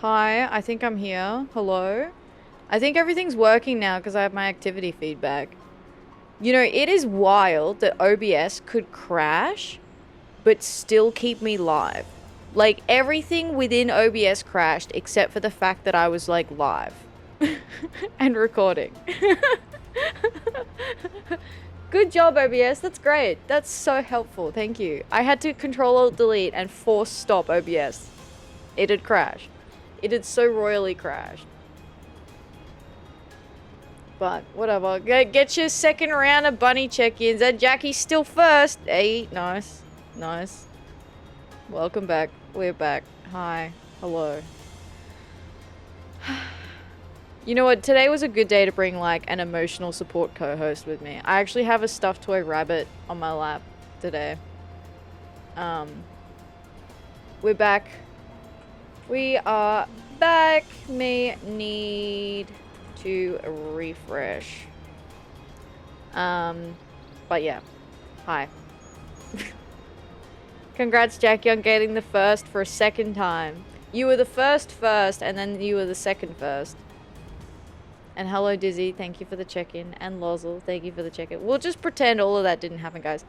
Hi, I think I'm here. Hello? I think everything's working now because I have my activity feedback. You know, it is wild that OBS could crash, but still keep me live. Like, everything within OBS crashed except for the fact that I was, like, live. And recording. Good job, OBS. That's great. That's so helpful. Thank you. I had to Control-Alt-Delete and force stop OBS. It had crashed. It had so royally crashed. But, whatever. Get your second round of bunny check-ins. And Jackie's still first. Hey, nice. Nice. Welcome back. We're back. Hi. Hello. You know what? Today was a good day to bring, like, an emotional support co-host with me. I actually have a stuffed toy rabbit on my lap today. We're back. We are back. May need to refresh. But yeah. Hi. Congrats, Jackie, on getting the first for a second time. You were the first, and then you were the second first. And hello, Dizzy. Thank you for the check-in. And Lozel, thank you for the check-in. We'll just pretend all of that didn't happen, guys.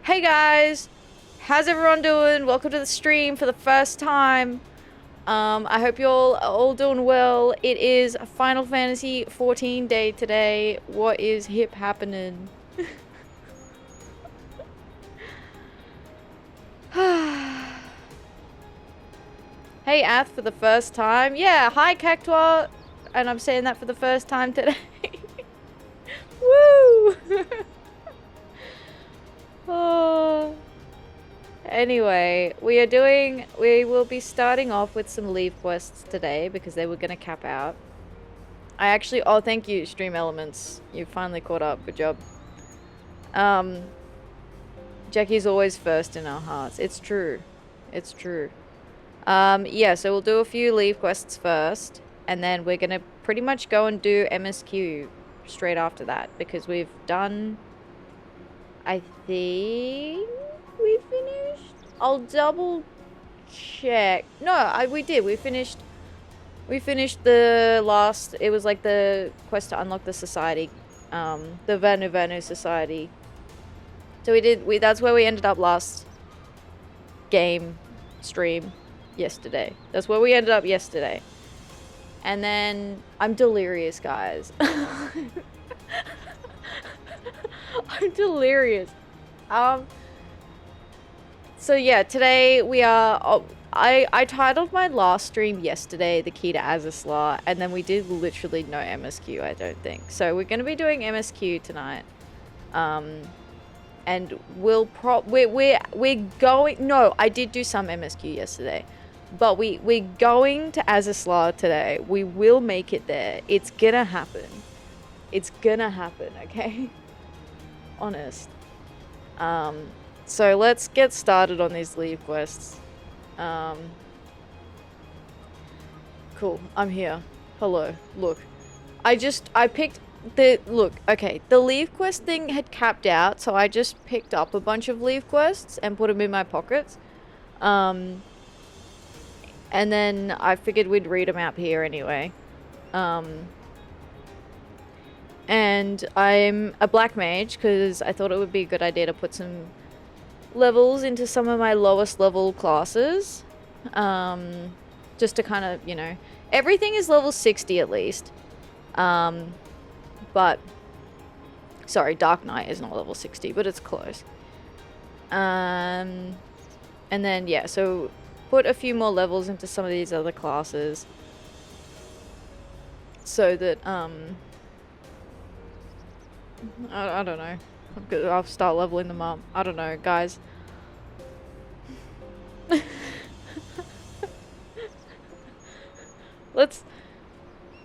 Hey, guys. How's everyone doing? Welcome to the stream for the first time. I hope you're all doing well. It is Final Fantasy 14 day today. What is hip happening? Hey, Ath, for the first time. Yeah, hi, Cactua. And I'm saying that for the first time today. Woo! Oh. Anyway, we will be starting off with some Levequests today because they were going to cap out. Oh, thank you, Stream Elements. You finally caught up. Good job. Jackie's always first in our hearts. It's true. It's true. Yeah, so we'll do a few Levequests first. And then we're going to pretty much go and do MSQ straight after that. Because we've done... I think we finished? I'll double check. No, we did. We finished the last... It was like the quest to unlock the society. The Vanu Society. So that's where we ended up last game stream yesterday. That's where we ended up yesterday. And then, I'm delirious, guys. I'm delirious. So yeah, today we are... I titled my last stream yesterday, The Key to Azys, and then we did literally no MSQ, I don't think. So we're going to be doing MSQ tonight. And we're going... No, I did do some MSQ yesterday. But we're going to Azys today. We will make it there. It's gonna happen. It's gonna happen, okay? Honest. So let's get started on these Levequests. Cool, I'm here. Hello, look. I picked the... Look, okay, the Levequest thing had capped out, so I just picked up a bunch of Levequests and put them in my pockets. And then I figured we'd read them out here anyway. And I'm a black mage because I thought it would be a good idea to put some levels into some of my lowest level classes. Just to kind of, you know... Everything is level 60 at least. But... Sorry, Dark Knight is not level 60, but it's close. And then, yeah, so... Put a few more levels into some of these other classes so that I don't know. I'll start leveling them up. I don't know, guys.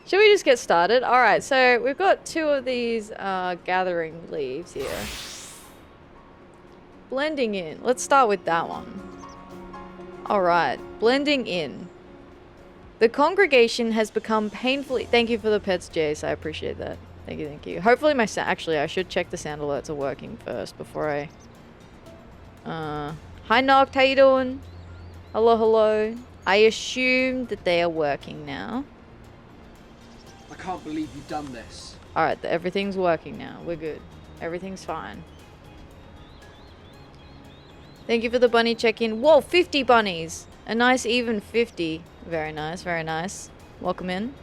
Should we just get started? Alright, so we've got two of these gathering leaves here. Blending in. Let's start with that one. Alright, blending in. The congregation has become painfully... Thank you for the pets, Jace. I appreciate that. Thank you, thank you. Hopefully my sound... Actually, I should check the sound alerts are working first before I... Hi, Noct. How you doing? Hello, hello. I assume that they are working now. I can't believe you've done this. Alright, everything's working now. We're good. Everything's fine. Thank you for the bunny check-in. Whoa, 50 bunnies! A nice even 50. Very nice, very nice. Welcome in.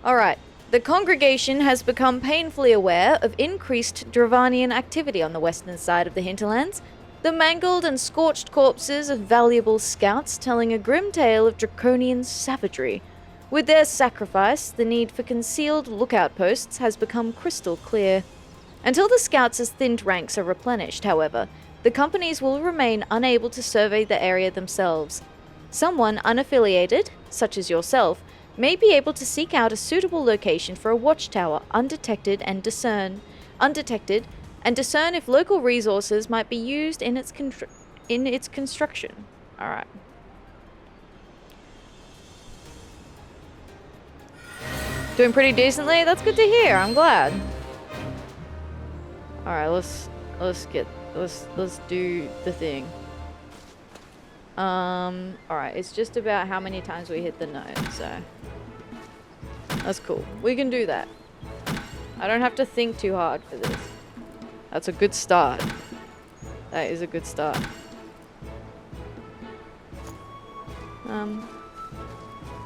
Alright. The congregation has become painfully aware of increased Dravanian activity on the western side of the hinterlands. The mangled and scorched corpses of valuable scouts telling a grim tale of draconian savagery. With their sacrifice, the need for concealed lookout posts has become crystal clear. Until the scouts' thinned ranks are replenished, however, the companies will remain unable to survey the area themselves. Someone unaffiliated, such as yourself, may be able to seek out a suitable location for a watchtower undetected and discern if local resources might be used in its construction. Alright. Doing pretty decently? That's good to hear. I'm glad. Alright, let's do the thing. Alright, it's just about how many times we hit the node, so that's cool. We can do that. I don't have to think too hard for this. That's a good start. That is a good start.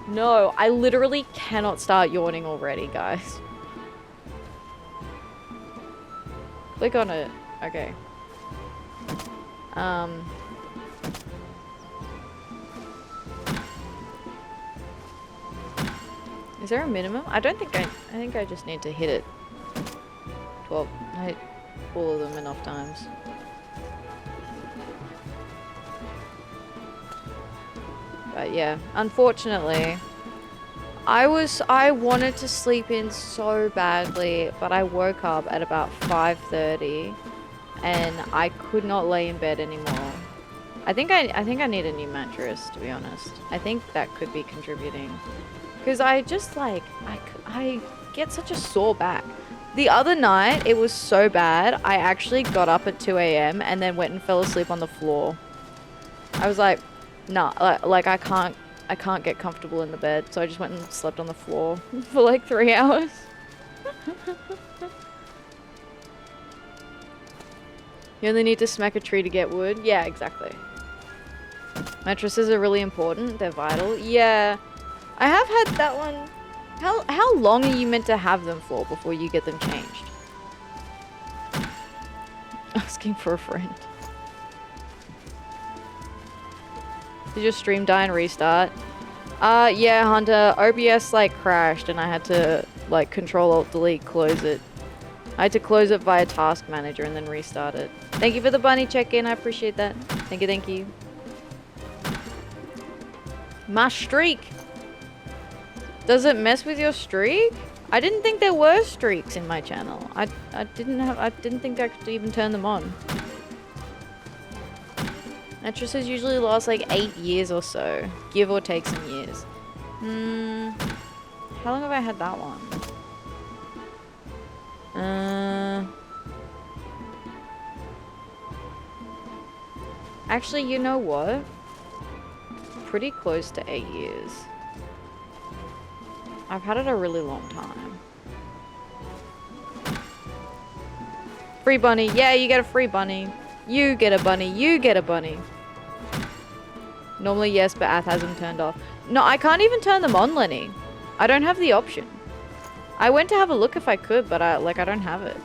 No, I literally cannot start yawning already, guys. Click on it. Okay. Is there a minimum? I think I just need to hit it. Well, I hit all of them enough times. But yeah, unfortunately, I wanted to sleep in so badly, but I woke up at about 5:30 and I could not lay in bed anymore. I think I need a new mattress, to be honest. I think that could be contributing. Because I just like, I get such a sore back. The other night, it was so bad, I actually got up at 2 AM and then went and fell asleep on the floor. I was like, nah, like I can't get comfortable in the bed, so I just went and slept on the floor for like 3 hours. You only need to smack a tree to get wood? Yeah, exactly. Mattresses are really important, they're vital. Yeah, I have had that one. How long are you meant to have them for before you get them changed? Asking for a friend. Did your stream die and restart? Yeah, Hunter. OBS like crashed and I had to like Control-Alt-Delete close it. I had to close it via Task Manager and then restart it. Thank you for the bunny check-in. I appreciate that. Thank you, thank you. My streak. Does it mess with your streak? I didn't think there were streaks in my channel. I didn't think I could even turn them on. Mattresses usually last like 8 years or so, give or take some years. How long have I had that one? Actually, you know what? Pretty close to 8 years. I've had it a really long time. Free bunny. Yeah, you get a free bunny. You get a bunny. You get a bunny. Normally, yes, but Ath has them turned off. No, I can't even turn them on, Lenny. I don't have the option. I went to have a look if I could, but I don't have it.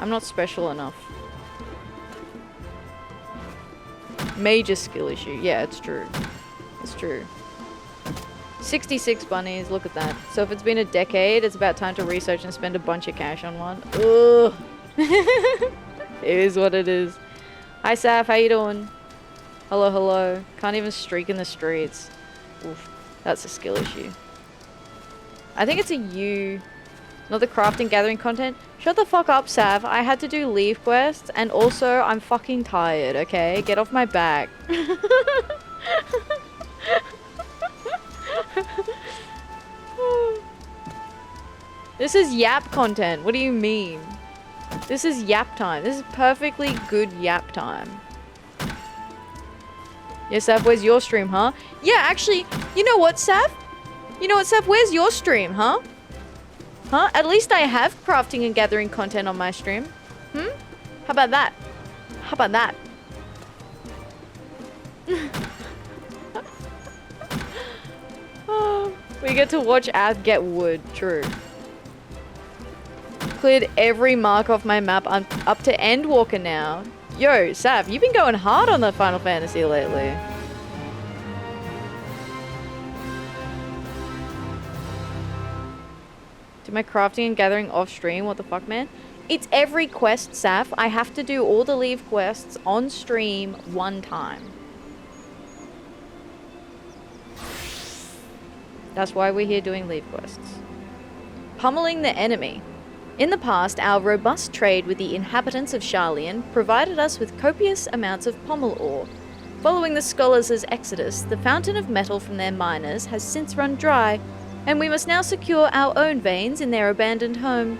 I'm not special enough. Major skill issue. Yeah, it's true. It's true. 66 bunnies, look at that. So if it's been a decade, it's about time to research and spend a bunch of cash on one. Ugh. It is what it is. Hi, Saf, how you doing? Hello, hello. Can't even streak in the streets. Oof, that's a skill issue. I think it's a you, not the crafting gathering content. Shut the fuck up, Sav. I had to do Levequests, and also I'm fucking tired, okay? Get off my back. This is yap content. What do you mean? This is yap time. This is perfectly good yap time. Yeah, Sav, where's your stream, huh? Yeah, actually, you know what, Sav? You know what, Sav? Where's your stream, huh? Huh? At least I have crafting and gathering content on my stream. Hmm? How about that? How about that? Oh, we get to watch Ath get wood. True. Cleared every mark off my map. I'm up to Endwalker now. Yo, Sav, you've been going hard on the Final Fantasy lately. Do my crafting and gathering off stream? What the fuck, man? It's every quest, Saf. I have to do all the leave quests on stream one time. That's why we're here doing leave quests. Pommeling the enemy. In the past, our robust trade with the inhabitants of Sharlayan provided us with copious amounts of pommel ore. Following the scholars' exodus, the fountain of metal from their miners has since run dry, and we must now secure our own veins in their abandoned home.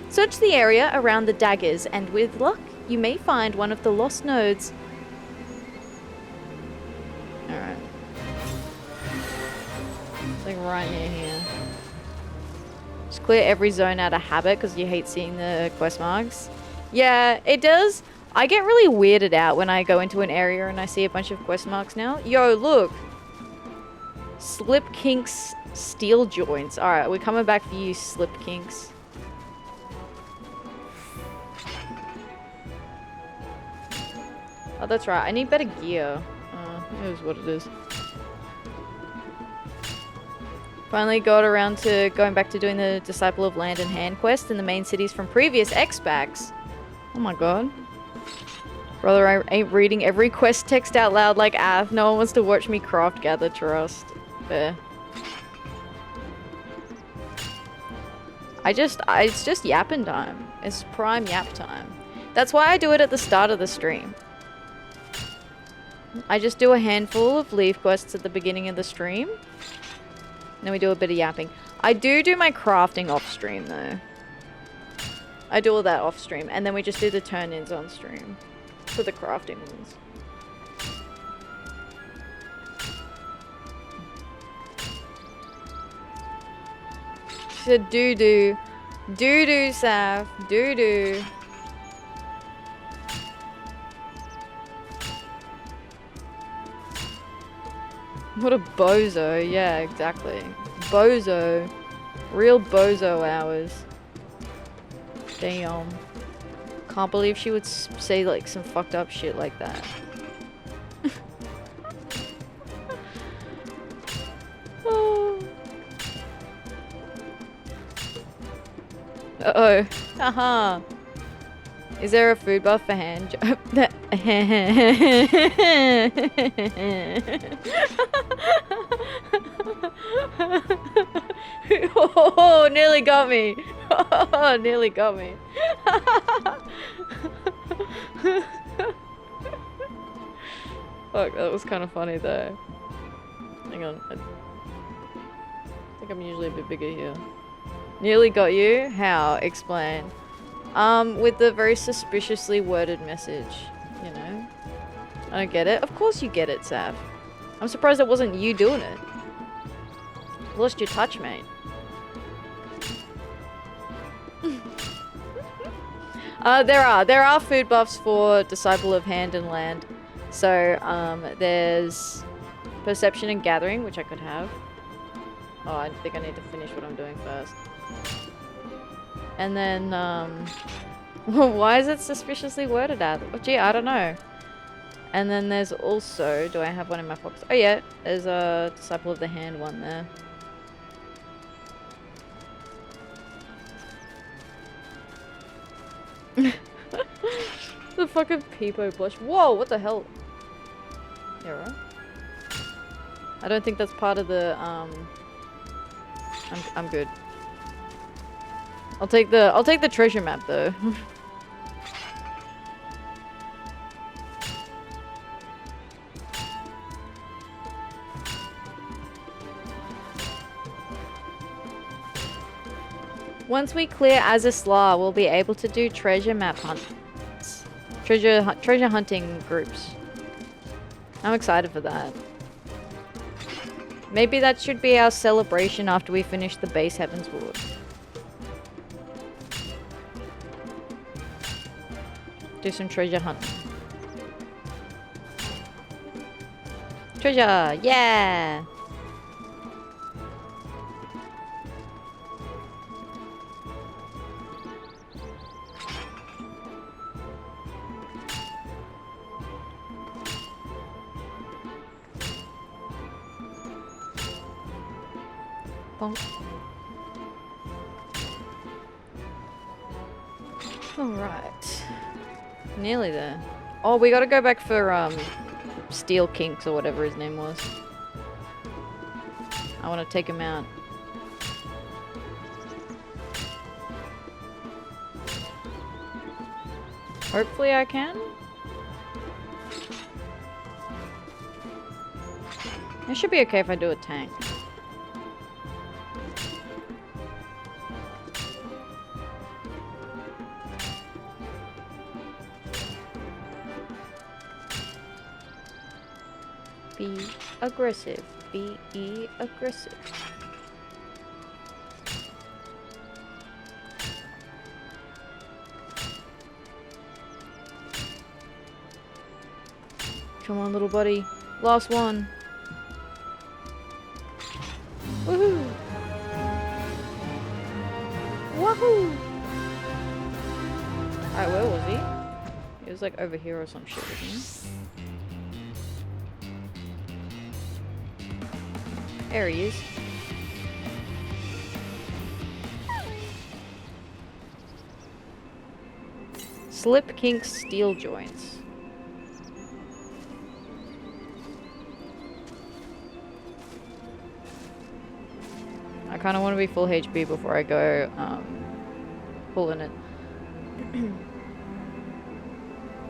Search the area around the daggers, and with luck, you may find one of the lost nodes. Alright. It's like right near here. Just clear every zone out of habit because you hate seeing the quest marks. Yeah, it does. I get really weirded out when I go into an area and I see a bunch of quest marks now. Yo, look. Slip Kinks steel joints. Alright, we're coming back for you, Slip Kinks. Oh, that's right. I need better gear. It is what it is. Finally got around to going back to doing the Disciple of Land and Hand quest in the main cities from previous X-Packs. Oh my god. Brother, I ain't reading every quest text out loud like Ath. No one wants to watch me craft gather trust. Fair. It's just yapping time. It's prime yap time. That's why I do it at the start of the stream. I just do a handful of leave quests at the beginning of the stream. Then we do a bit of yapping. I do my crafting off stream though. I do all that off stream. And then we just do the turn-ins on stream. For the crafting ones. She said doo-doo. Doo-doo, Sav. Doo-doo. What a bozo. Yeah, exactly. Bozo. Real bozo hours. Damn. Can't believe she would say like some fucked up shit like that. Oh. Uh-oh. Haha. Is there a food buff for hand job? Oh, nearly got me. Oh, nearly got me. Fuck, that was kind of funny though. Hang on. I think I'm usually a bit bigger here. Nearly got you? How? Explain. With the very suspiciously worded message, you know? I don't get it. Of course you get it, Sav. I'm surprised it wasn't you doing it. Lost your touch, mate. There are food buffs for Disciple of Hand and Land. So, there's Perception and Gathering, which I could have. Oh, I think I need to finish what I'm doing first. And then, why is it suspiciously worded at? Oh, gee, I don't know. And then there's also, do I have one in my box? Oh yeah, there's a Disciple of the Hand one there. The fucking Peepo blush. Whoa, what the hell? Yeah, right? I don't think that's part of the, I'm good. I'll take the treasure map though. Once we clear Azys, we'll be able to do treasure map hunts. Treasure hunting groups. I'm excited for that. Maybe that should be our celebration after we finish the base Heavensward. Do some treasure hunting. Treasure! Yeah! Bonk. Alright. Nearly there. Oh, we gotta go back for, Steel Kinks or whatever his name was. I wanna take him out. Hopefully I can. It should be okay if I do a tank. Be aggressive. Be aggressive. Come on, little buddy. Last one. Woohoo! Wahoo! Alright, where was he? He was like over here or some shit, wasn't he? There he is. Slip Kinks steel joints. I kind of want to be full HP before I go pulling it.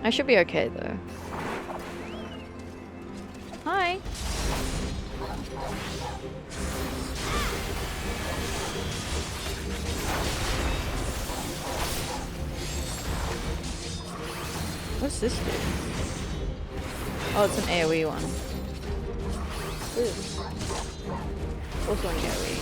I should be okay though. Hi. What's this do? Oh, it's an AoE one. Ooh. Also an AoE.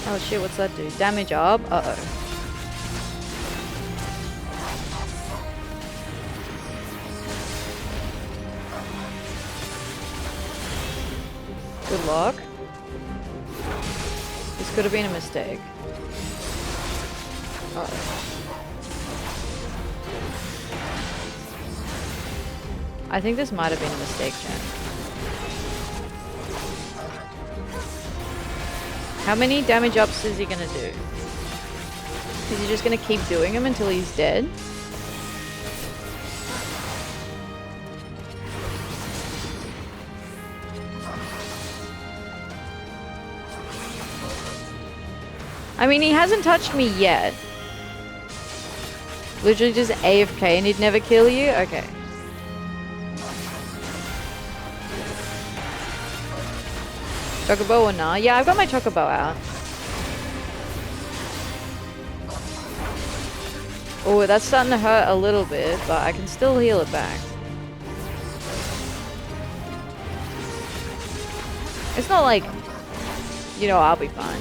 Oh shit, what's that do? Damage up? Uh-oh. Good luck. This could have been a mistake. Uh-oh. I think this might have been a mistake, Jen. How many damage ups is he gonna do? Is he just gonna keep doing them until he's dead? I mean, he hasn't touched me yet. Literally just AFK and he'd never kill you? Okay. Chocobo or nah? Yeah, I've got my Chocobo out. Oh, that's starting to hurt a little bit, but I can still heal it back. It's not like, you know, I'll be fine.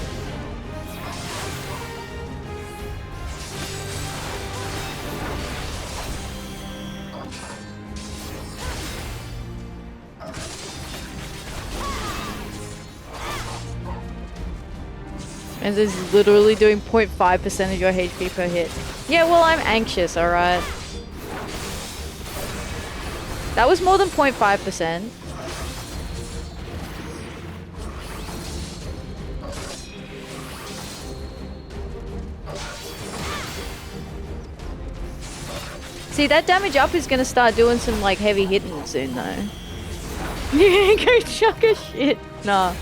And this is literally doing 0.5% of your HP per hit. Yeah, well, I'm anxious, alright? That was more than 0.5%. See, that damage up is gonna start doing some, like, heavy hitting soon, though. Go chuck a shit. Nah.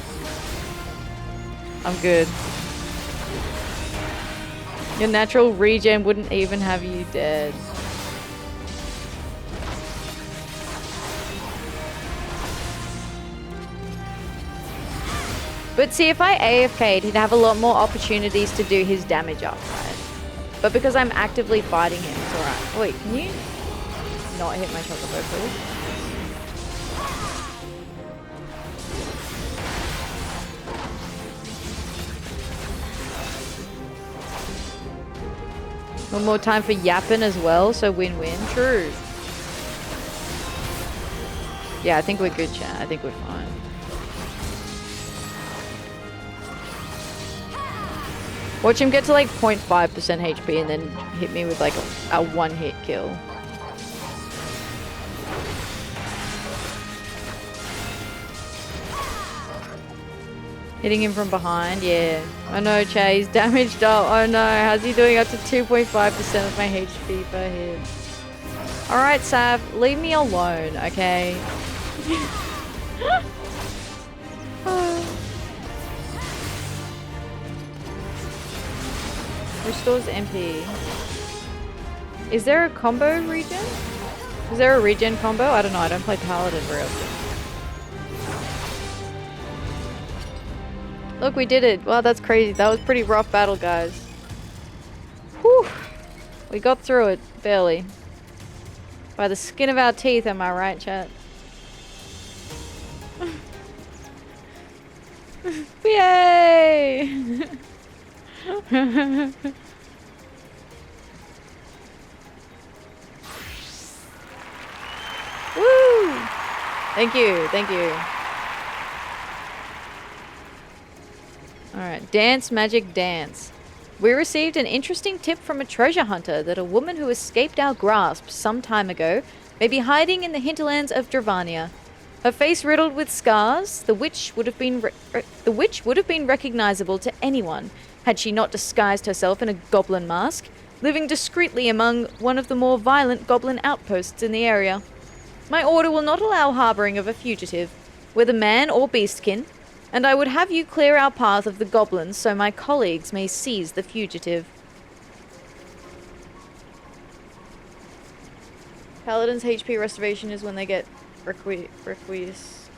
I'm good. Your natural regen wouldn't even have you dead. But see, if I AFK'd, he'd have a lot more opportunities to do his damage up, right? But because I'm actively fighting him, it's alright. Wait, can you not hit my chocobo, please? One more time for yapping as well, so win-win. True. Yeah, I think we're good, chat. I think we're fine. Watch him get to like 0.5% HP and then hit me with like a one-hit kill. Hitting him from behind, yeah. I know, Che, he's damaged up. Oh no, how's he doing up to 2.5% of my HP per hit? Alright, Sav, leave me alone, okay? Restores MP. Is there a combo regen? Is there a regen combo? I don't know, I don't play Paladin very often. Look, we did it. Wow, that's crazy. That was a pretty rough battle, guys. Whew. We got through it, barely. By the skin of our teeth, am I right, chat? Yay! Woo! Thank you, thank you. Alright, dance, magic, dance. We received an interesting tip from a treasure hunter that a woman who escaped our grasp some time ago may be hiding in the hinterlands of Dravania. Her face riddled with scars, the witch would have been recognizable to anyone had she not disguised herself in a goblin mask, living discreetly among one of the more violent goblin outposts in the area. My order will not allow harboring of a fugitive, whether man or beastkin, and I would have you clear our path of the goblins so my colleagues may seize the fugitive. Paladin's HP restoration is when they get request,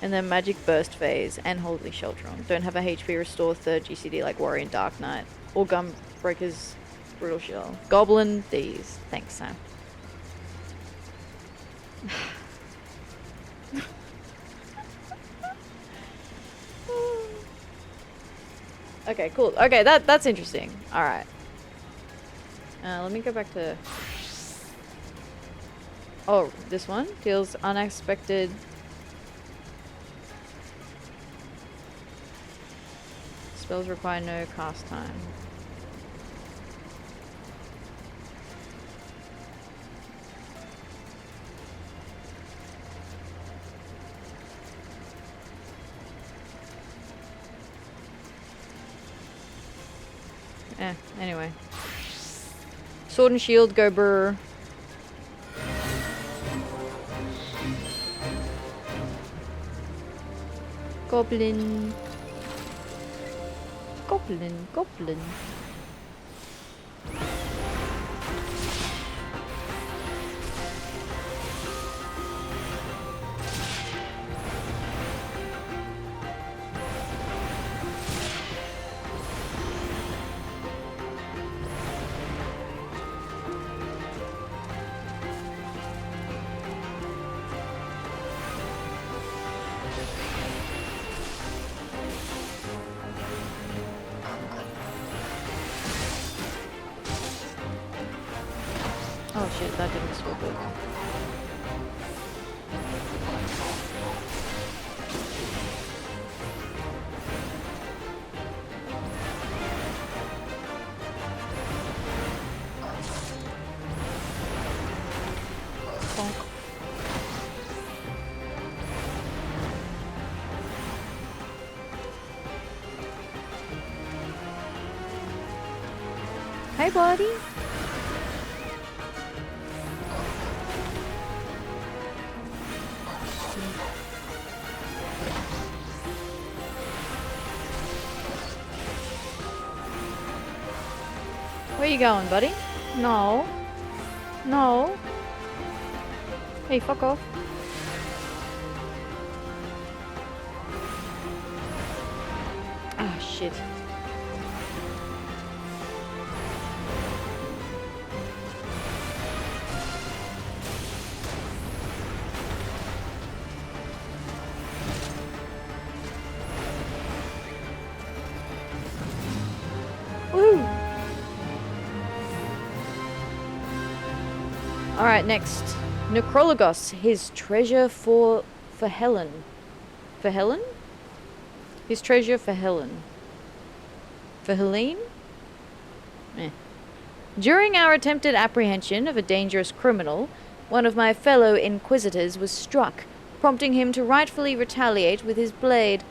and then magic burst phase and holy sheltron. Don't have a HP restore third GCD like Warrior and Dark Knight or Gunbreaker's brutal shell. Goblin these. Thanks, Sam. Okay, cool. Okay, that's interesting. All right. Let me go back to. Oh, this one deals unexpected. Spells require no cast time. Anyway. Sword and shield, go brr. Goblin. Goblin, goblin. Oh shit, that didn't swap it. Bonk. Hi, buddy. Where you going, buddy? No. No. Hey, fuck off. shit. Woo! Alright, next. Necrologos, his treasure for Helen. For Helen? His treasure for Helen. For Helene? Eh. During our attempted apprehension of a dangerous criminal, one of my fellow inquisitors was struck, prompting him to rightfully retaliate with his blade.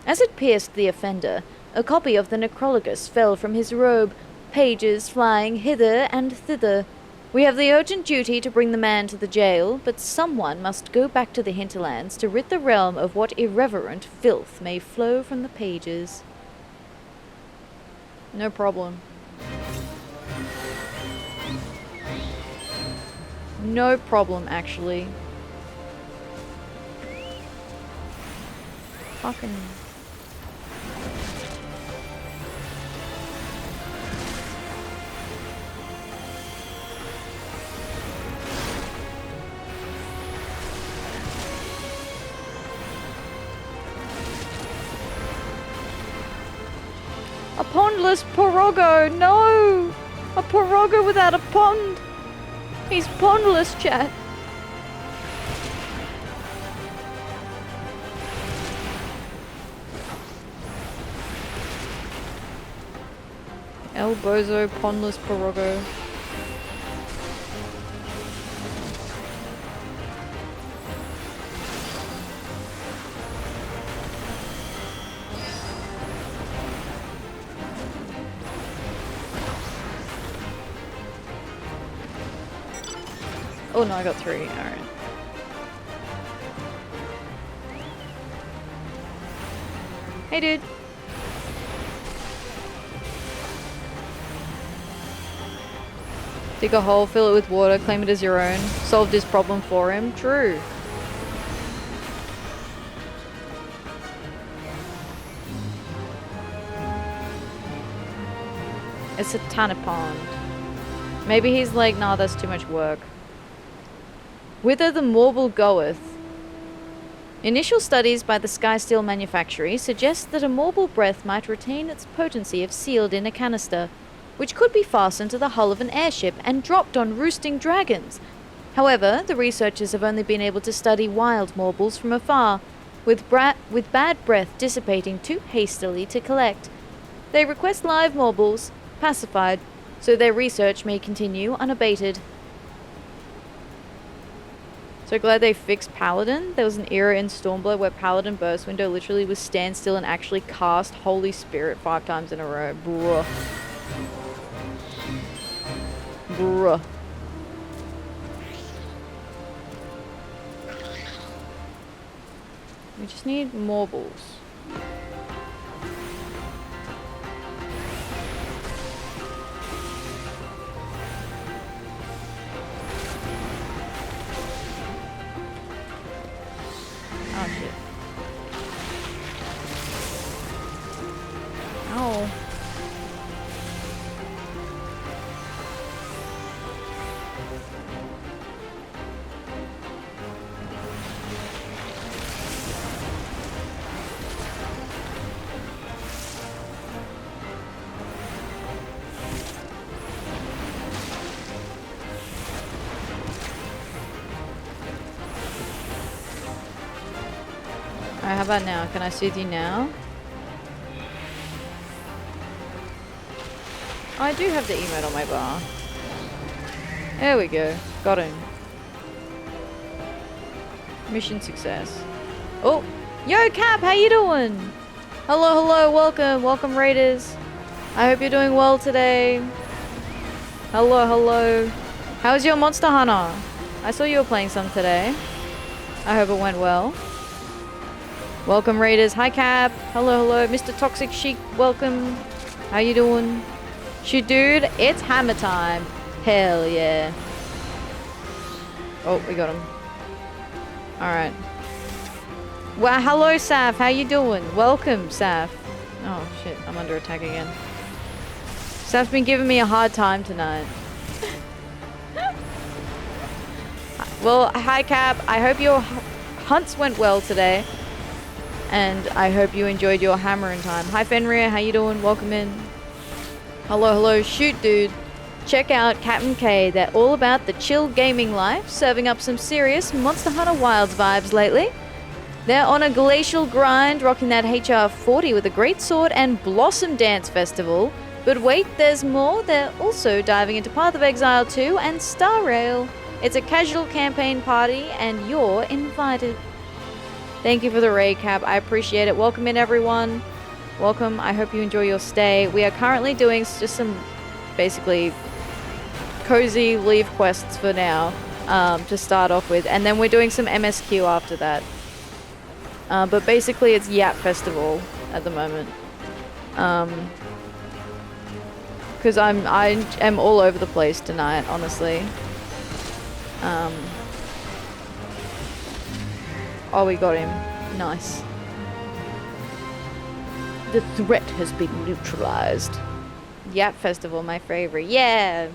As it pierced the offender, a copy of the Necrologos fell from his robe, pages flying hither and thither. We have the urgent duty to bring the man to the jail, but someone must go back to the hinterlands to rid the realm of what irreverent filth may flow from the pages. No problem. No problem, actually. Fucking... A pondless Porogo! No! A Porogo without a pond! He's pondless, chat! El Bozo, pondless Porogo. Oh no, I got 3. Alright. Hey, dude. Dig a hole, fill it with water, claim it as your own. Solved his problem for him. True. It's a tiny pond. Maybe he's like, nah, that's too much work. Whither the Morbol goeth. Initial studies by the Skysteel manufactory suggest that a Morbol breath might retain its potency if sealed in a canister, which could be fastened to the hull of an airship and dropped on roosting dragons. However, the researchers have only been able to study wild Morbols from afar, with bad breath dissipating too hastily to collect. They request live Morbols, pacified, so their research may continue unabated. So glad they fixed Paladin. There was an era in Stormblood where Paladin Burst Window literally was stand still and actually cast Holy Spirit 5 times in a row. Bruh. Bruh. We just need Morbols. Oh shit. Ow. Alright, how about now? Can I soothe you now? Oh, I do have the emote on my bar. There we go. Got him. Mission success. Oh! Yo, Cap! How you doing? Hello, hello, welcome. Welcome, Raiders. I hope you're doing well today. Hello, hello. How's your Monster Hunter? I saw you were playing some today. I hope it went well. Welcome, Raiders. Hi, Cap. Hello, hello. Mr. Toxic Chic, welcome. How you doing? Shoot, dude, it's hammer time. Hell yeah. Oh, we got him. Alright. Well, hello, Saf. How you doing? Welcome, Saf. Oh shit, I'm under attack again. Saf's been giving me a hard time tonight. Well, hi Cap. I hope your hunts went well today. And I hope you enjoyed your hammering time. Hi Fenrir, how you doing? Welcome in. Hello, hello. Shoot, dude. Check out Captain K. They're all about the chill gaming life, serving up some serious Monster Hunter Wilds vibes lately. They're on a glacial grind, rocking that HR40 with a great sword and Blossom Dance Festival. But wait, there's more. They're also diving into Path of Exile 2 and Star Rail. It's a casual campaign party, and you're invited. Thank you for the raid, Cap. I appreciate it. Welcome in, everyone. Welcome. I hope you enjoy your stay. We are currently doing just some, basically, cozy leave quests for now, to start off with. And then we're doing some MSQ after that. But basically, it's Yap Festival at the moment. Because I am all over the place tonight, honestly. Oh, we got him. Nice. The threat has been neutralized. Yap Festival, my favorite. Yeah!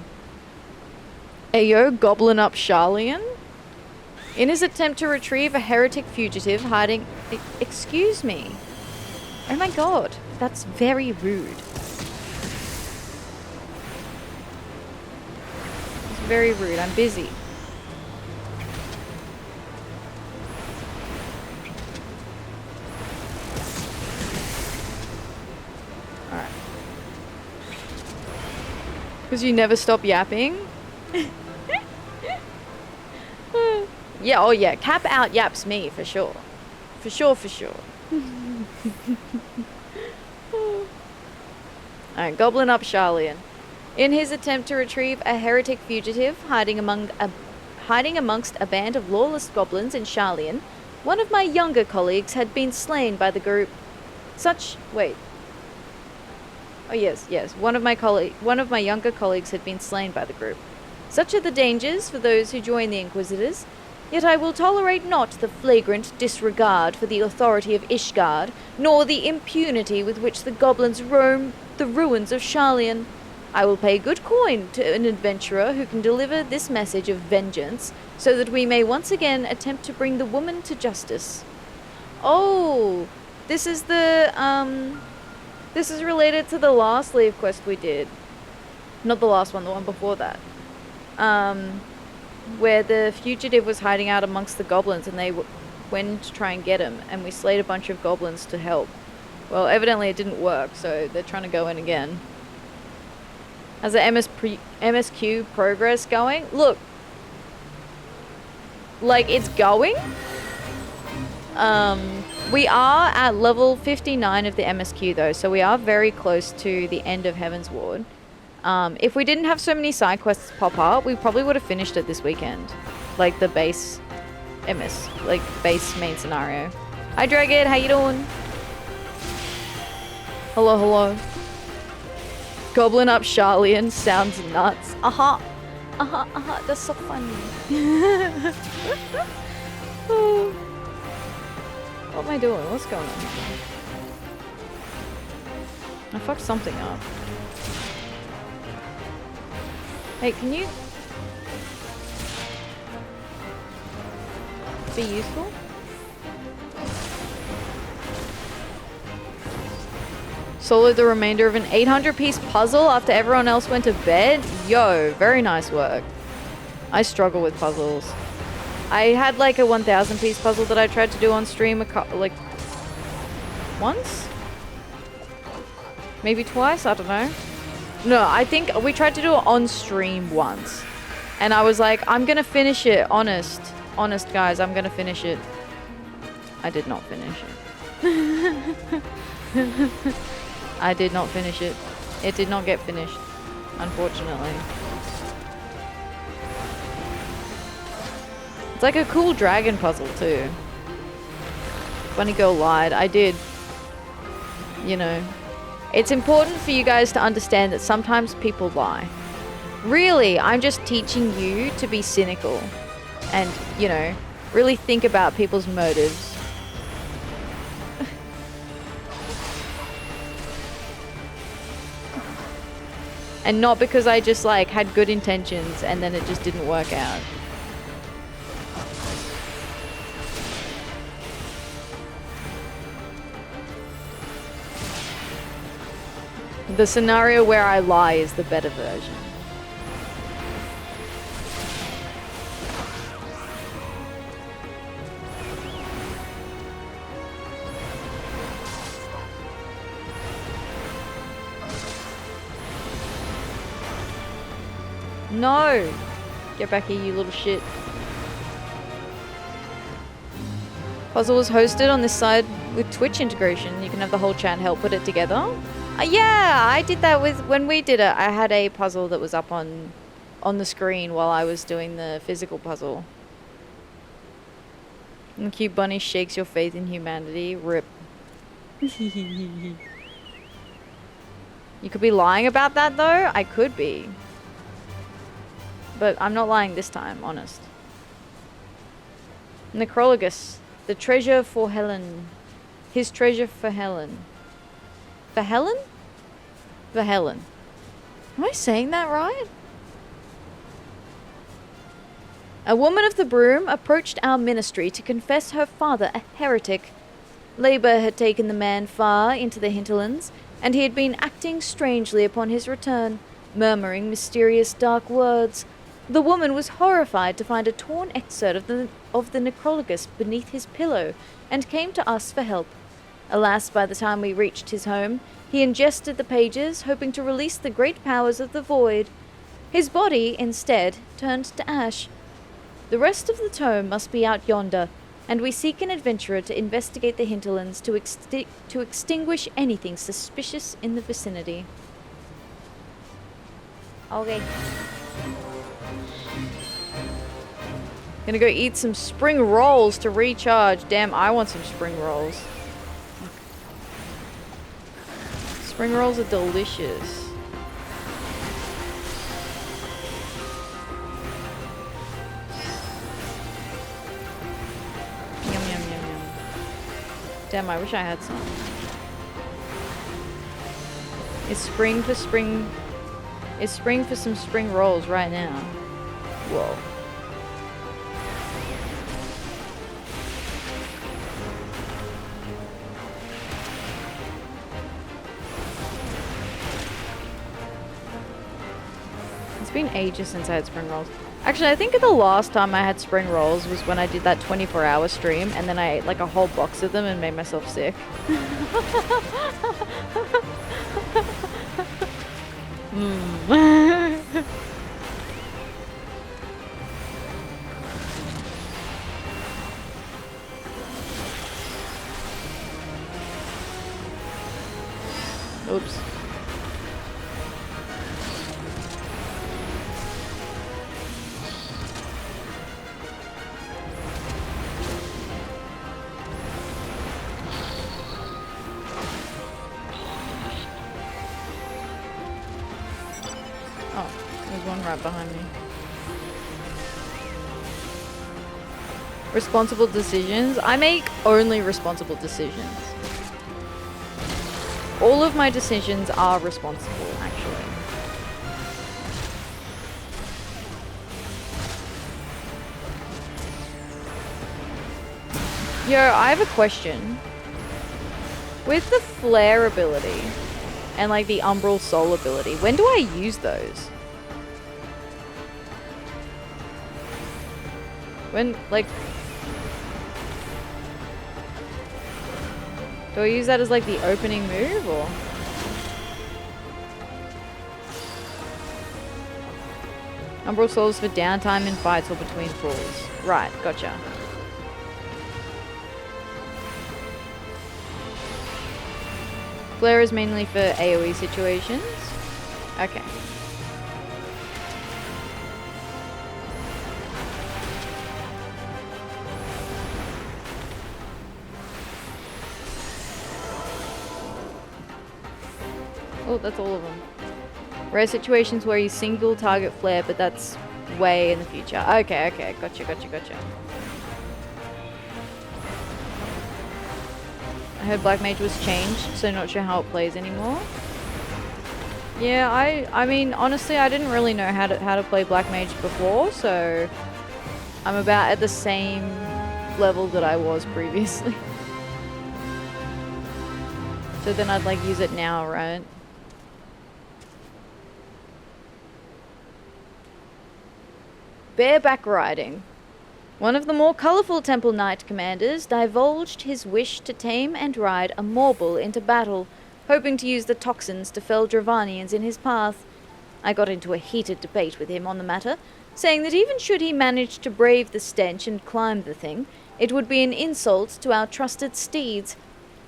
Ayo, Goblin up Sharlayan? In his attempt to retrieve a heretic fugitive hiding... Excuse me. Oh my god. That's very rude. It's very rude. I'm busy. Alright. Because you never stop yapping? Yeah, oh yeah. Cap out yaps me, for sure. For sure, for sure. Alright, Goblin up Sharlayan. In his attempt to retrieve a heretic fugitive hiding amongst a band of lawless goblins in Sharlayan, one of my younger colleagues had been slain by the group. Wait. Oh yes, yes. One of my younger colleagues had been slain by the group. Such are the dangers for those who join the Inquisitors. Yet I will tolerate not the flagrant disregard for the authority of Ishgard, nor the impunity with which the goblins roam the ruins of Sharlayan. I will pay good coin to an adventurer who can deliver this message of vengeance, so that we may once again attempt to bring the woman to justice. Oh, this is the, this is related to the last leave quest we did. Not the last one, the one before that. Where the fugitive was hiding out amongst the goblins and they went to try and get him, and we slayed a bunch of goblins to help. Well, evidently it didn't work, so they're trying to go in again. How's the MSQ progress going? Look. Like, it's going. We are at level 59 of the MSQ though, so we are very close to the end of Heaven's Ward. If we didn't have so many side quests pop up, we probably would have finished it this weekend. Like the base base main scenario. Hi Dragon, how you doing? Hello, hello. Goblin up Sharlayan sounds nuts. Aha! Aha, aha, that's so funny. Oh. What am I doing? What's going on? I fucked something up. Hey, can you be useful? Soloed the remainder of an 800-piece puzzle after everyone else went to bed? Yo, very nice work. I struggle with puzzles. I had like a 1,000-piece puzzle that I tried to do on stream once? Maybe twice? I don't know. No, I think we tried to do it on stream once. And I was like, I'm gonna finish it, honest. Honest, guys, I'm gonna finish it. I did not finish it. I did not finish it. It did not get finished, unfortunately. It's like a cool dragon puzzle too. Funny girl lied. I did. You know. It's important for you guys to understand that sometimes people lie. Really, I'm just teaching you to be cynical. And, you know, really think about people's motives. And not because I just like had good intentions and then it just didn't work out. The scenario where I lie is the better version. No! Get back here, you little shit. Puzzle was hosted on this side with Twitch integration. You can have the whole chat help put it together. Yeah, I did that with when we did it. I had a puzzle that was up on the screen while I was doing the physical puzzle. And the cute bunny shakes your faith in humanity. Rip. You could be lying about that though. I could be. But I'm not lying this time, honest. Necrologos. The treasure for Helen. His treasure for Helen. For Helen? For Helen. Am I saying that right? A woman of the broom approached our ministry to confess her father a heretic. Labor had taken the man far into the hinterlands, and he had been acting strangely upon his return, murmuring mysterious dark words. The woman was horrified to find a torn excerpt of the Necrologos beneath his pillow, and came to us for help. Alas, by the time we reached his home, he ingested the pages, hoping to release the great powers of the void. His body, instead, turned to ash. The rest of the tome must be out yonder, and we seek an adventurer to investigate the hinterlands to extinguish anything suspicious in the vicinity. Okay. Gonna go eat some spring rolls to recharge. Damn, I want some spring rolls. Spring rolls are delicious. Yum, yum, yum, yum. Damn, I wish I had some. It's spring for spring. It's spring for some spring rolls right now. Whoa. It's been ages since I had spring rolls. Actually, I think the last time I had spring rolls was when I did that 24-hour stream, and then I ate like a whole box of them and made myself sick. Oops. Oh, there's one right behind me. Responsible decisions? I make only responsible decisions. All of my decisions are responsible, actually. Yo, I have a question. With the flare ability and like the umbral soul ability, when do I use those? When, like... Do I use that as like the opening move, or? Umbral souls for downtime in fights or between pulls. Right, gotcha. Flare is mainly for AoE situations. Okay. Oh, that's all of them. Rare situations where you single target flare, but that's way in the future. Okay, okay, gotcha, gotcha, gotcha. I heard Black Mage was changed, so not sure how it plays anymore. Yeah, I mean, honestly, I didn't really know how to play Black Mage before, so I'm about at the same level that I was previously. So then I'd like use it now, right? Bareback riding. One of the more colourful Temple Knight commanders divulged his wish to tame and ride a Morbol into battle, hoping to use the toxins to fell Dravanians in his path. I got into a heated debate with him on the matter, saying that even should he manage to brave the stench and climb the thing, it would be an insult to our trusted steeds.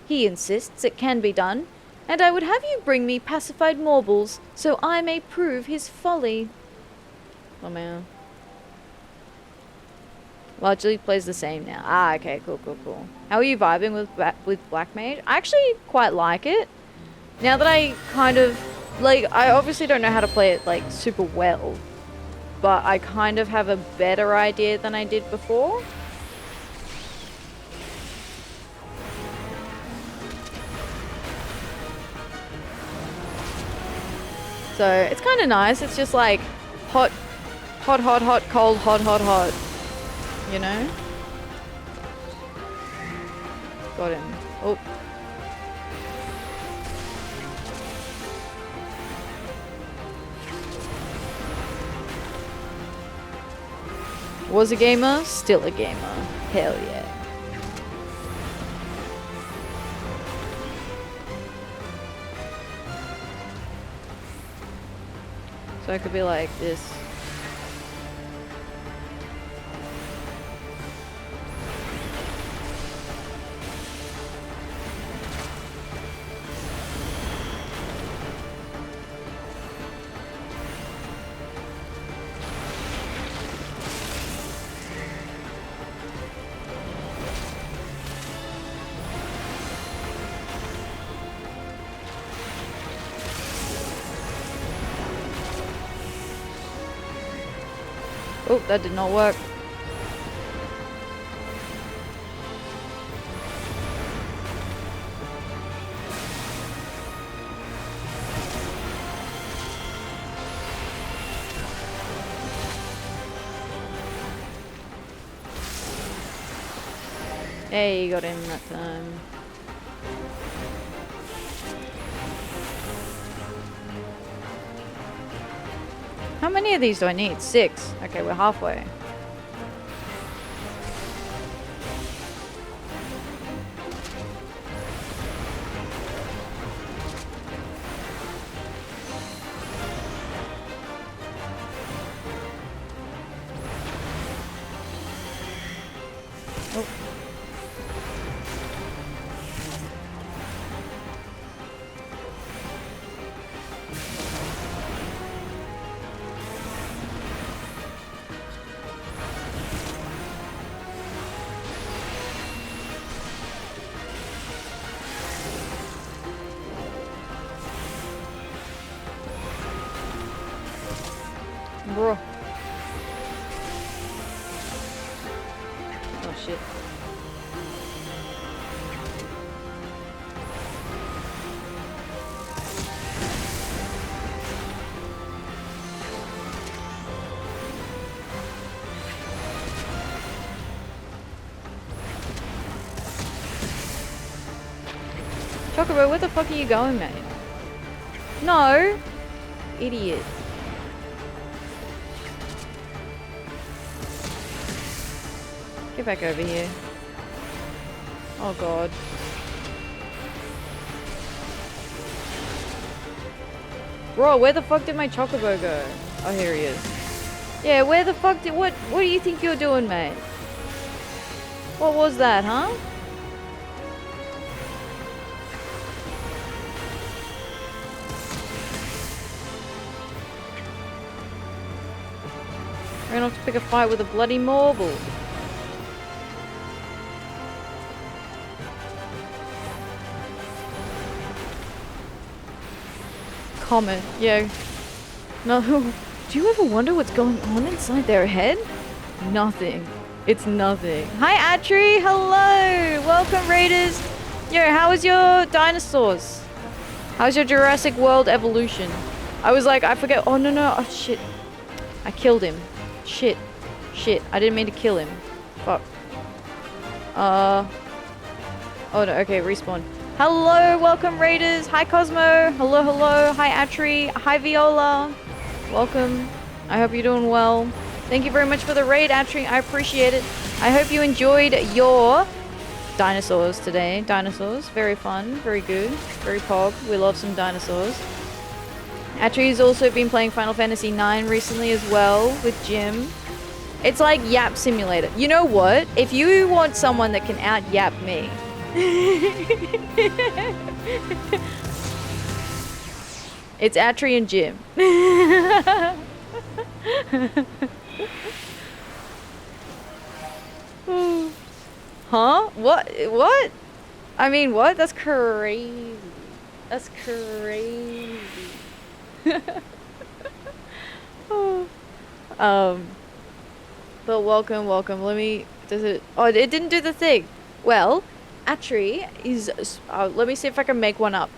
He insists it can be done, and I would have you bring me pacified Morbols, so I may prove his folly. Oh man. Largely plays the same now. Ah, okay, cool. How are you vibing with Black Mage? I actually quite like it. Now that I kind of, like, I obviously don't know how to play it, like, super well. But I kind of have a better idea than I did before. So, it's kind of nice. It's just like hot, cold, hot. You know? Got him. Oh. Was a gamer, still a gamer. Hell yeah. So I could be like this. Oh, that did not work. Hey, you got him that time. How many of these do I need? 6. Okay, we're halfway. Oh. Bro. Oh shit. Chocobo, where the fuck are you going, mate? No! Idiot. Get back over here. Oh god. Bro, where the fuck did my Chocobo go? Oh, here he is. Yeah, where the fuck did... What do you think you're doing, mate? What was that, huh? We're gonna have to pick a fight with a bloody Morbol. Comment, yeah. No, do you ever wonder what's going on inside their head? Nothing. It's nothing. Hi, Atri. Hello. Welcome, Raiders. Yo, how was your dinosaurs? How's your Jurassic World evolution? I was like, I forget. Oh, no, no. Oh, shit. I killed him. Shit. Shit. I didn't mean to kill him. Fuck. Oh, no. Okay, respawn. Hello. Welcome, Raiders. Hi, Cosmo. Hello, hello. Hi, Atri. Hi, Viola. Welcome. I hope you're doing well. Thank you very much for the raid, Atri. I appreciate it. I hope you enjoyed your dinosaurs today. Dinosaurs. Very fun. Very good. Very pog. We love some dinosaurs. Atri's also been playing Final Fantasy IX recently as well with Jim. It's like Yap Simulator. You know what? If you want someone that can out-yap me... it's Atri and Jim. Huh? What? What? I mean, what? That's crazy. That's crazy. But welcome, welcome. Let me... Does it... Oh, it didn't do the thing. Well, Atri is... let me see if I can make one up.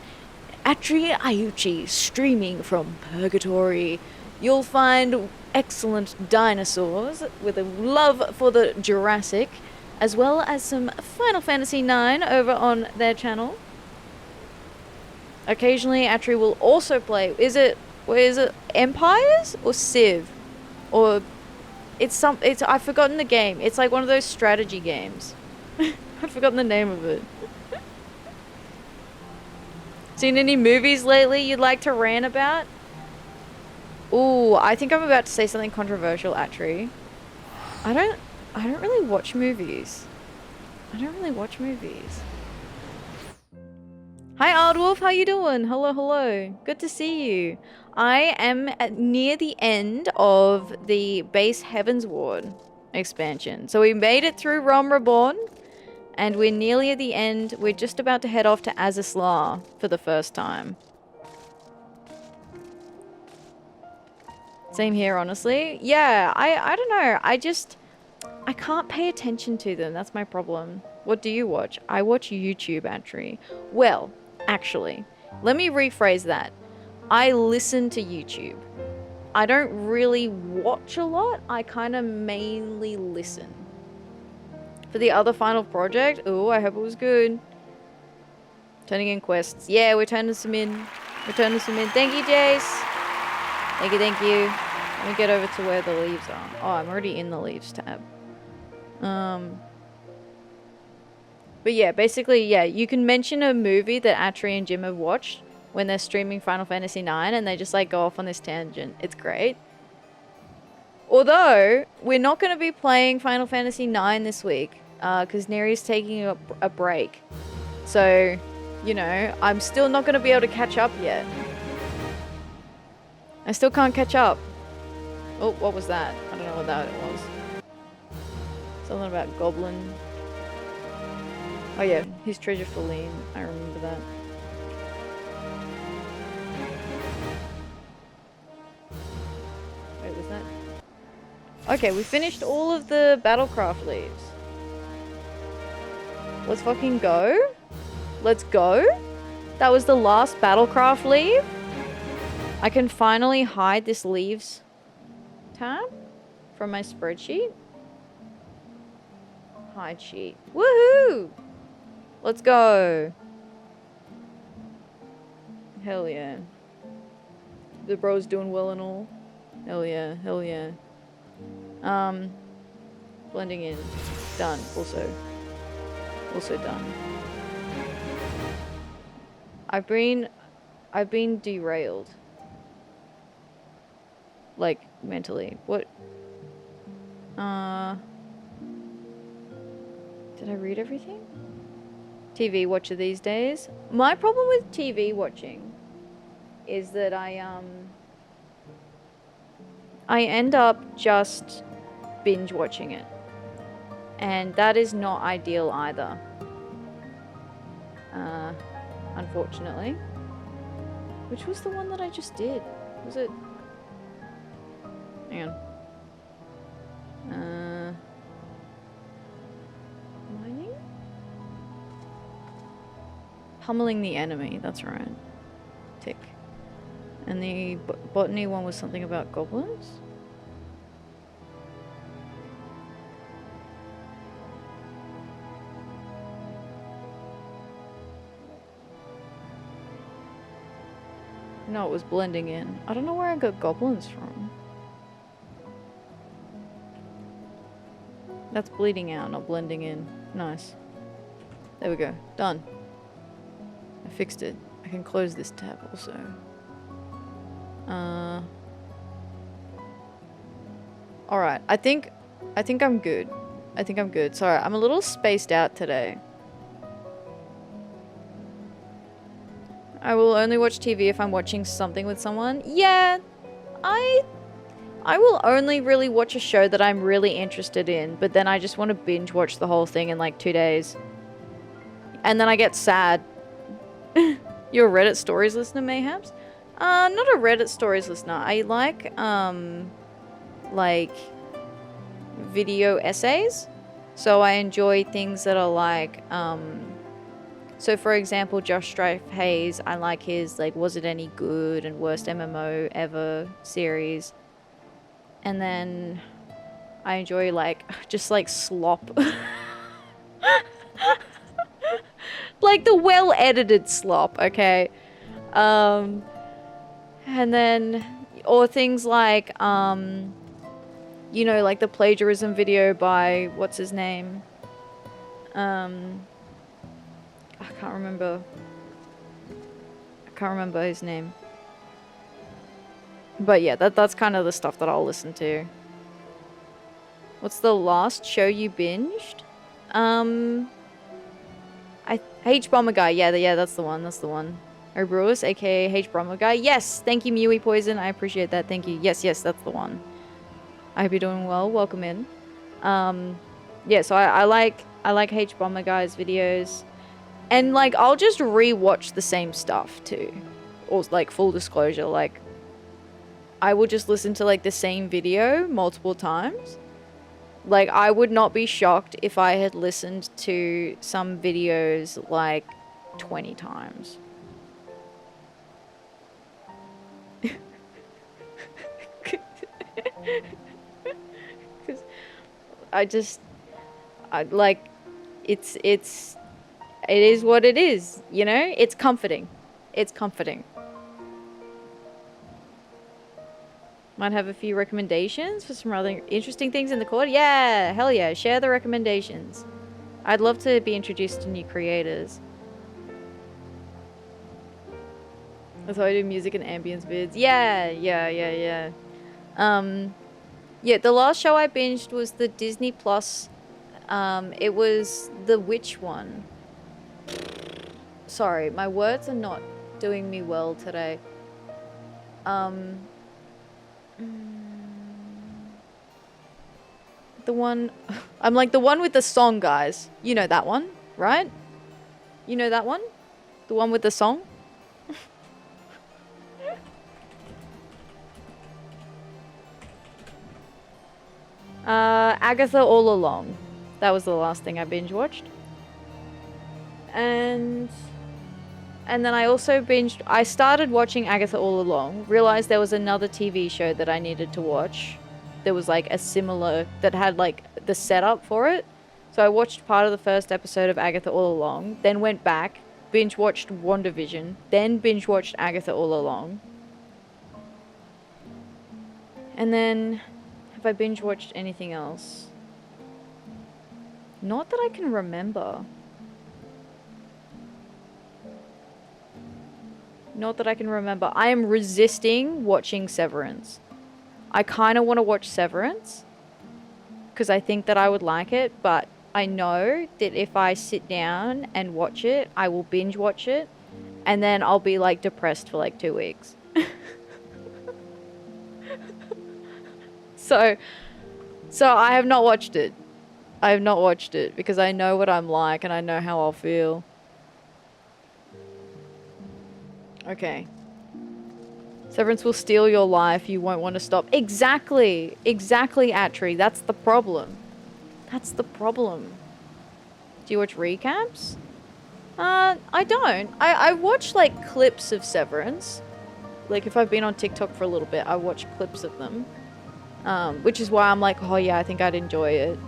Atri Ayuchi streaming from Purgatory. You'll find excellent dinosaurs with a love for the Jurassic, as well as some Final Fantasy IX over on their channel. Occasionally, Atri will also play... Is it Empires or Civ? Or... I've forgotten the game. It's like one of those strategy games. I've forgotten the name of it. Seen any movies lately you'd like to rant about? Ooh, I think I'm about to say something controversial, Atri. I don't really watch movies. I don't really watch movies. Hi Ardwolf, how you doing? Hello, hello. Good to see you. I am near the end of the base Heavensward expansion. So we made it through Realm Reborn, and we're nearly at the end. We're just about to head off to Azys for the first time. Same here, honestly. Yeah, I don't know. I can't pay attention to them. That's my problem. What do you watch? I watch YouTube, Atri. Well, actually, let me rephrase that. I listen to YouTube. I don't really watch a lot. I kind of mainly listen. For the other final project, ooh, I hope it was good. Turning in quests. Yeah, we're turning some in. We're turning some in. Thank you, Jace. Thank you, thank you. Let me get over to where the leaves are. Oh, I'm already in the leaves tab. But yeah, basically, yeah, you can mention a movie that Atri and Jim have watched when they're streaming Final Fantasy IX, and they just like go off on this tangent. It's great. Although, we're not going to be playing Final Fantasy IX this week, because Neri's taking a break. So, you know, I'm still not going to be able to catch up yet. I still can't catch up. Oh, what was that? I don't know what that was. Something about Goblin. Oh yeah, his treasure for Lean. I remember that. Wait, was that? Okay, we finished all of the Battlecraft leaves. Let's fucking go. Let's go. That was the last Battlecraft leave. I can finally hide this leaves tab from my spreadsheet. Hide sheet. Woohoo! Let's go. Hell yeah. The bro's doing well and all. Hell yeah, hell yeah. Blending in. Done. Also done. I've been derailed. Like, mentally. What? Did I read everything? TV watcher these days. My problem with TV watching is that I end up just binge watching it. And that is not ideal either. Unfortunately. Which was the one that I just did? Was it? Hang on. Mining? Pommeling the enemy, that's right. Tick. And the botany one was something about goblins? No, it was blending in. I don't know where I got goblins from. That's bleeding out, not blending in. Nice. There we go. Done. I fixed it. I can close this tab also. Alright, I think I'm good. I think I'm good. Sorry, I'm a little spaced out today. I will only watch TV if I'm watching something with someone. Yeah, I will only really watch a show that I'm really interested in, but then I just want to binge watch the whole thing in like 2 days. And then I get sad. You're a Reddit stories listener, mayhaps? Not a Reddit stories listener. I like video essays. So I enjoy things that are like, so for example, Josh Strife Hayes, I like his like Was It Any Good and Worst MMO Ever series. And then I enjoy like just like slop. Like the well edited slop, okay? And then or things like you know, like the plagiarism video by what's his name? I can't remember his name. But yeah, that's kind of the stuff that I'll listen to. What's the last show you binged? H Bomber Guy. Yeah, that's the one. That's the one. Oh, Brewers, aka H Bomber Guy. Yes, thank you, Mewy Poison. I appreciate that. Thank you. Yes, that's the one. I hope you're doing well. Welcome in. Yeah, so I like H Bomber Guy's videos. And like I'll just re-watch the same stuff too. Or like full disclosure, like I will just listen to like the same video multiple times. Like I would not be shocked if I had listened to some videos like 20 times. Cuz I like it is what it is, you know? It's comforting. It's comforting. Might have a few recommendations for some rather interesting things in the court. Yeah, hell yeah. Share the recommendations. I'd love to be introduced to new creators. That's why I do music and ambience vids. Yeah. Yeah, the last show I binged was the Disney Plus. It was the witch one. Sorry, my words are not doing me well today. The one... I'm like, the one with the song, guys. You know that one, right? You know that one? The one with the song? Agatha All Along. That was the last thing I binge watched. And then I also binged... I started watching Agatha All Along, realized there was another TV show that I needed to watch. There was like a similar... that had like the setup for it. So I watched part of the first episode of Agatha All Along, then went back, binge watched WandaVision, then binge watched Agatha All Along. And then... have I binge watched anything else? Not that I can remember. Not that I can remember. I am resisting watching Severance. I kind of want to watch Severance because I think that I would like it, but I know that if I sit down and watch it, I will binge watch it, and then I'll be like depressed for like 2 weeks. So I have not watched it. I have not watched it because I know what I'm like and I know how I'll feel. Okay. Severance will steal your life. You won't want to stop. Exactly. Exactly, Atri. That's the problem. That's the problem. Do you watch recaps? I don't. I watch like clips of Severance. like if I've been on TikTok for a little bit, I watch clips of them. Which is why I'm like, oh yeah, I think I'd enjoy it.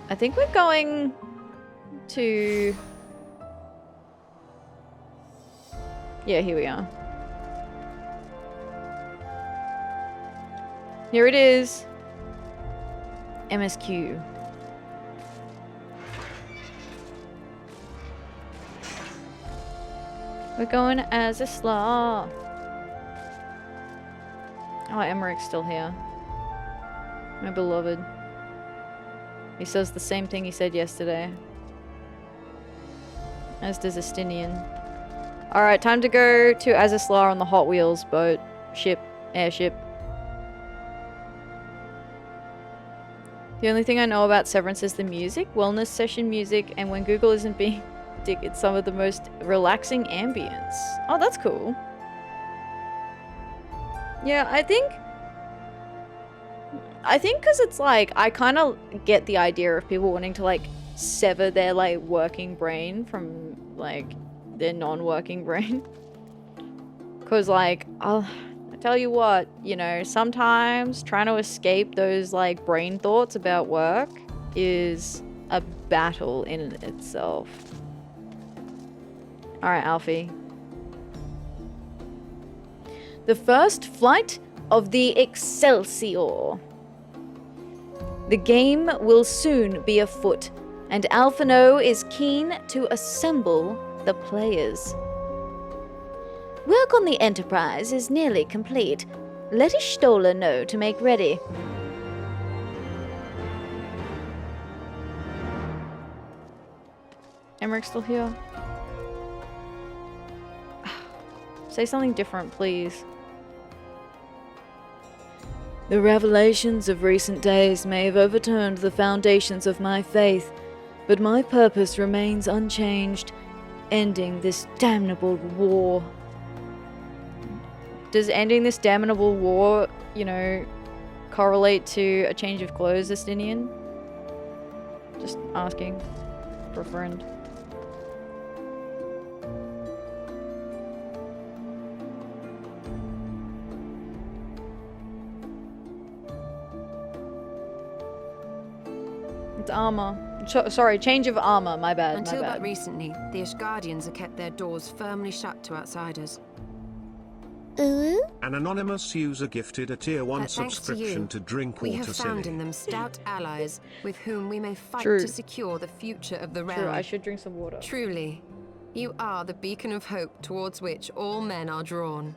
I think we're going to... Yeah, here we are. Here it is. MSQ. We're going as a slaw. Oh, Emmerich's still here. My beloved. He says the same thing he said yesterday. As does Estinian. Alright, time to go to Azyslar on the Hot Wheels boat. Ship. Airship. The only thing I know about Severance is the music, wellness session music, and when Google isn't being a dick, it's some of the most relaxing ambience. Oh, that's cool. Yeah, I think because it's like, I kind of get the idea of people wanting to like sever their like working brain from like their non-working brain. Because like, I tell you what, you know, sometimes trying to escape those like brain thoughts about work is a battle in itself. Alright, Alfie. The first flight of the Excelsior. The game will soon be afoot, and Alphino is keen to assemble the players. Work on the Enterprise is nearly complete. Let Ishtola know to make ready. Emmerich's still here. Say something different, please. The revelations of recent days may have overturned the foundations of my faith, but my purpose remains unchanged, ending this damnable war. Does ending this damnable war, you know, correlate to a change of clothes, Estinian? Just asking for a friend. It's armor. Sorry, change of armor. My bad. Until my bad. but recently, the Ishgardians have kept their doors firmly shut to outsiders. Ooh? An anonymous user gifted a tier 1 But thanks subscription to Drink We Water have found Silly. in them stout allies with whom we may fight True. to secure the future of the realm. True, I should drink some water. Truly, you are the beacon of hope towards which all men are drawn.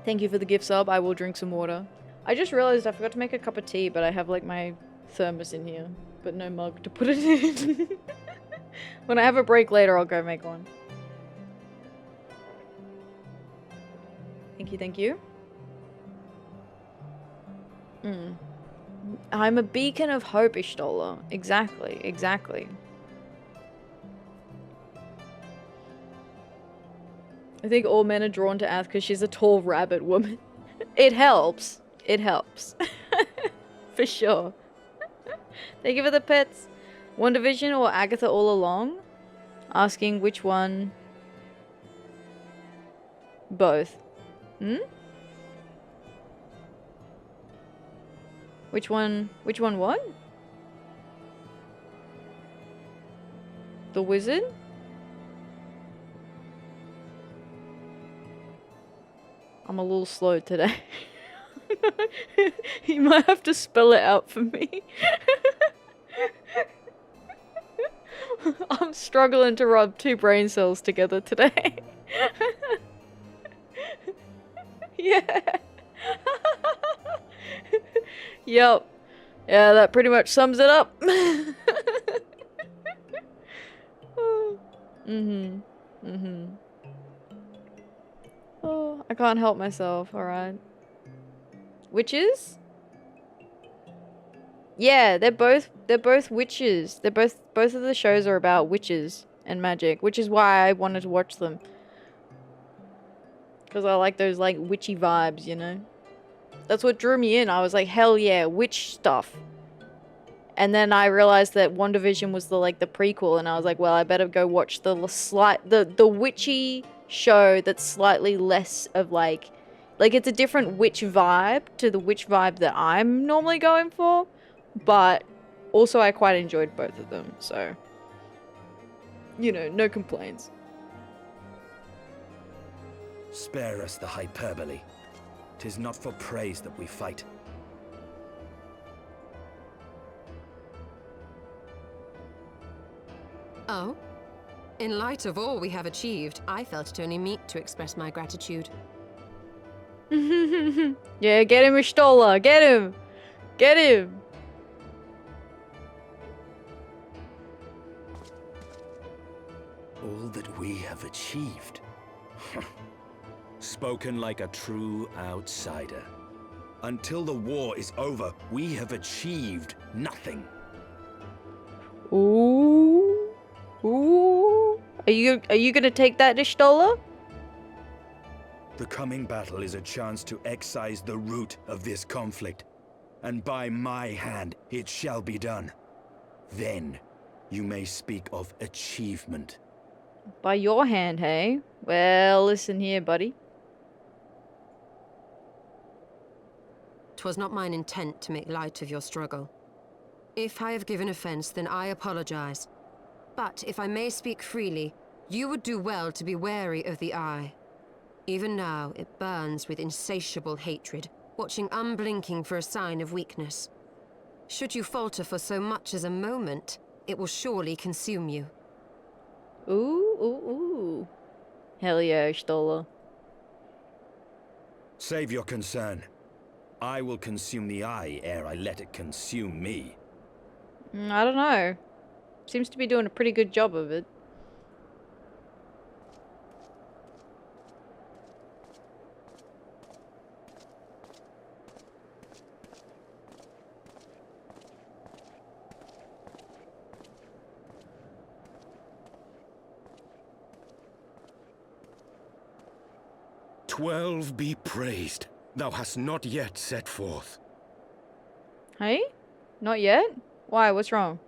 Thank you for the gift sub. I will drink some water. I just realized I forgot to make a cup of tea, but I have like my thermos in here, but no mug to put it in. When I have a break later, I'll go make one. Thank you, thank you. I'm a beacon of hope, Ishtola. Exactly, exactly. I think all men are drawn to Ath because she's a tall rabbit woman. It helps. It helps. For sure. Thank you for the pets. One Division or Agatha all along? Asking which one. Both. Which one what? The wizard? I'm a little slow today. You might have to spell it out for me. I'm struggling to rub two brain cells together today. Yeah. Yep. Yeah, that pretty much sums it up. Oh, I can't help myself, alright. Witches? Yeah, they're both witches. Both of the shows are about witches and magic, which is why I wanted to watch them. Because I like those like witchy vibes, you know? That's what drew me in. I was like, hell yeah, witch stuff. And then I realized that WandaVision was the like the prequel, and I was like, well, I better go watch the witchy show that's slightly less of like it's a different witch vibe to the witch vibe that I'm normally going for, but also I quite enjoyed both of them, so you know, no complaints. Spare us the hyperbole. 'Tis not for praise that we fight. Oh? In light of all we have achieved, I felt it only meet to express my gratitude. Yeah, get him, Ishtola! Get him! Get him! All that we have achieved. Spoken like a true outsider. Until the war is over, we have achieved nothing. Ooh. Ooh. Are you gonna take that, Ishtola? The coming battle is a chance to excise the root of this conflict. And by my hand, it shall be done. Then, you may speak of achievement. By your hand, hey? Well, listen here, buddy. 'Twas not mine intent to make light of your struggle. If I have given offense, then I apologize. But if I may speak freely, you would do well to be wary of the eye. Even now, it burns with insatiable hatred, watching unblinking for a sign of weakness. Should you falter for so much as a moment, it will surely consume you. Ooh, ooh, ooh. Hell yeah, Ishtola. Save your concern. I will consume the eye ere I let it consume me. I don't know. Seems to be doing a pretty good job of it. "12 be praised. Thou hast not yet set forth." Hey? Not yet? Why? What's wrong?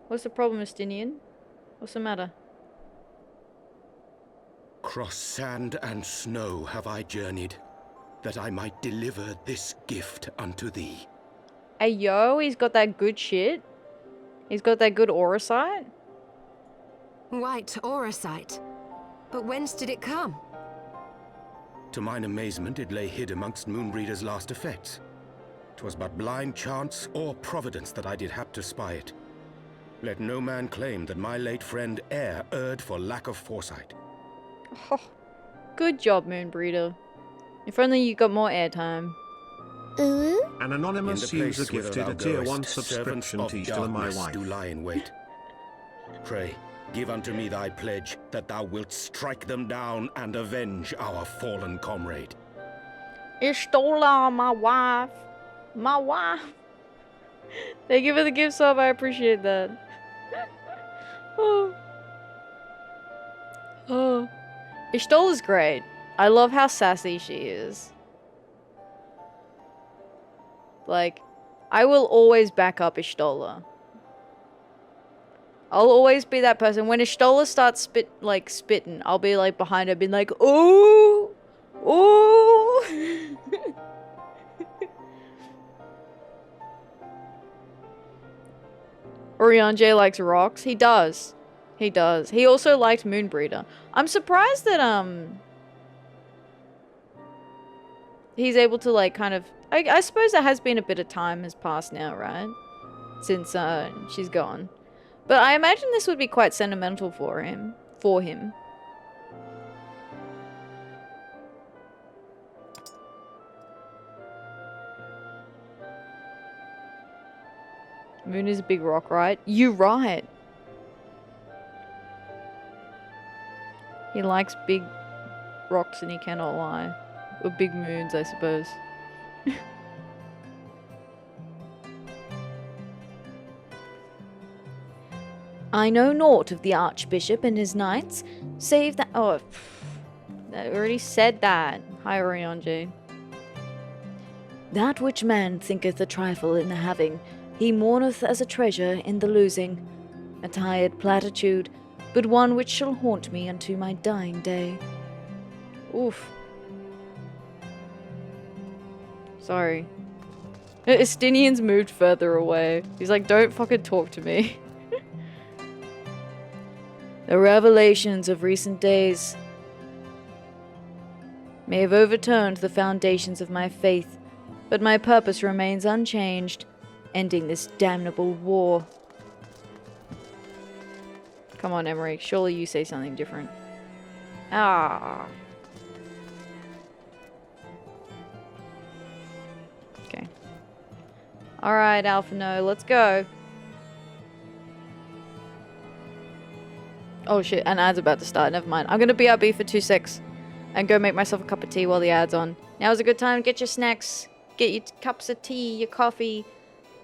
What's the problem, Estinian? What's the matter? "Cross sand and snow have I journeyed, that I might deliver this gift unto thee." Hey, yo, he's got that good shit. He's got that good aura sight. White aura sight. But whence did it come? To mine amazement, it lay hid amongst Moonbreeder's last effects. 'Twas but blind chance or providence that I did hap to spy it. Let no man claim that my late friend e'er erred for lack of foresight. Oh, good job, Moonbreeder. If only you got more airtime. Ooh. An anonymous In the place user whither gifted thou a tier goest, 1 servants subscription of to Stella my darkness wife. do lie in wait. Pray, give unto me thy pledge that thou wilt strike them down and avenge our fallen comrade. Ishtola, my wife. My wife. Thank you for the gift sub, I appreciate that. Oh. Oh. Ishtola's great. I love how sassy she is. Like, I will always back up Ishtola. I'll always be that person. When Ishtola starts spitting, I'll be like behind her being like, ooh! Ooh! Orianjay likes rocks. He does. He does. He also liked Moonbreeder. I'm surprised that, he's able to, like, kind of... I suppose there has been a bit of time has passed now, right? Since, she's gone. But I imagine this would be quite sentimental for him. Moon is a big rock, right? You right. He likes big rocks and he cannot lie. Or big moons, I suppose. I know naught of the Archbishop and his knights, save that... Oh, I already said that. Hi, Orianjay. That which man thinketh a trifle in the having, he mourneth as a treasure in the losing. A tired platitude, but one which shall haunt me unto my dying day. Oof. Sorry. Estinian's moved further away. He's like, don't fucking talk to me. The revelations of recent days may have overturned the foundations of my faith, but my purpose remains unchanged, ending this damnable war. Come on, Emery. Surely you say something different. Ah. Okay. Alright, Alphino, let's go. Oh shit, an ad's about to start. Never mind. I'm gonna BRB for 2 secs and go make myself a cup of tea while the ad's on. Now's a good time. Get your snacks. Get your cups of tea, your coffee.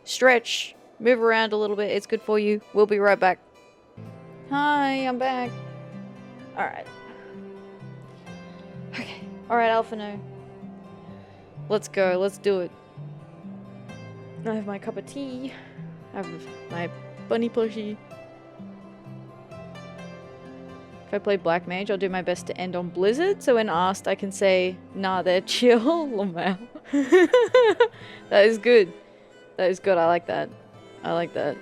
Stretch. Move around a little bit. It's good for you. We'll be right back. Hi, I'm back. Alright. Okay. Alright, Alphino. Let's go. Let's do it. I have my cup of tea. I have my bunny plushie. If I play Black Mage, I'll do my best to end on Blizzard, so when asked, I can say, nah, they're chill. Lamau. That is good. That is good. I like that. I like that.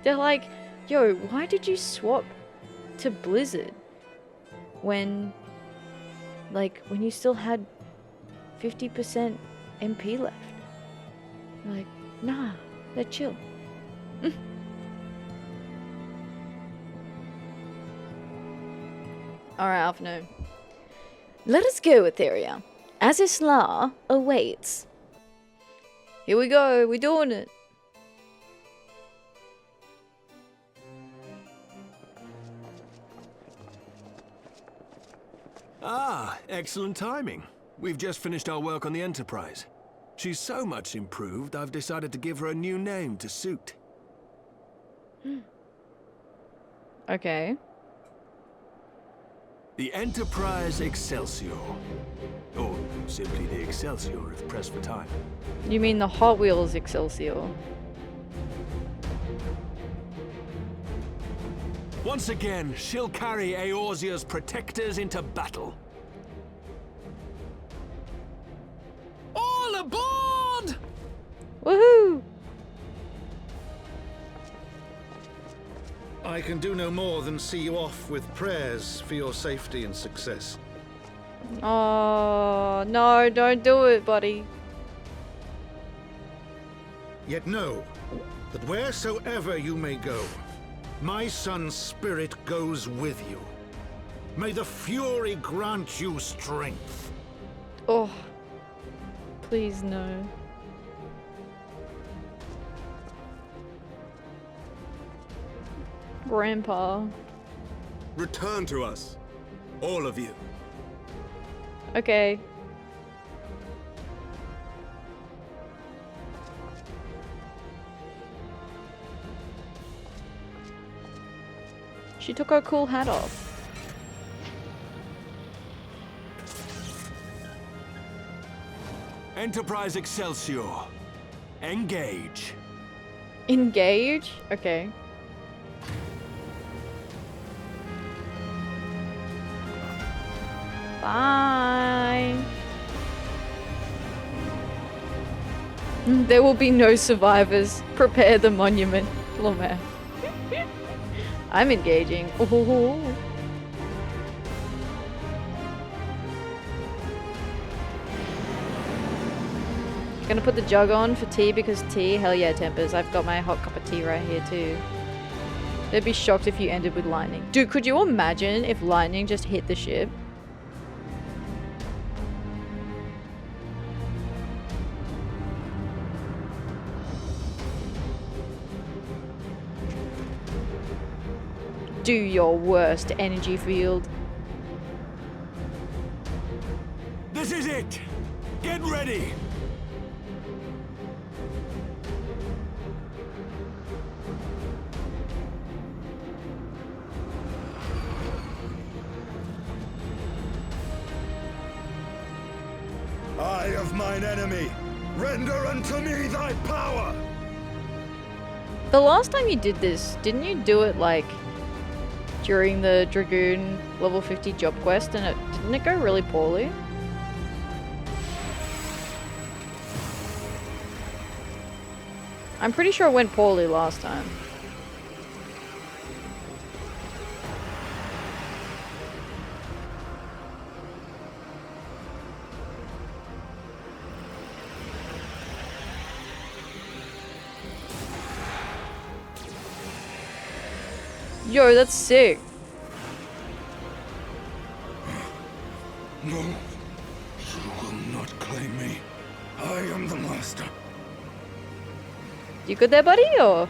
They're like, yo, why did you swap to Blizzard when you still had 50% MP left? Like, nah, they're chill. Alright, Alphino. Let us go, Atheria. Azys La awaits. Here we go, we're doing it. Ah, excellent timing. We've just finished our work on the Enterprise. She's so much improved, I've decided to give her a new name to suit. Okay. The Enterprise Excelsior. Or simply the Excelsior if pressed for time. You mean the Hot Wheels Excelsior? Once again, she'll carry Eorzea's protectors into battle. All aboard! Woohoo! I can do no more than see you off with prayers for your safety and success. Oh, no, don't do it, buddy. Yet know that wheresoever you may go, my son's spirit goes with you. May the Fury grant you strength. Oh, please no. Grandpa. Return to us, all of you. Okay. She took her cool hat off. Enterprise Excelsior. Engage. Engage? Okay. Bye. There will be no survivors. Prepare the monument. Lamau. I'm engaging. Oh. Gonna put the jug on for tea because tea, hell yeah, tempers. I've got my hot cup of tea right here too. They'd be shocked if you ended with lightning. Dude, could you imagine if lightning just hit the ship? Do your worst, energy field. This is it! Get ready! Eye of mine enemy, render unto me thy power! The last time you did this, didn't you do it like during the Dragoon level 50 job quest and didn't it go really poorly? I'm pretty sure it went poorly last time. Yo, that's sick. No, you will not claim me. I am the master. You good there, buddy, or?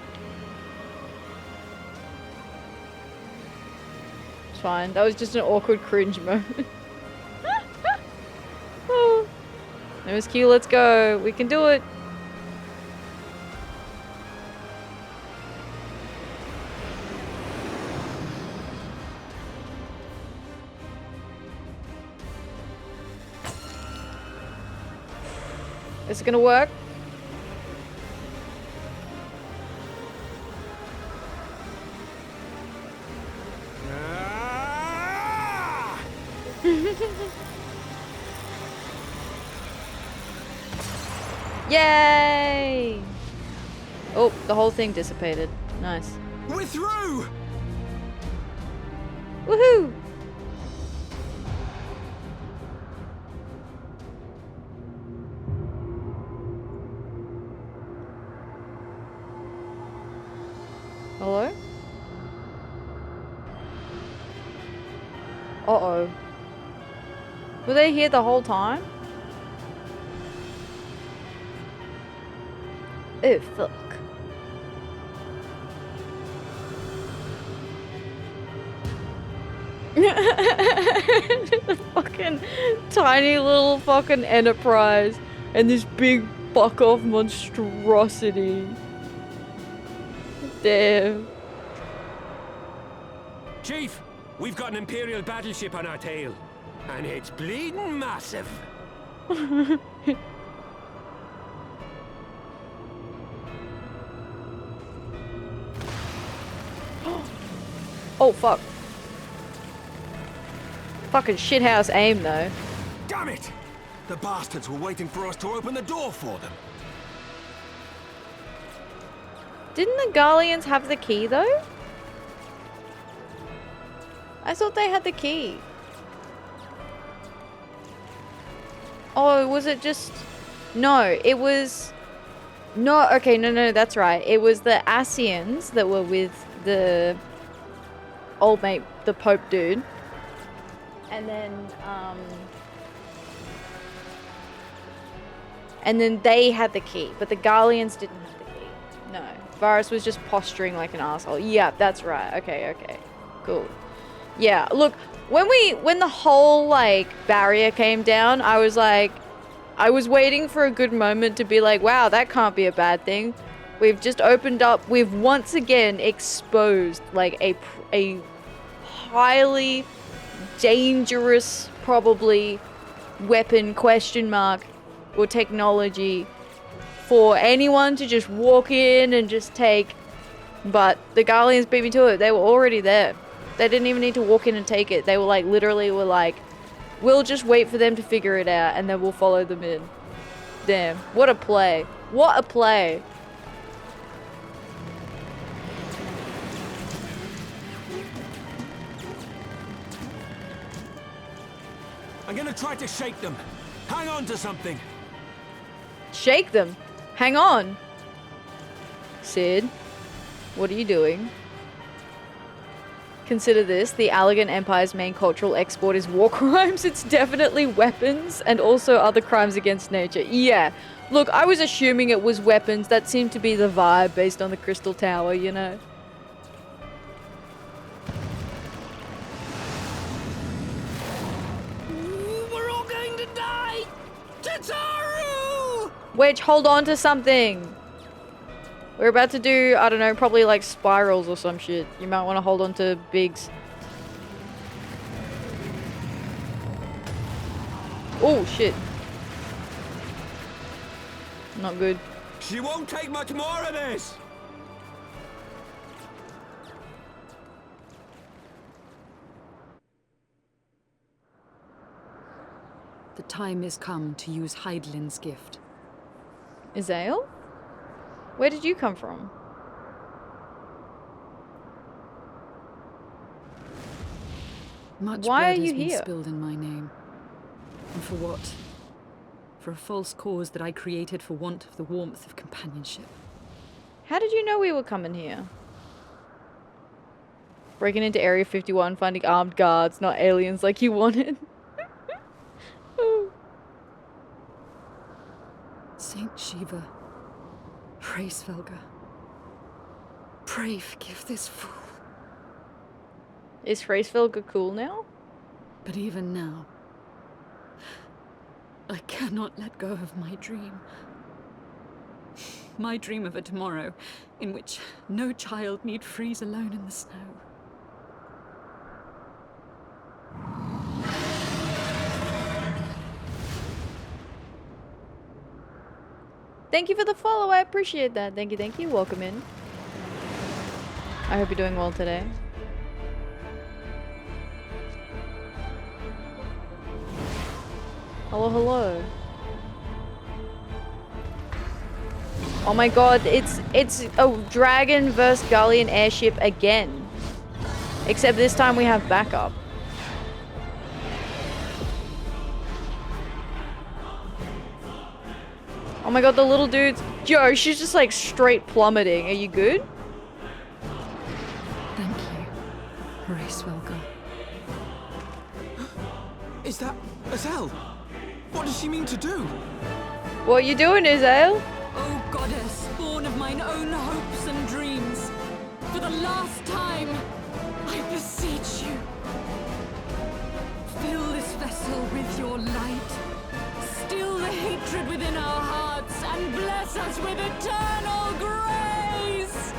It's fine. That was just an awkward cringe moment. Oh. MSQ, let's go. We can do it. Is it gonna work? Yay! Oh, the whole thing dissipated. Nice. We're through! Woohoo! Hello? Uh-oh. Were they here the whole time? Oh, fuck. The fucking tiny little fucking Enterprise and this big fuck-off monstrosity. Damn. Chief, we've got an Imperial battleship on our tail. And it's bleeding massive. Oh, fuck. Fucking shithouse aim, though. Damn it! The bastards were waiting for us to open the door for them. Didn't the Garleans have the key, though? I thought they had the key. Oh, was it just... No, it was... No, okay, no, that's right. It was the Asians that were with the old mate, the Pope dude. And then they had the key, but the Garleans didn't have the key. No, Varus was just posturing like an asshole. Yeah, that's right. Okay, cool. Yeah, look, when the whole like barrier came down, I was waiting for a good moment to be like, wow, that can't be a bad thing. We've just opened up, we've once again exposed like a highly dangerous, probably, weapon or technology for anyone to just walk in and just take. But the Garleans beat me to it. They were already there. They didn't even need to walk in and take it. They were like, literally were like, we'll just wait for them to figure it out and then we'll follow them in. Damn, what a play. What a play. I'm gonna try to shake them. Hang on to something. Shake them. Hang on. Sid, what are you doing? Consider this, the Allegan Empire's main cultural export is war crimes. It's definitely weapons and also other crimes against nature. Yeah. Look, I was assuming it was weapons. That seemed to be the vibe based on the Crystal Tower, you know? We're all going to die! Tataru! Wedge, hold on to something. We're about to do, I don't know, probably like spirals or some shit. You might want to hold on to Biggs. Oh, shit. Not good. She won't take much more of this! The time is come to use Hydaelyn's gift. Azael? Where did you come from? Much Why blood are has you been here? spilled in my name. And for what? For a false cause that I created for want of the warmth of companionship. How did you know we were coming here? Breaking into Area 51, finding armed guards, not aliens like you wanted. Saint Shiva, pray Svelga. Pray forgive this fool. Is Freysfelga cool now? But even now, I cannot let go of my dream. My dream of a tomorrow in which no child need freeze alone in the snow. Thank you for the follow, I appreciate that. Thank you, thank you. Welcome in. I hope you're doing well today. Hello, hello. Oh my god, it's a dragon versus Galleon airship again. Except this time we have backup. Oh my god, the little dude's... Yo, she's just like straight plummeting. Are you good? Thank you, Freysfelga. Is that Azael? What does she mean to do? What you doing, Azael? O goddess, born of mine own hopes and dreams, for the last time, I beseech you, fill this vessel with your light, still the hatred within our hearts, and bless us with eternal grace!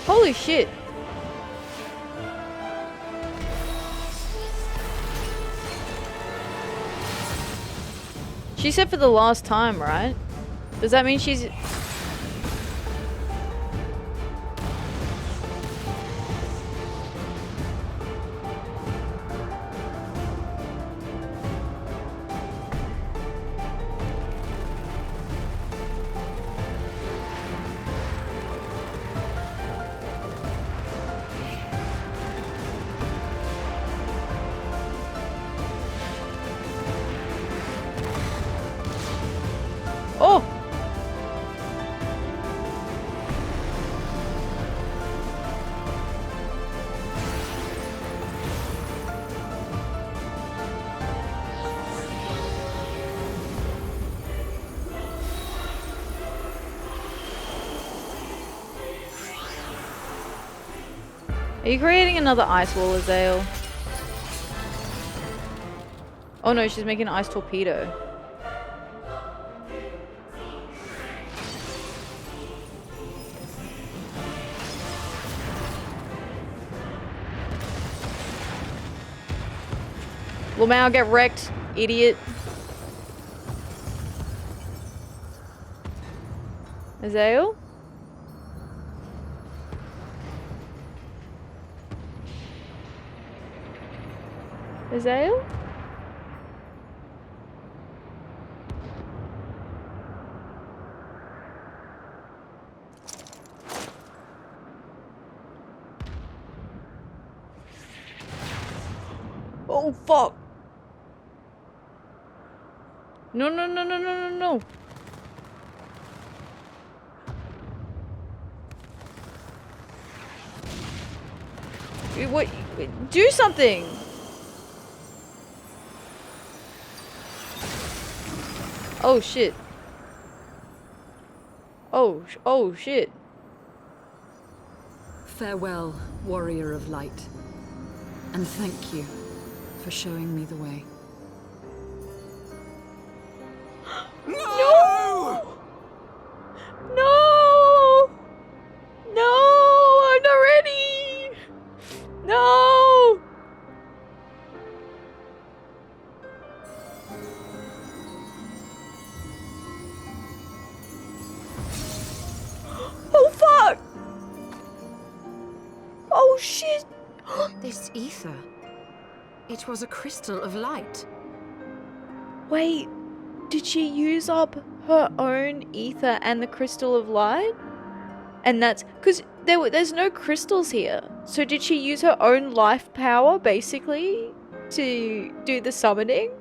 Holy shit. She said for the last time, right? Does that mean she's... Oh! Are you creating another ice wall, Azael? Oh no, she's making an ice torpedo. Lamau, get wrecked, idiot. Azael? Azael? Oh fuck! No, no, no, no, no, no, no. What? Do something! Oh shit. Oh shit. Farewell, warrior of light. And thank you for showing me the way. No! No! No! I'm not ready! No! Oh shit! This ether. It was a crystal of light. Wait, did she use up her own ether and the crystal of light? And that's because there's no crystals here. So did she use her own life power basically to do the summoning?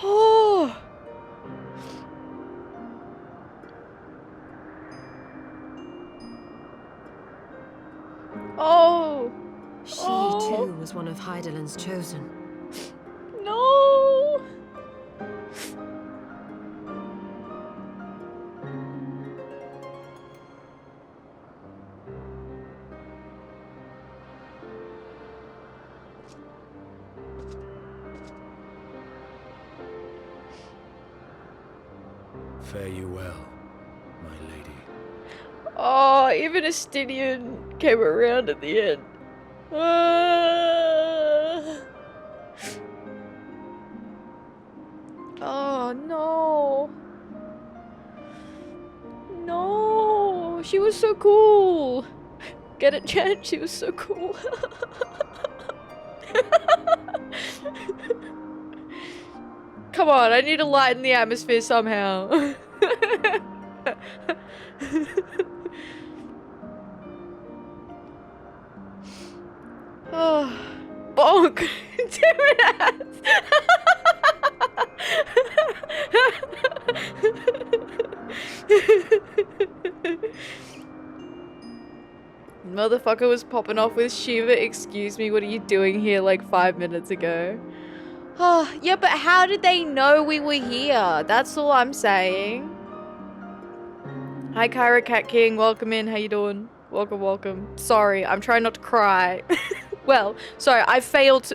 Oh. Oh. She Oh. too was one of Hydaelyn's chosen. No. Fare you well, my lady. Oh, even Estinian came around at the end. Oh no. No, she was so cool. Get it, Jen? She was so cool. Come on, I need to lighten the atmosphere somehow. Oh, bonk! Damn it! Motherfucker was popping off with Shiva. Excuse me, what are you doing here like 5 minutes ago? Oh, yeah, but how did they know we were here? That's all I'm saying. Hi, Kyra Cat King. Welcome in. How you doing? Welcome, welcome. Sorry, I'm trying not to cry. Well, sorry, I failed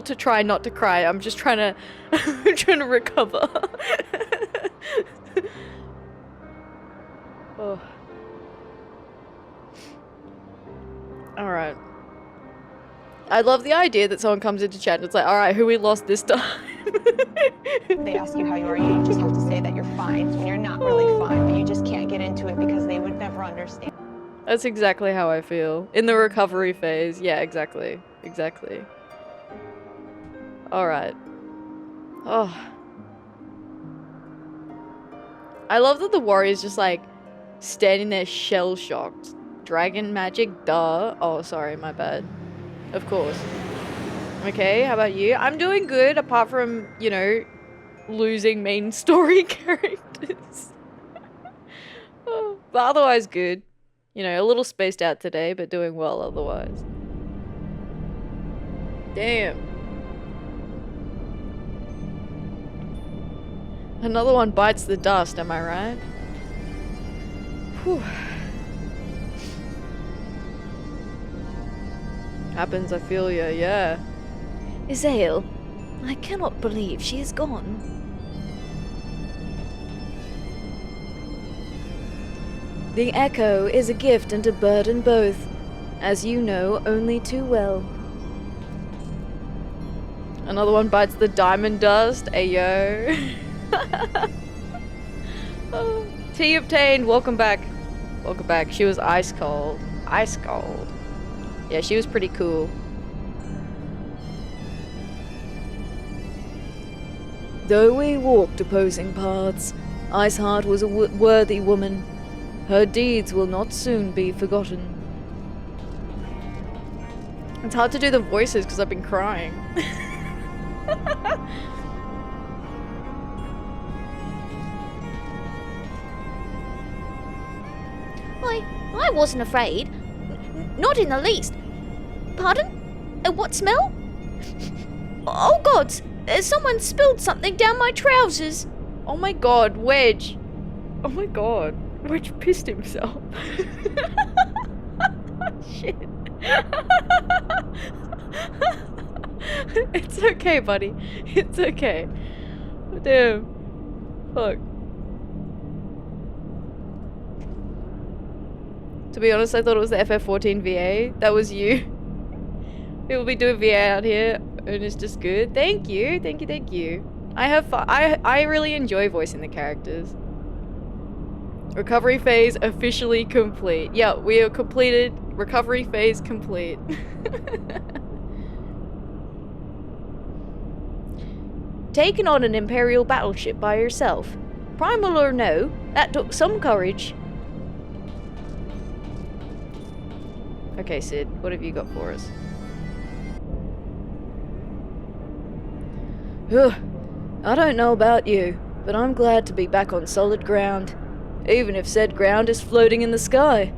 to try not to cry. I'm just trying to I'm trying to recover. Oh. All right. I love the idea that someone comes into chat and it's like, all right, who we lost this time? They ask you how you are, you just have to say that you're fine when you're not really fine, but you just can't get into it because they would never understand. That's exactly how I feel. In the recovery phase. Yeah, exactly. Exactly. Alright. Oh. I love that the warrior's just like standing there shell-shocked. Dragon magic, duh. Oh, sorry, my bad. Of course. Okay, how about you? I'm doing good, apart from, you know, losing main story characters. Oh, but otherwise good. You know, a little spaced out today, but doing well otherwise. Damn. Another one bites the dust, am I right? Whew. Happens, I feel ya, yeah. Izael, I cannot believe she is gone. The echo is a gift and a burden both, as you know only too well. Another one bites the diamond dust, ayo. Oh. Tea obtained, welcome back. Welcome back, she was ice cold. Ice cold. Yeah, she was pretty cool. Though we walked opposing paths, Iceheart was a worthy woman. Her deeds will not soon be forgotten. It's hard to do the voices because I've been crying. I wasn't afraid. Not in the least. Pardon? What smell? Oh gods! Someone spilled something down my trousers. Oh my god, Wedge. Oh my god. Wedge pissed himself. Shit. It's okay, buddy. It's okay. Damn. Fuck. To be honest, I thought it was the FF14 VA. That was you. People be doing VA out here, and it's just good. Thank you, thank you, thank you. I have fun. I really enjoy voicing the characters. Recovery phase officially complete. Yeah, we have completed. Recovery phase complete. Taking on an Imperial battleship by yourself. Primal or no, that took some courage. Okay, Sid, what have you got for us? Ugh, I don't know about you, but I'm glad to be back on solid ground, even if said ground is floating in the sky.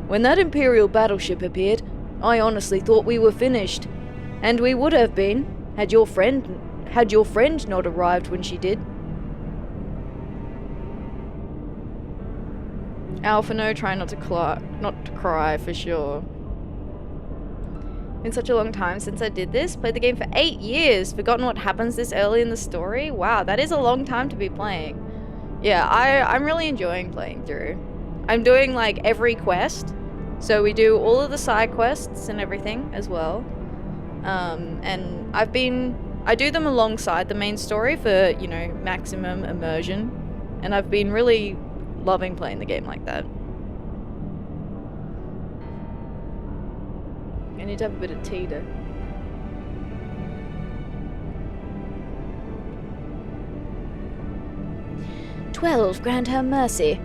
When that Imperial battleship appeared, I honestly thought we were finished. And we would have been, had your friend not arrived when she did. Alphino, try not to cry for sure. Been such a long time since I did this. Played the game for 8 years. Forgotten what happens this early in the story. Wow, that is a long time to be playing. Yeah, I'm really enjoying playing through. I'm doing like every quest. So we do all of the side quests and everything as well. And I do them alongside the main story for, you know, maximum immersion. And I've been really loving playing the game like that. I need to have a bit of tea though. "12 grant her mercy.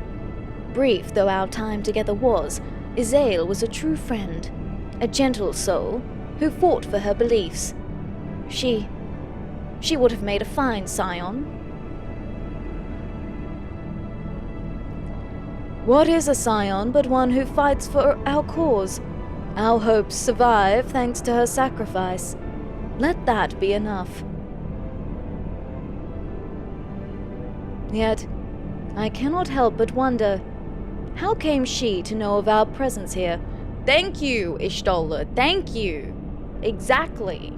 Brief though our time together was, Izael was a true friend, a gentle soul who fought for her beliefs. She would have made a fine scion." What is a scion but one who fights for our cause? Our hopes survive thanks to her sacrifice. Let that be enough. Yet, I cannot help but wonder, how came she to know of our presence here? Thank you, Ishtola, thank you. Exactly.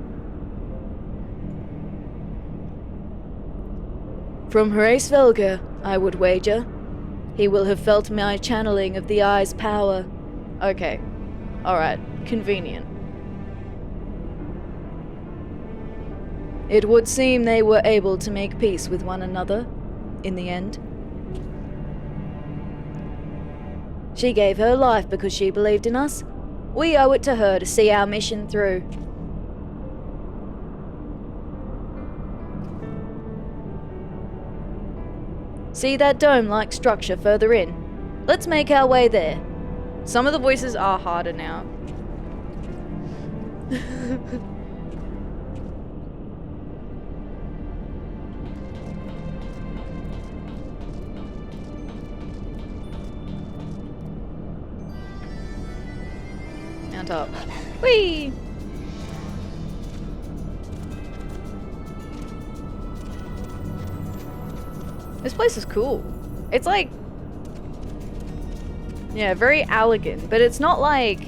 From Horace Velger, I would wager. He will have felt my channeling of the eye's power. Okay. Alright. Convenient. It would seem they were able to make peace with one another, in the end. She gave her life because she believed in us. We owe it to her to see our mission through. See that dome-like structure further in? Let's make our way there. Some of the voices are harder now. Mount up. Whee! This place is cool. It's like... yeah, very elegant, but it's not like...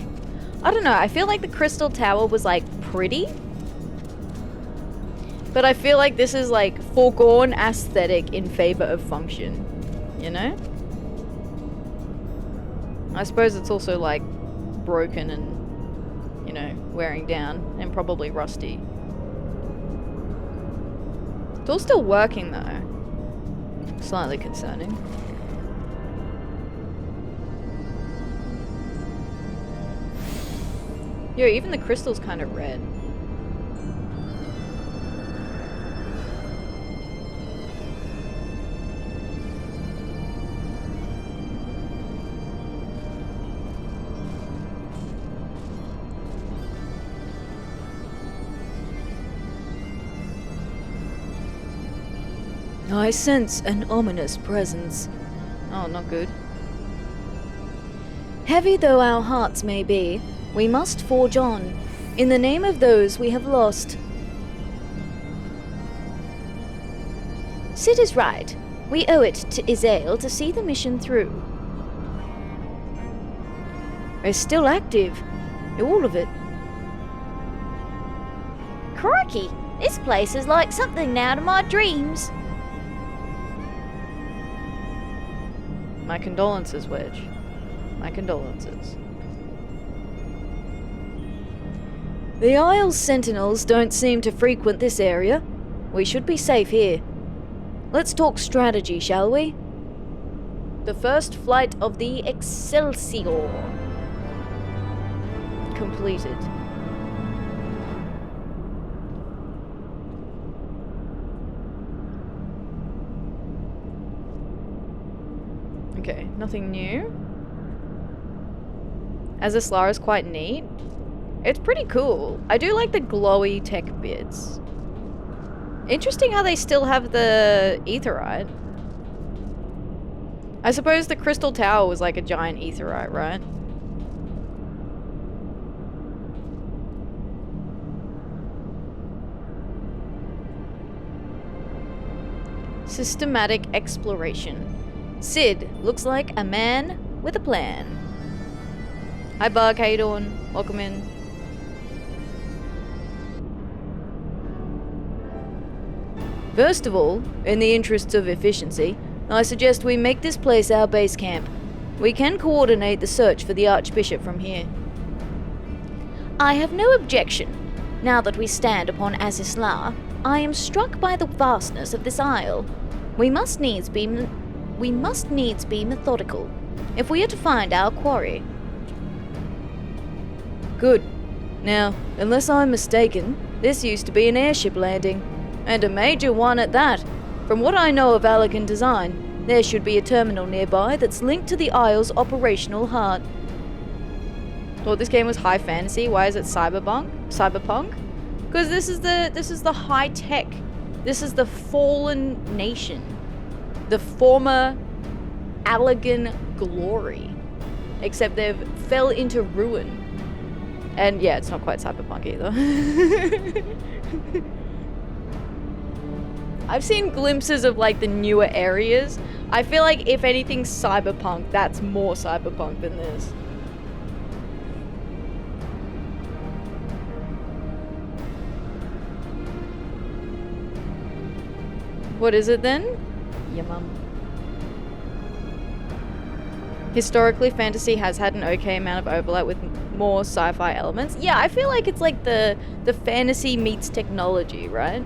I don't know, I feel like the Crystal Tower was like pretty. But I feel like this is like foregone aesthetic in favor of function. You know? I suppose it's also like broken and, you know, wearing down and probably rusty. It's all still working though. Slightly concerning. Yo, even the crystal's kind of red. I sense an ominous presence. Oh, not good. Heavy though our hearts may be, we must forge on, in the name of those we have lost. Sid is right. We owe it to Izael to see the mission through. It's still active. All of it. Crikey, this place is like something out of my dreams. My condolences, Wedge. My condolences. The Isle's sentinels don't seem to frequent this area. We should be safe here. Let's talk strategy, shall we? The first flight of the Excelsior. Completed. Okay, nothing new. Azys is quite neat. It's pretty cool. I do like the glowy tech bits. Interesting how they still have the aetherite. I suppose the crystal tower was like a giant aetherite, right? Systematic exploration. Sid looks like a man with a plan. Hi Bug, how you doing? Welcome in. First of all, in the interests of efficiency, I suggest we make this place our base camp. We can coordinate the search for the Archbishop from here. I have no objection. Now that we stand upon Azys, I am struck by the vastness of this isle. We must needs be methodical if we are to find our quarry. Good. Now, unless I'm mistaken, this used to be an airship landing, and a major one at that. From what I know of Alakan design, there should be a terminal nearby that's linked to the Isle's operational heart. Thought this game was high fantasy. Why is it cyberpunk? Because this is the high tech. This is the fallen nation. The former Alakan glory. Except they've fell into ruin. And yeah, it's not quite cyberpunk either. I've seen glimpses of like the newer areas. I feel like if anything's cyberpunk, that's more cyberpunk than this. What is it then? Yeah, mum. Historically, fantasy has had an okay amount of overlap with more sci-fi elements. Yeah, I feel like it's like the fantasy meets technology, right?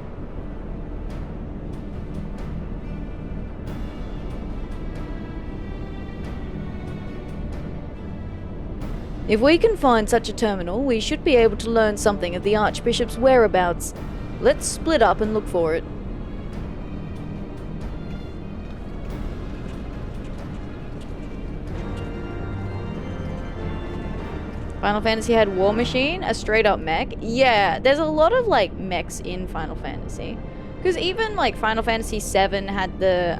If we can find such a terminal, we should be able to learn something of the Archbishop's whereabouts. Let's split up and look for it. Final Fantasy had War Machine, a straight up mech. Yeah, there's a lot of like mechs in Final Fantasy. Because even like Final Fantasy VII had the,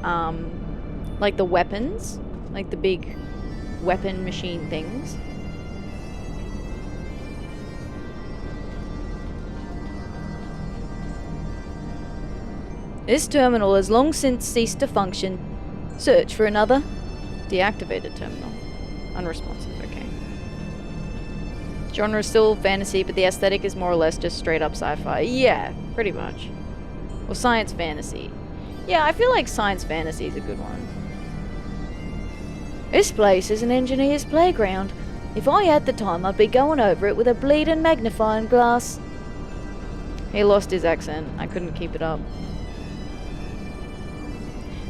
like the weapons. Like the big weapon machine things. This terminal has long since ceased to function. Search for another. Deactivated terminal. Unresponsive, okay. Genre is still fantasy, but the aesthetic is more or less just straight up sci-fi. Yeah, pretty much. Or science fantasy. Yeah, I feel like science fantasy is a good one. This place is an engineer's playground. If I had the time, I'd be going over it with a bleeding magnifying glass. He lost his accent. I couldn't keep it up.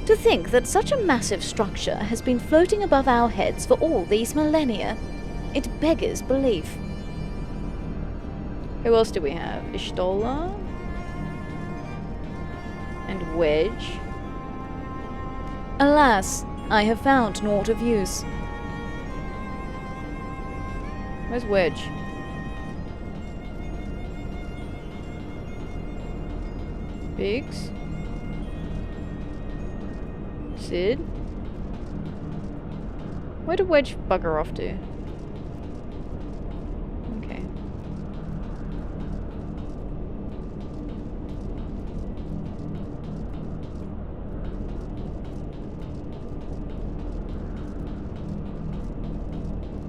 To think that such a massive structure has been floating above our heads for all these millennia. It beggars belief. Who else do we have? Ishtola? And Wedge? Alas, I have found naught of use. Where's Wedge? Biggs? Sid? Where did Wedge bugger off to? Okay.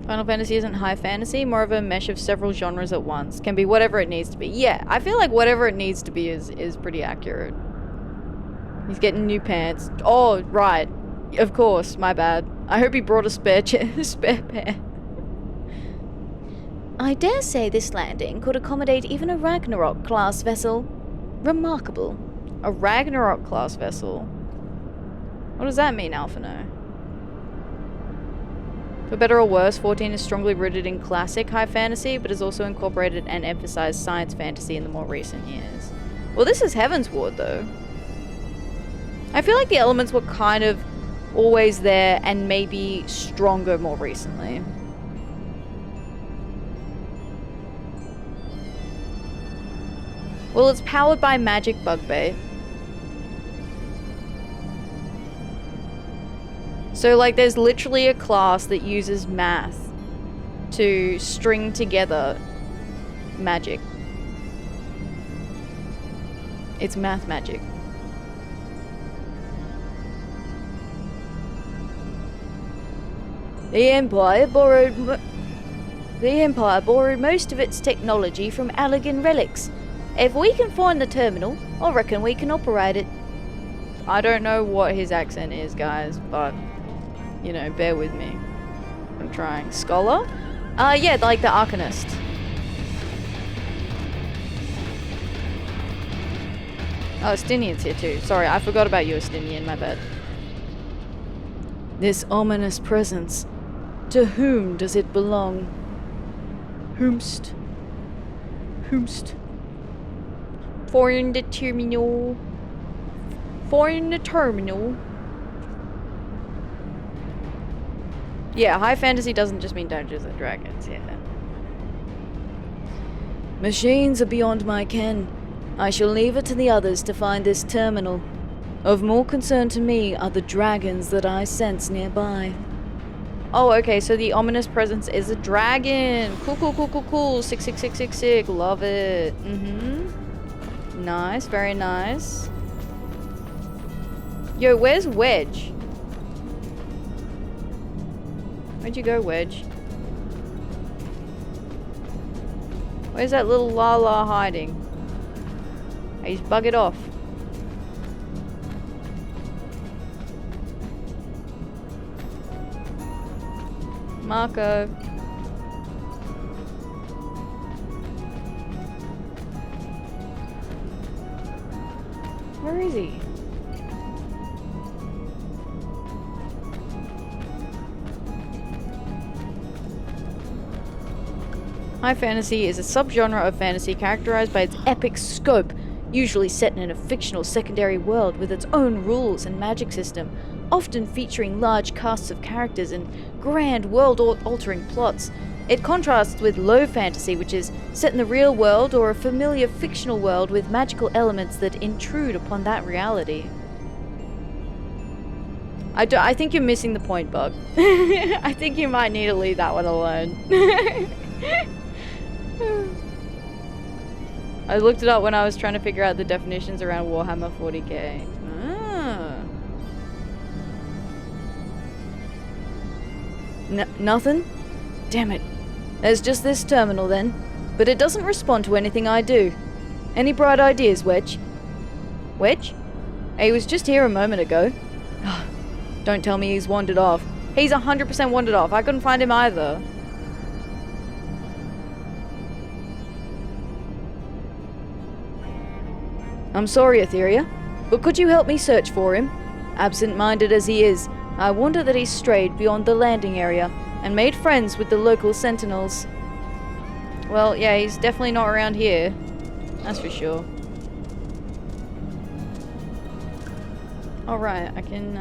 Final Fantasy isn't high fantasy, more of a mesh of several genres at once. Can be whatever it needs to be. Yeah, I feel like whatever it needs to be is pretty accurate. He's getting new pants. Oh, right. Of course, my bad. I hope he brought a spare pair. I dare say this landing could accommodate even a Ragnarok-class vessel. Remarkable. A Ragnarok-class vessel? What does that mean, Alphino? For better or worse, 14 is strongly rooted in classic high fantasy, but has also incorporated and emphasized science fantasy in the more recent years. Well, this is Heaven's Ward, though. I feel like the elements were kind of always there and maybe stronger more recently. Well, it's powered by magic bug bait. So, like, there's literally a class that uses math to string together magic. It's math magic. The Empire borrowed most of its technology from Allegan relics. If we can find the terminal, I reckon we can operate it. I don't know what his accent is, guys, but, you know, bear with me. I'm trying. Scholar? Yeah, like the Arcanist. Oh, Estinian's here too. Sorry, I forgot about you, Estinian, my bad. This ominous presence. To whom does it belong? Whomst. Foreign the terminal. Yeah, high fantasy doesn't just mean Dungeons and Dragons, yeah. Machines are beyond my ken. I shall leave it to the others to find this terminal. Of more concern to me are the dragons that I sense nearby. Oh, okay, so the ominous presence is a dragon. Cool. 66666. Love it. Nice, very nice. Yo, where's Wedge? Where'd you go, Wedge? Where's that little Lala hiding? Hey, he's buggered off. Marco. Where is he? High fantasy is a subgenre of fantasy characterized by its epic scope, usually set in a fictional secondary world with its own rules and magic system, often featuring large casts of characters and grand world-altering plots. It contrasts with low fantasy, which is set in the real world or a familiar fictional world with magical elements that intrude upon that reality. I think you're missing the point, Bug. I think you might need to leave that one alone. I looked it up when I was trying to figure out the definitions around Warhammer 40k. Nothing? Damn it. There's just this terminal then, but it doesn't respond to anything I do. Any bright ideas, Wedge? Wedge? He was just here a moment ago. Don't tell me he's wandered off. He's 100% wandered off. I couldn't find him either. I'm sorry, Atheria, but could you help me search for him? Absent-minded as he is, I wonder that he's strayed beyond the landing area and made friends with the local sentinels. Well, yeah, he's definitely not around here. That's for sure. Alright, I can,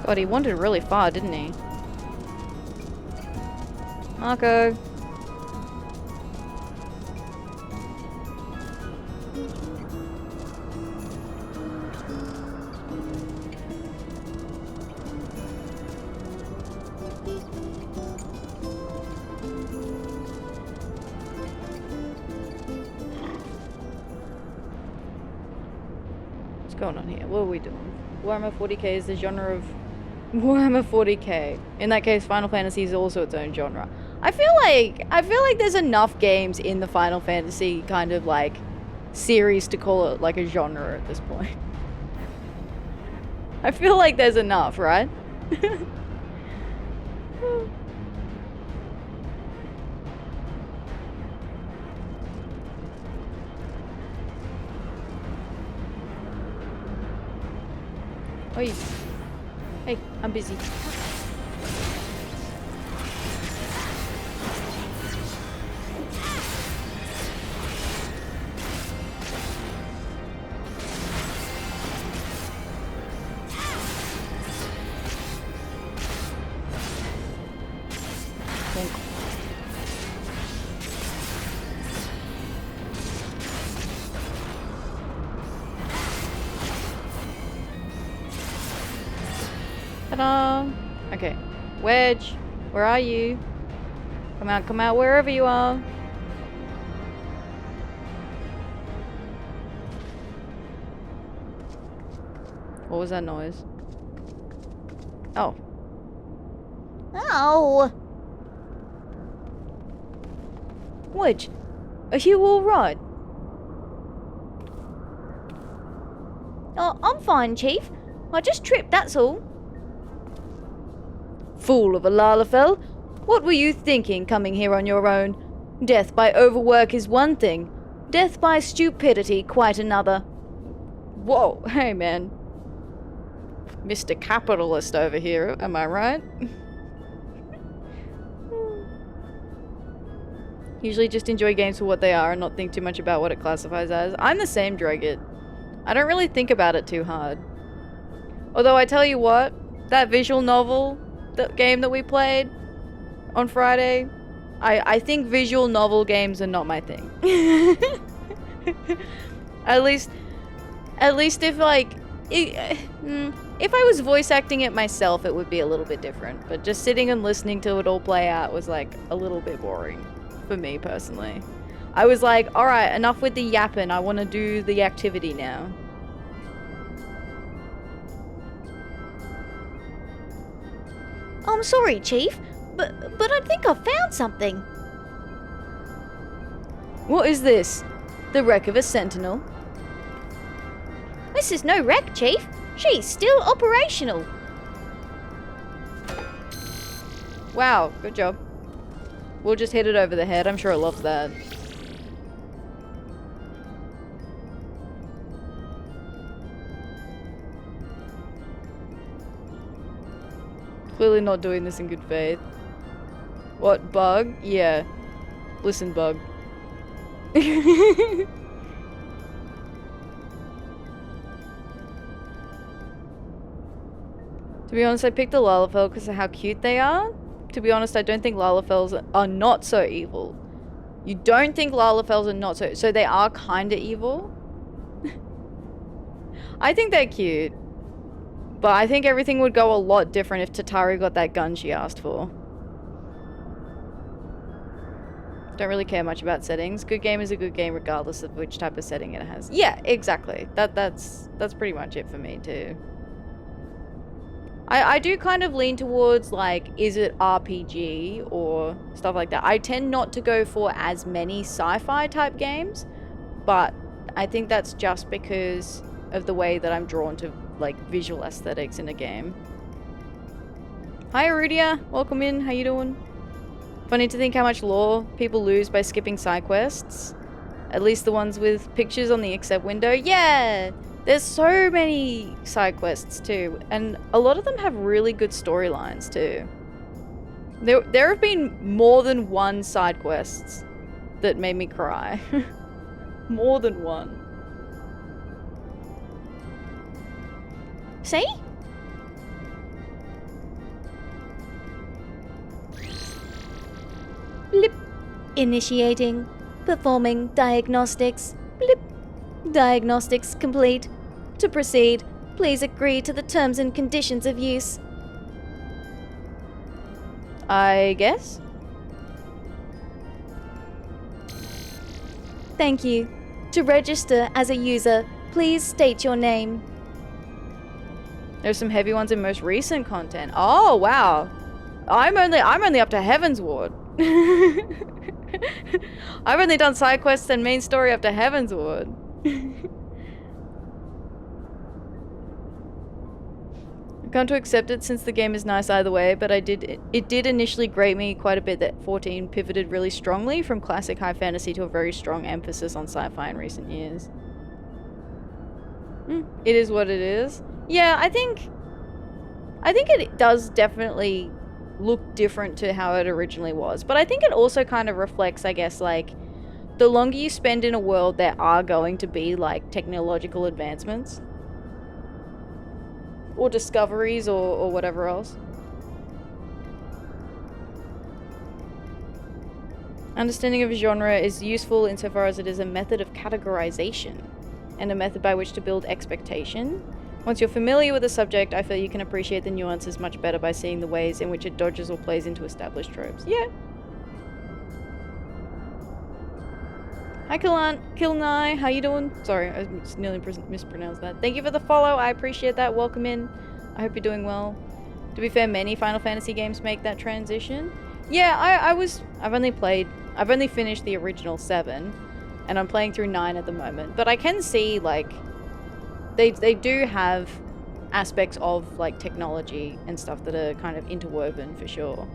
God, he wandered really far, didn't he? Marco. What's going on here? What are we doing? Warhammer 40k is the genre of Warhammer 40k. In that case, Final Fantasy is also its own genre. I feel like there's enough games in the Final Fantasy kind of like series to call it like a genre at this point. I feel like there's enough, right? Oi. Hey, I'm busy. Ta-da! Okay. Wedge, where are you? Come out wherever you are. What was that noise? Oh. Oh! Wedge, are you alright? Oh, I'm fine, Chief. I just tripped, that's all. Fool of a Lalafell. What were you thinking coming here on your own? Death by overwork is one thing. Death by stupidity quite another. Whoa, hey man. Mr. Capitalist over here, am I right? Usually just enjoy games for what they are and not think too much about what it classifies as. I'm the same, Dregget. I don't really think about it too hard. Although I tell you what, that visual novel, the game that we played on Friday, I think visual novel games are not my thing. At least if like, if I was voice acting it myself, it would be a little bit different. But just sitting and listening to it all play out was like a little bit boring for me personally. I was like, alright, enough with the yapping, I want to do the activity now. I'm sorry, Chief, but I think I found something. What is this? The wreck of a sentinel? This is no wreck, Chief. She's still operational. Wow, good job. We'll just hit it over the head. I'm sure it loves that. Clearly not doing this in good faith. What, Bug? Yeah. Listen, Bug. To be honest, I picked the Lalafell because of how cute they are. To be honest, I don't think Lalafells are not so evil. You don't think Lalafells are not so... So they are kind of evil? I think they're cute. But I think everything would go a lot different if Tatari got that gun she asked for. Don't really care much about settings. Good game is a good game regardless of which type of setting it has. Yeah, exactly. That's pretty much it for me too. I do kind of lean towards, like, is it RPG or stuff like that. I tend not to go for as many sci-fi type games, but I think that's just because of the way that I'm drawn to, like, visual aesthetics in a game. Hi, Arudia. Welcome in. How you doing? Funny to think how much lore people lose by skipping side quests. At least the ones with pictures on the accept window. Yeah! There's so many side quests too, and a lot of them have really good storylines too. There have been more than one side quests that made me cry. More than one. See? Blip. Initiating. Performing diagnostics. Blip. Diagnostics complete. To proceed, please agree to the terms and conditions of use. I guess? Thank you. To register as a user, please state your name. There's some heavy ones in most recent content. Oh, wow. I'm only up to Heaven's Ward. I've only done side quests and main story up to Heaven's Ward. I've come to accept it since the game is nice either way, but it did initially grate me quite a bit that 14 pivoted really strongly from classic high fantasy to a very strong emphasis on sci-fi in recent years. It is what it is. Yeah, I think it does definitely look different to how it originally was. But I think it also kind of reflects, I guess, like, the longer you spend in a world, there are going to be, like, technological advancements. Or discoveries or whatever else. Understanding of genre is useful insofar as it is a method of categorization and a method by which to build expectation. Once you're familiar with the subject, I feel you can appreciate the nuances much better by seeing the ways in which it dodges or plays into established tropes. Yeah. Hi Kilnai, how you doing? Sorry, I just nearly mispronounced that. Thank you for the follow, I appreciate that. Welcome in. I hope you're doing well. To be fair, many Final Fantasy games make that transition. Yeah, I've only finished the original 7, and I'm playing through 9 at the moment. But I can see, like, they do have aspects of, like, technology and stuff that are kind of interwoven for sure.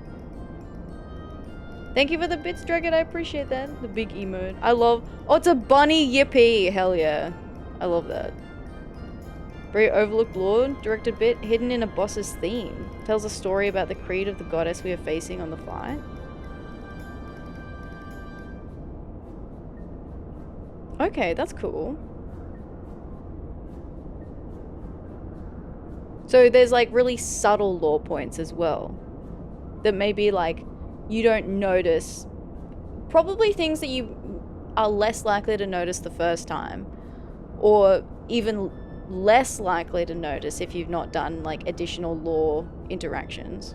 Thank you for the bits, Dragon. I appreciate that. The big emote. I love... Oh, it's a bunny. Yippee. Hell yeah. I love that. Very overlooked lore. Directed bit. Hidden in a boss's theme. Tells a story about the creed of the goddess we are facing on the flight. Okay, that's cool. So there's, like, really subtle lore points as well. That maybe, like... you don't notice, probably things that you are less likely to notice the first time, or even less likely to notice if you've not done, like, additional lore interactions.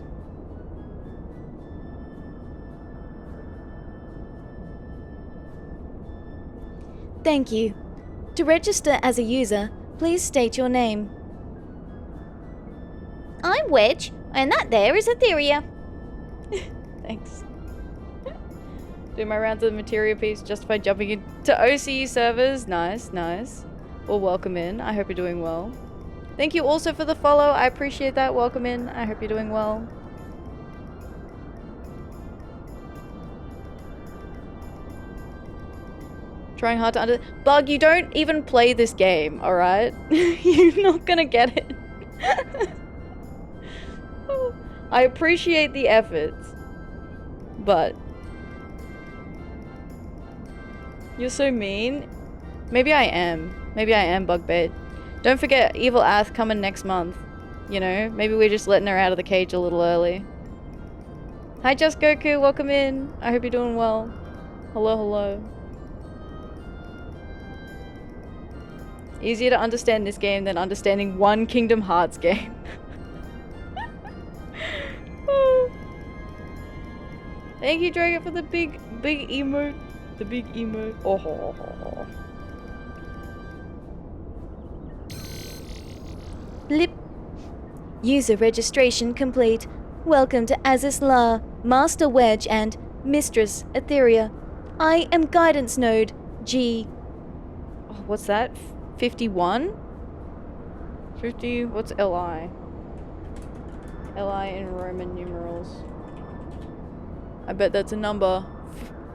Thank you. To register as a user, please state your name. I'm Wedge, and that there is Atheria. Thanks. Doing my rounds of the materia piece just by jumping into OCE servers. Nice, nice. Well, welcome in. I hope you're doing well. Thank you also for the follow. I appreciate that. Welcome in. I hope you're doing well. Trying hard to Bug, you don't even play this game, alright? You're not gonna get it. I appreciate the efforts. But you're so mean. Maybe I am. Maybe I am Bugbait. Don't forget Evil Ath coming next month. You know, maybe we're just letting her out of the cage a little early. Hi Just Goku, welcome in. I hope you're doing well. Hello, hello. Easier to understand this game than understanding one Kingdom Hearts game. Thank you, Dragon, for the big emote. The big emote. Oh, ho, ho, ho. Lip. User registration complete. Welcome to Azys La, Master Wedge and Mistress Atheria. I am Guidance Node G. Oh, what's that? 51? 50? What's LI? LI in Roman numerals. I bet that's a number.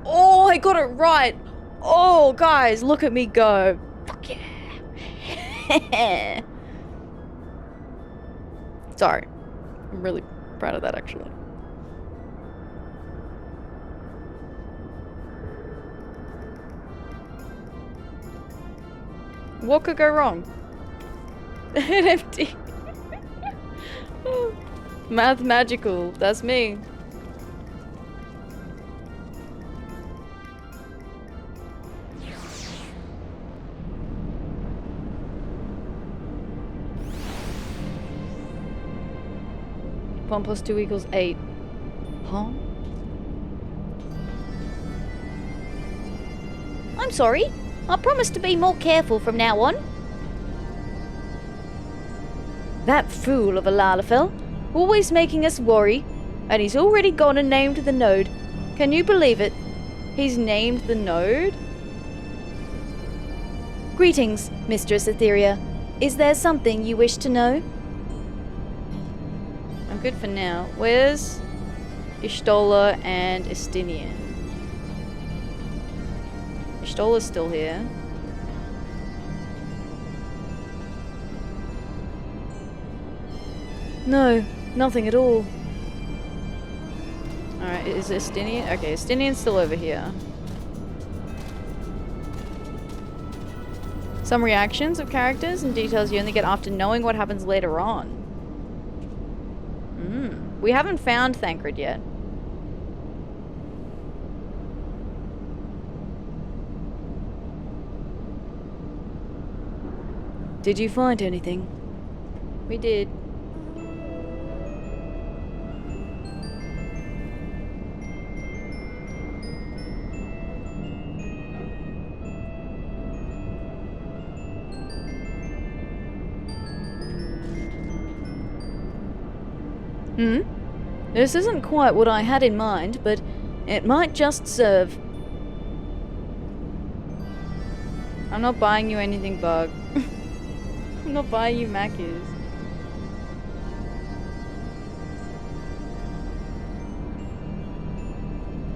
Oh, I got it right! Oh, guys, look at me go. Fuck yeah. Sorry. I'm really proud of that, actually. What could go wrong? NFT. Math magical. That's me. One plus 2 equals 8. Huh? I'm sorry. I promise to be more careful from now on. That fool of a Lalafell, always making us worry, and he's already gone and named the node. Can you believe it? He's named the node? Greetings, Mistress Atheria. Is there something you wish to know? I'm good for now. Where's Ishtola and Estinian? Ishtola's still here. No, nothing at all. Alright, is Estinian? Okay, Estinian's still over here. Some reactions of characters and details you only get after knowing what happens later on. We haven't found Thancred yet. Did you find anything? We did. This isn't quite what I had in mind, but it might just serve. I'm not buying you anything, Bug. I'm not buying you Mackies.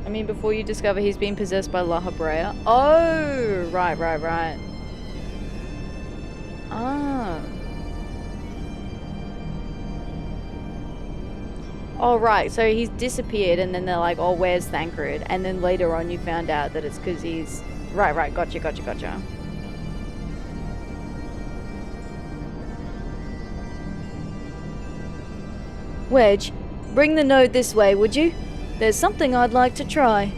I mean, before you discover he's been possessed by La Habrea. Oh, right. Ah. Oh, right, so he's disappeared and then they're like, oh, where's Thancred? And then later on you found out that it's because he's... Right, gotcha. Wedge, bring the node this way, would you? There's something I'd like to try.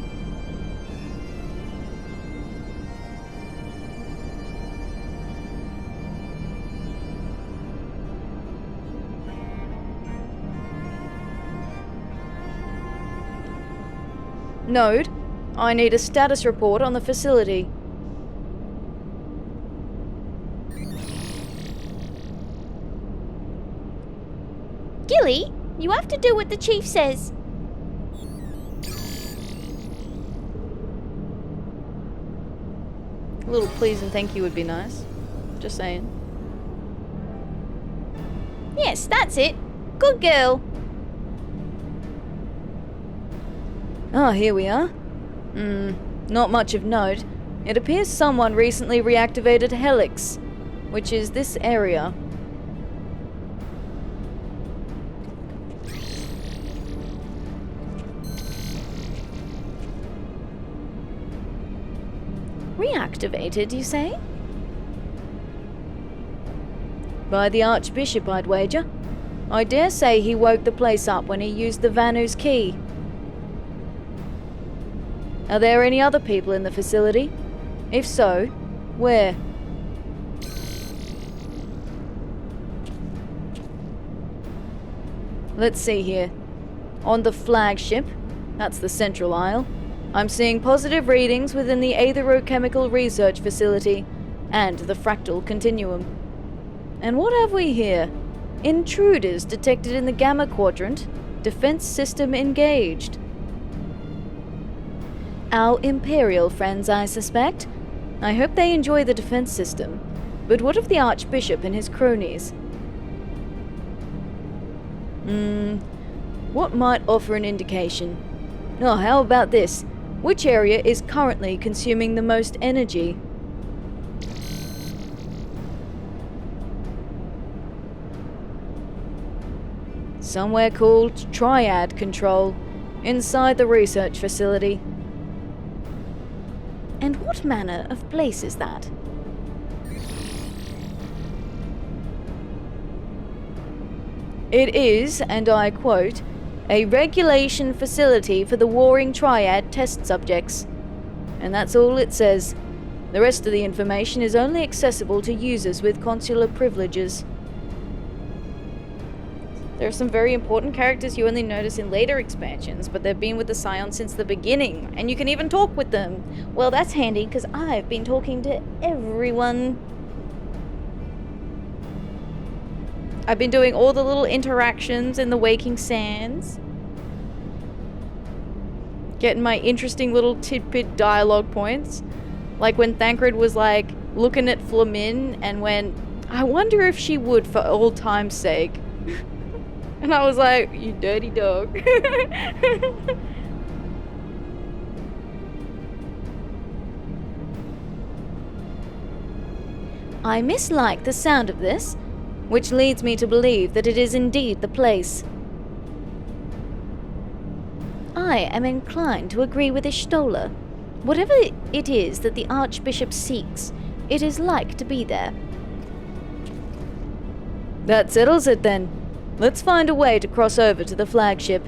Node, I need a status report on the facility. Gilly, you have to do what the chief says. A little please and thank you would be nice. Just saying. Yes, that's it. Good girl. Ah, here we are. Not much of note. It appears someone recently reactivated Helix, which is this area. Reactivated, you say? By the Archbishop, I'd wager. I dare say he woke the place up when he used the Vanu's key. Are there any other people in the facility? If so, where? Let's see here. On the flagship, that's the central aisle, I'm seeing positive readings within the Atherochemical Research Facility and the Fractal Continuum. And what have we here? Intruders detected in the Gamma Quadrant. Defense system engaged. Our Imperial friends, I suspect. I hope they enjoy the defense system. But what of the Archbishop and his cronies? What might offer an indication? Oh, how about this? Which area is currently consuming the most energy? Somewhere called Triad Control, inside the research facility. And what manner of place is that? It is, and I quote, a regulation facility for the Warring Triad test subjects. And that's all it says. The rest of the information is only accessible to users with consular privileges. There are some very important characters you only notice in later expansions, but they've been with the Scions since the beginning, and you can even talk with them. Well, that's handy, because I've been talking to everyone. I've been doing all the little interactions in the Waking Sands. Getting my interesting little tidbit dialogue points. Like when Thancred was like looking at Flamin and went, I wonder if she would for old time's sake. And I was like, you dirty dog. I mislike the sound of this. which leads me to believe that it is indeed the place. I am inclined to agree with Ishtola. Whatever it is that the Archbishop seeks, it is like to be there. That settles it then. Let's find a way to cross over to the flagship.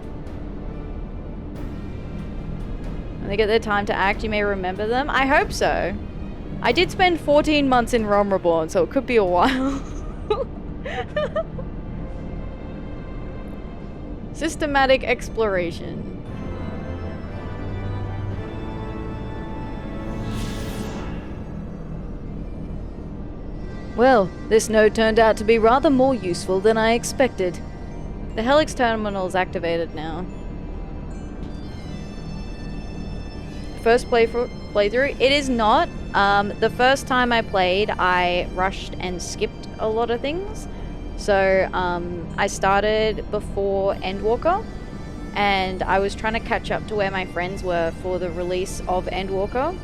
When they get their time to act, you may remember them. I hope so. I did spend 14 months in Realm Reborn, so it could be a while. Systematic exploration. Well, this node turned out to be rather more useful than I expected. The Helix terminal is activated now. First playthrough? It is not. The first time I played, I rushed and skipped a lot of things. So, I started before Endwalker, and I was trying to catch up to where my friends were for the release of Endwalker.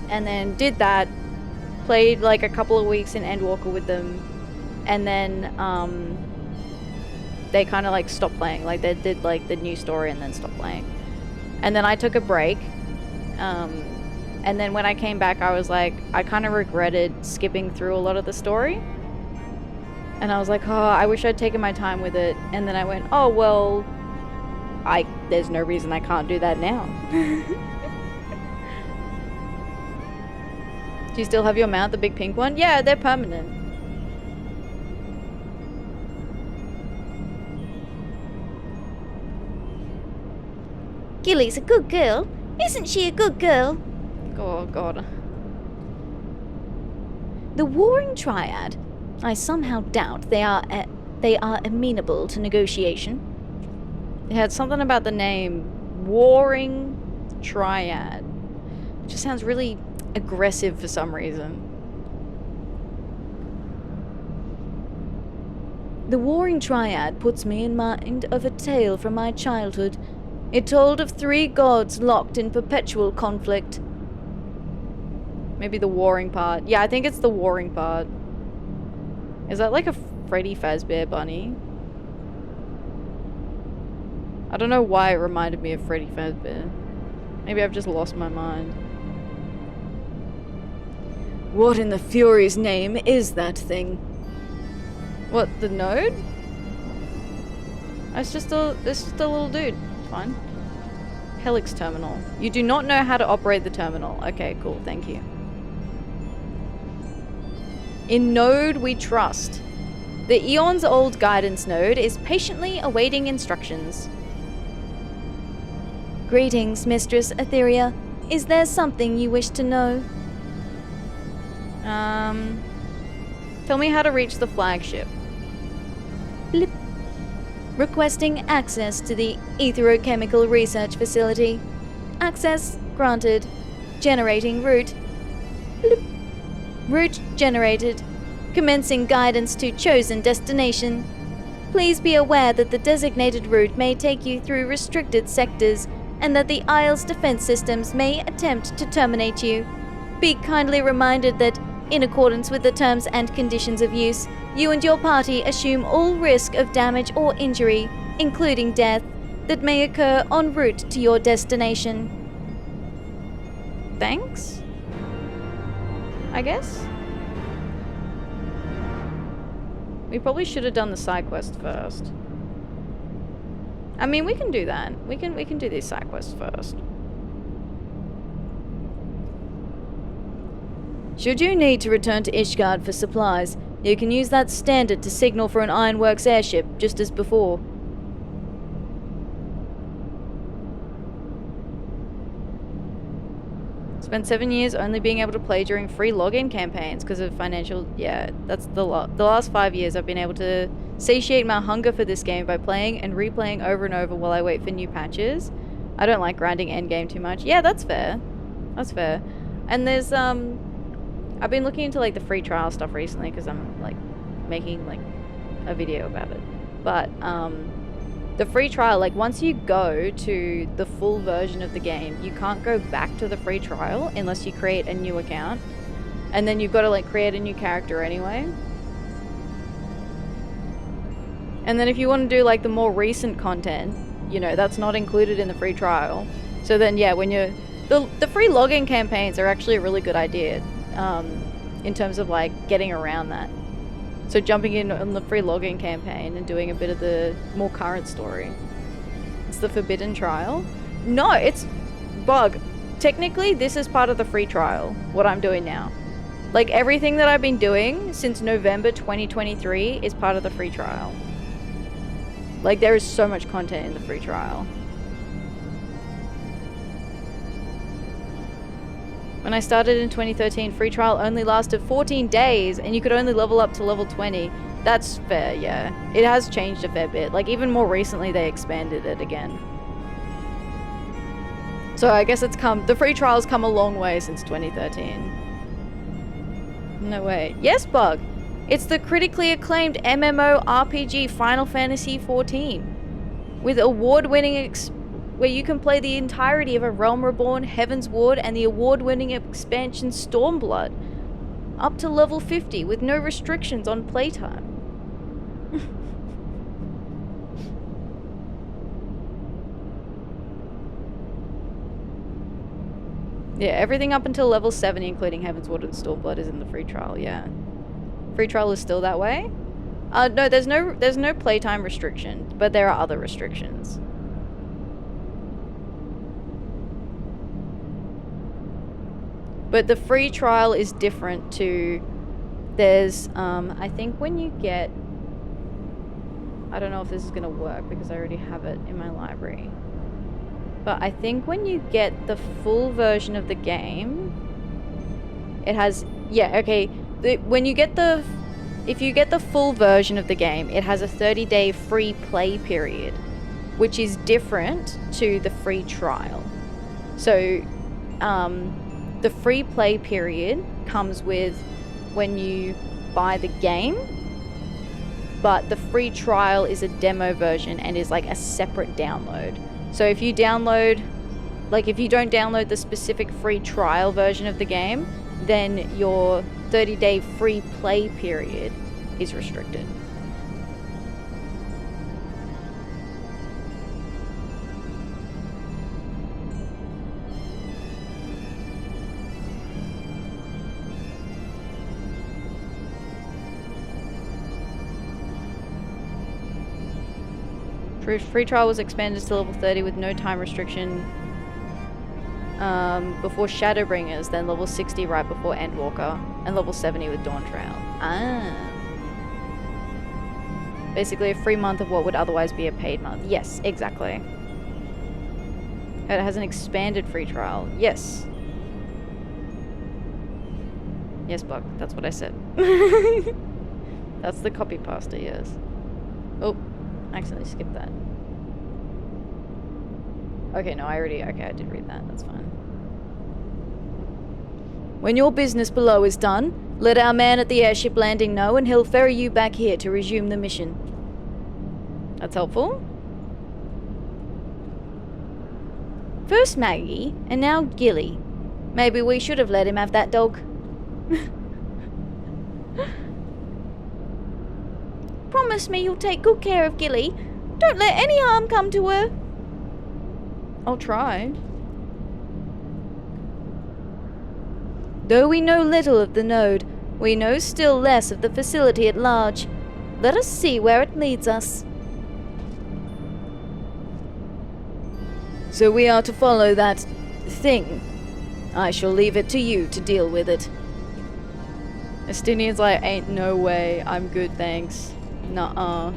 And then did that. Played like a couple of weeks in Endwalker with them, and then they kind of like stopped playing. Like they did like the new story and then stopped playing. And then I took a break, and then when I came back, I was like, I kind of regretted skipping through a lot of the story. And I was like, oh, I wish I'd taken my time with it. And then I went, oh well, there's no reason I can't do that now. Do you still have your mount, the big pink one? Yeah, they're permanent. Gilly's a good girl. Isn't she a good girl? Oh, God. The Warring Triad. I somehow doubt they are amenable to negotiation. It had something about the name Warring Triad. It just sounds really aggressive for some reason. The Warring Triad puts me in mind of a tale from my childhood. It told of 3 gods locked in perpetual conflict. Maybe the warring part. Yeah, I think it's the warring part. Is that like a Freddy Fazbear bunny? I don't know why it reminded me of Freddy Fazbear. Maybe I've just lost my mind. What in the Fury's name is that thing? What, the node? It's just a little dude. It's fine. Helix terminal. You do not know how to operate the terminal. Okay, cool, thank you. In node we trust. The eons old guidance node is patiently awaiting instructions. Greetings, Mistress Atheria. Is there something you wish to know? Tell me how to reach the flagship. Blip. Requesting access to the Etherochemical Research Facility. Access granted. Generating route. Blip. Route generated. Commencing guidance to chosen destination. Please be aware that the designated route may take you through restricted sectors and that the Isle's defense systems may attempt to terminate you. Be kindly reminded that, in accordance with the terms and conditions of use, you and your party assume all risk of damage or injury, including death, that may occur en route to your destination. Thanks? I guess? We probably should have done the side quest first. I mean, we can do that. We can do these side quests first. Should you need to return to Ishgard for supplies, you can use that standard to signal for an Ironworks airship, just as before. Spent 7 years only being able to play during free login campaigns because of financial... Yeah, that's the last 5 years I've been able to satiate my hunger for this game by playing and replaying over and over while I wait for new patches. I don't like grinding endgame too much. Yeah, that's fair. That's fair. And there's, I've been looking into, like, the free trial stuff recently because I'm, like, making, like, a video about it. But, the free trial, like, once you go to the full version of the game, you can't go back to the free trial unless you create a new account. And then you've got to, like, create a new character anyway. And then if you want to do like the more recent content, you know, that's not included in the free trial. So then, yeah, when you're... The free login campaigns are actually a really good idea in terms of like getting around that. So jumping in on the free login campaign and doing a bit of the more current story. It's the Forbidden Trial. No, it's bug. Technically, this is part of the free trial, what I'm doing now. Like, everything that I've been doing since November 2023 is part of the free trial. Like, there is so much content in the free trial. When I started in 2013, free trial only lasted 14 days, and you could only level up to level 20. That's fair, yeah. It has changed a fair bit. Like, even more recently, they expanded it again. So I guess the free trial's come a long way since 2013. No way. Yes, Bug! It's the critically acclaimed MMORPG Final Fantasy XIV. With award-winning where you can play the entirety of A Realm Reborn, Heaven's Ward, and the award-winning expansion Stormblood. Up to level 50 with no restrictions on playtime. Yeah, everything up until level 70, including Heaven's Ward and Stormblood, is in the free trial, yeah. Free trial is still that way? No, there's no playtime restriction, but there are other restrictions. But the free trial is different to... There's, I think when you get... I don't know if this is going to work because I already have it in my library. But I think when you get the full version of the game, it has... Yeah, okay. When you get the... If you get the full version of the game, it has a 30-day free play period, which is different to the free trial. So, the free play period comes with when you buy the game, but the free trial is a demo version and is like a separate download. So if you download, like if you don't download the specific free trial version of the game, then your 30-day free play period is restricted. Free trial was expanded to level 30 with no time restriction before Shadowbringers, then level 60 right before Endwalker, and level 70 with Dawn Trail. Basically a free month of what would otherwise be a paid month. Yes, exactly. It has an expanded free trial. Yes. Yes, Buck, that's what I said. That's the copy pasta, yes. Oh. I accidentally skipped that. Okay, no, I did read that. That's fine. When your business below is done, let our man at the airship landing know and he'll ferry you back here to resume the mission. That's helpful. First Maggie, and now Gilly. Maybe we should have let him have that dog. Promise me you'll take good care of Gilly. Don't let any harm come to her. I'll try. Though we know little of the node, we know still less of the facility at large. Let us see where it leads us. So we are to follow that thing. I shall leave it to you to deal with it. Estinian's like, ain't no way, I'm good, thanks. Nuh-uh.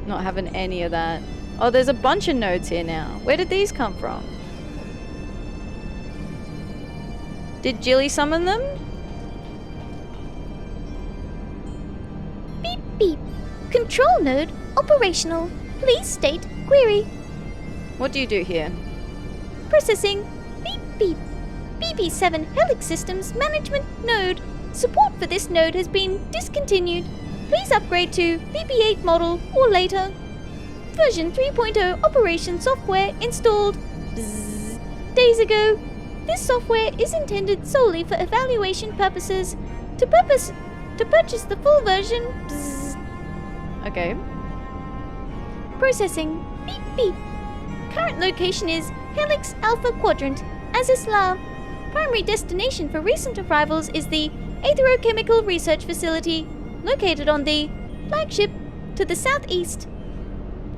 Not having any of that. Oh, there's a bunch of nodes here now. Where did these come from? Did Jilly summon them? Beep beep. Control node operational. Please state query. What do you do here? Processing. Beep beep. BB7 Helix Systems Management Node. Support for this node has been discontinued. Please upgrade to BB8 model or later. Version 3.0 operation software installed days ago. This software is intended solely for evaluation purposes. To purchase the full version, Okay. Processing. Beep beep. Current location is Helix Alpha Quadrant, Azys La. Primary destination for recent arrivals is the Atherochemical Research Facility, located on the flagship to the southeast.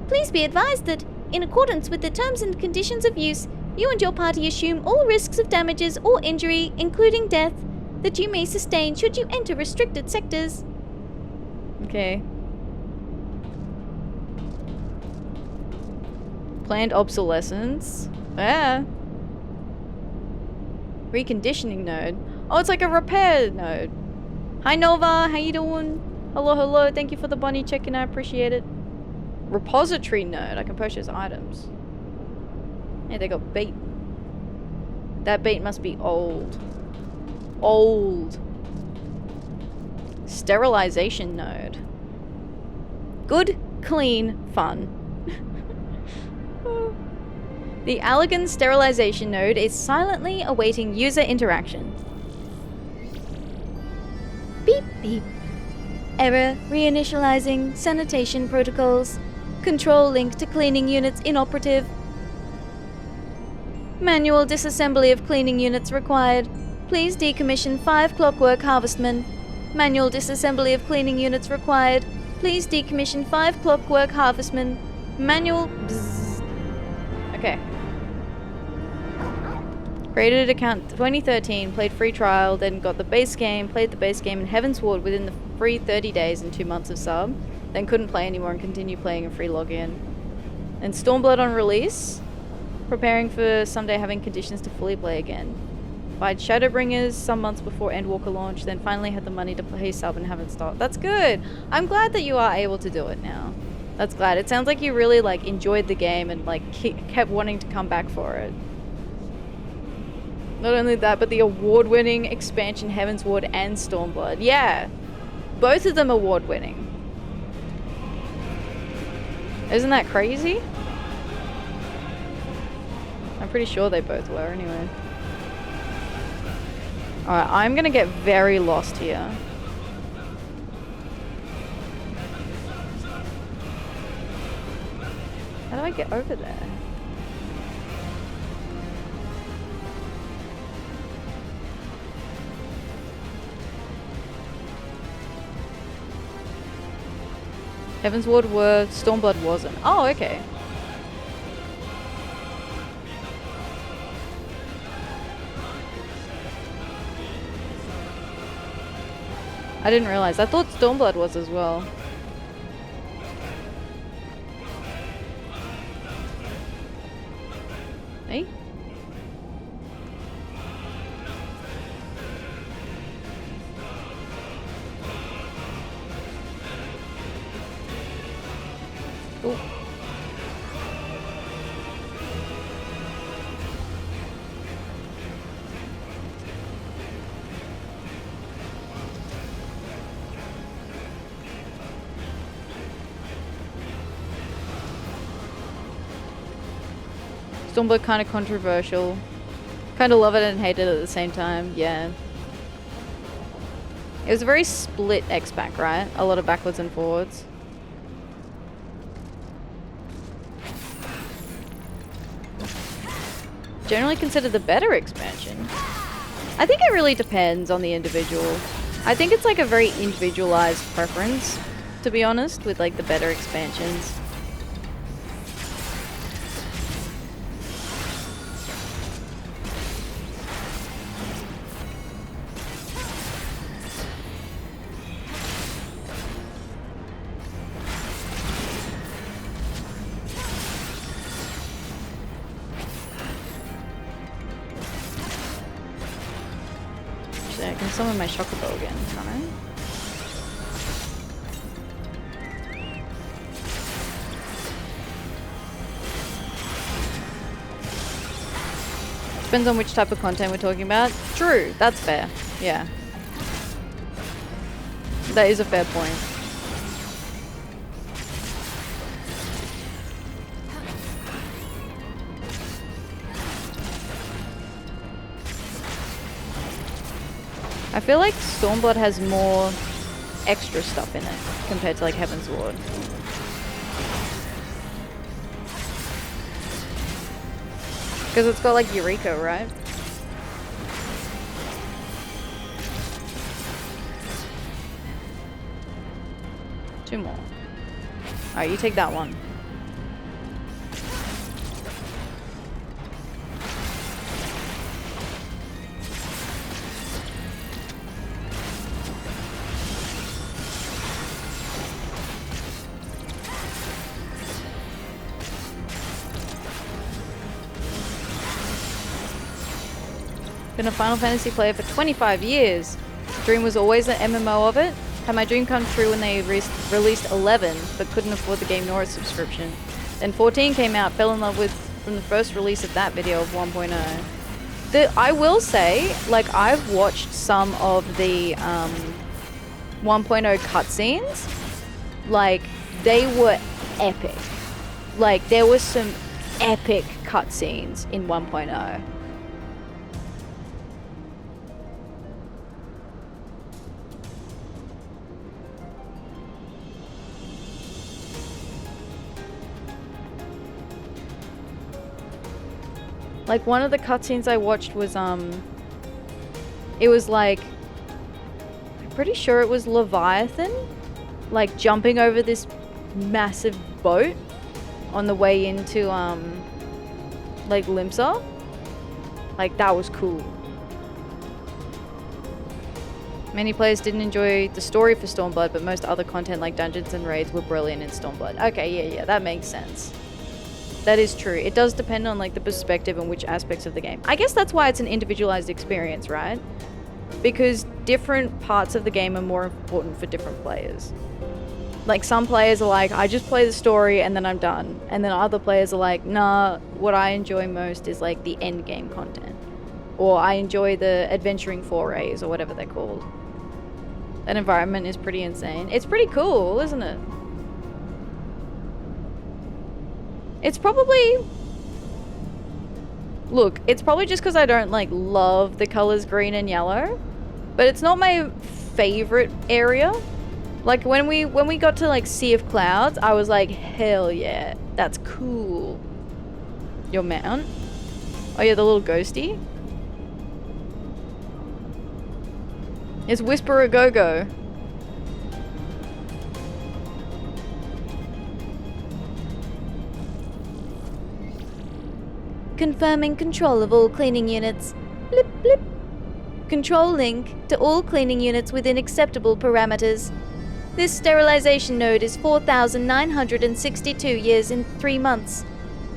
Please be advised that, in accordance with the terms and conditions of use, you and your party assume all risks of damages or injury, including death, that you may sustain should you enter restricted sectors. Okay. Planned obsolescence. Ah. Reconditioning node. Oh, it's like a repair node. Hi Nova, how you doing? Hello, hello. Thank you for the bunny check-in. I appreciate it. Repository node. I can purchase items. Hey, they got bait. That bait must be old. Old. Sterilization node. Good, clean, fun. The Allergan sterilization node is silently awaiting user interaction. Beep beep. Error reinitializing sanitation protocols. Control link to cleaning units inoperative. Manual disassembly of cleaning units required. Please decommission 5 clockwork harvestmen. Manual disassembly of cleaning units required. Please decommission 5 clockwork harvestmen. Manual. Bzzz. Okay. Created account 2013, played free trial, then got the base game, played the base game in Heaven's Ward within the free 30 days and 2 months of sub, then couldn't play anymore and continued playing a free login. And Stormblood on release, preparing for someday having conditions to fully play again. Buyed Shadowbringers some months before Endwalker launch, then finally had the money to play sub and haven't stopped. That's good! I'm glad that you are able to do it now. That's glad. It sounds like you really like enjoyed the game and like kept wanting to come back for it. Not only that, but the award-winning expansion Heaven's Ward and Stormblood. Yeah, both of them award-winning. Isn't that crazy? I'm pretty sure they both were anyway. Alright, I'm gonna get very lost here. How do I get over there? Heaven's Ward were, Stormblood wasn't. Oh, okay. I didn't realize. I thought Stormblood was as well. Hey? Oh. Stormblood kind of controversial. Kind of love it and hate it at the same time. Yeah. It was a very split X-Pack, right? A lot of backwards and forwards. Generally considered the better expansion. I think it really depends on the individual. I think it's like a very individualized preference, to be honest, with like the better expansions. I can summon my Chocobo again, can't I? Depends on which type of content we're talking about. True, that's fair. Yeah. That is a fair point. I feel like Stormblood has more extra stuff in it compared to like Heaven's Ward. Because it's got like Eureka, right? Two more. Alright, you take that one. Been a Final Fantasy player for 25 years. Dream was always an MMO of it. Had my dream come true when they released 11, but couldn't afford the game nor its subscription. Then 14 came out, fell in love with from the first release of that video of 1.0. I will say, like, I've watched some of the 1.0 cutscenes. Like, they were epic. Like, there was some epic cutscenes in 1.0. Like, one of the cutscenes I watched was, it was like, I'm pretty sure it was Leviathan, like, jumping over this massive boat on the way into, like, Limsa. Like, that was cool. Many players didn't enjoy the story for Stormblood, but most other content like dungeons and raids were brilliant in Stormblood. Okay, yeah, that makes sense. That is true. It does depend on like the perspective and which aspects of the game. I guess that's why it's an individualized experience, right? Because different parts of the game are more important for different players. Like, some players are like, I just play the story and then I'm done. And then other players are like, nah, what I enjoy most is like the end game content. Or I enjoy the adventuring forays or whatever they're called. That environment is pretty insane. It's pretty cool, isn't it? It's probably... Look, it's probably just because I don't, like, love the colors green and yellow. But it's not my favorite area. Like, when we got to, like, Sea of Clouds, I was like, hell yeah, that's cool. Your mount? Oh yeah, the little ghosty? It's Whisper a Go-Go. Confirming control of all cleaning units. Blip blip. Control link to all cleaning units within acceptable parameters. This sterilization node is 4,962 years in 3 months,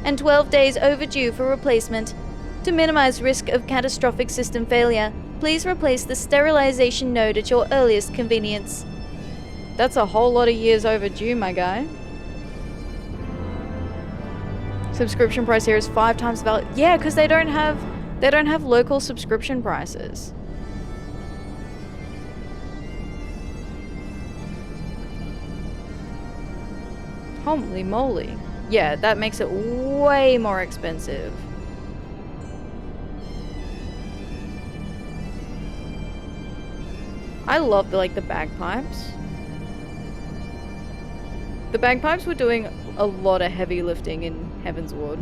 and 12 days overdue for replacement. To minimize risk of catastrophic system failure, please replace the sterilization node at your earliest convenience. That's a whole lot of years overdue, my guy. Subscription price here is 5 times the value. Yeah, because they don't have local subscription prices. Holy moly. Yeah, that makes it way more expensive. I love the bagpipes. The bagpipes were doing a lot of heavy lifting in Heaven's Ward.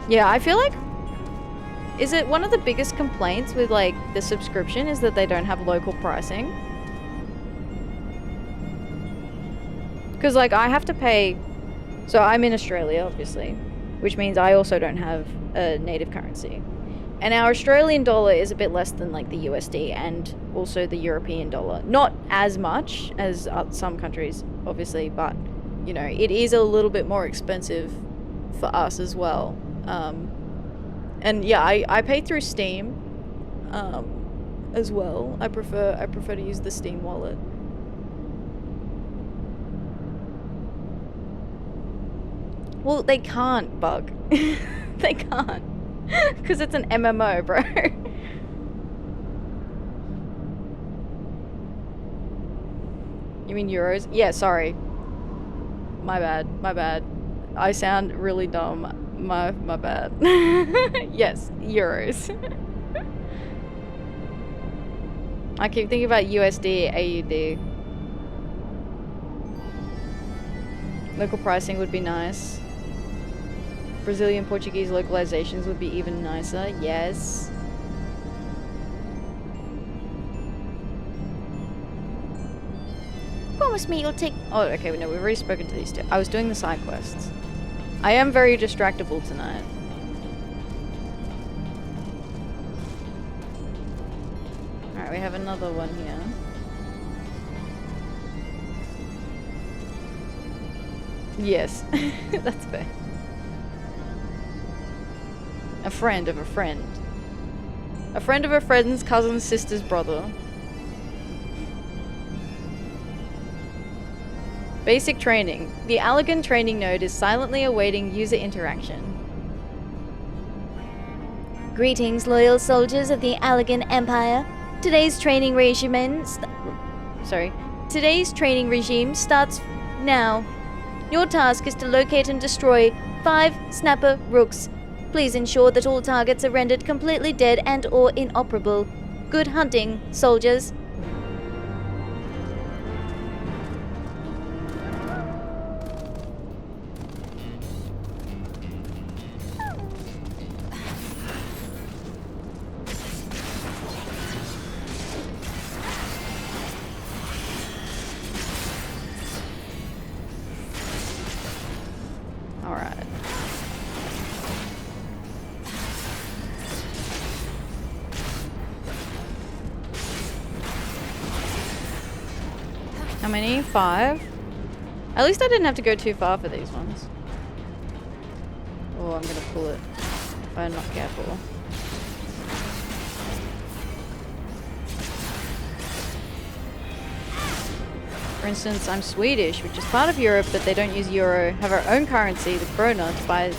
Yeah, I feel like... Is it one of the biggest complaints with, like, the subscription is that they don't have local pricing? Because, like, I have to pay... So I'm in Australia, obviously, which means I also don't have a native currency. And our Australian dollar is a bit less than, like, the USD and also the European dollar. Not as much as some countries, obviously, but, you know, it is a little bit more expensive for us as well. And yeah, I pay through Steam as well. I prefer to use the Steam wallet. Well, they can't, Bug. They can't. Because it's an MMO, bro. You mean euros? Yeah, sorry. My bad. I sound really dumb. My bad. Yes, euros. I keep thinking about USD, AUD. Local pricing would be nice. Brazilian Portuguese localizations would be even nicer. Yes. Promise me you'll take. Oh, okay. No, we've already spoken to these two. I was doing the side quests. I am very distractible tonight. Alright, we have another one here. Yes, that's fair. A friend of a friend. A friend of a friend's cousin's sister's brother. Basic training. The Allegan training node is silently awaiting user interaction. Greetings, loyal soldiers of the Allegan Empire. Today's training regime starts now. Your task is to locate and destroy 5 snapper rooks. Please ensure that all targets are rendered completely dead and or inoperable. Good hunting, soldiers. How many? 5? At least I didn't have to go too far for these ones. Oh, I'm gonna pull it if I'm not careful. For instance, I'm Swedish, which is part of Europe, but they don't use euro, have our own currency, the krona, to buy.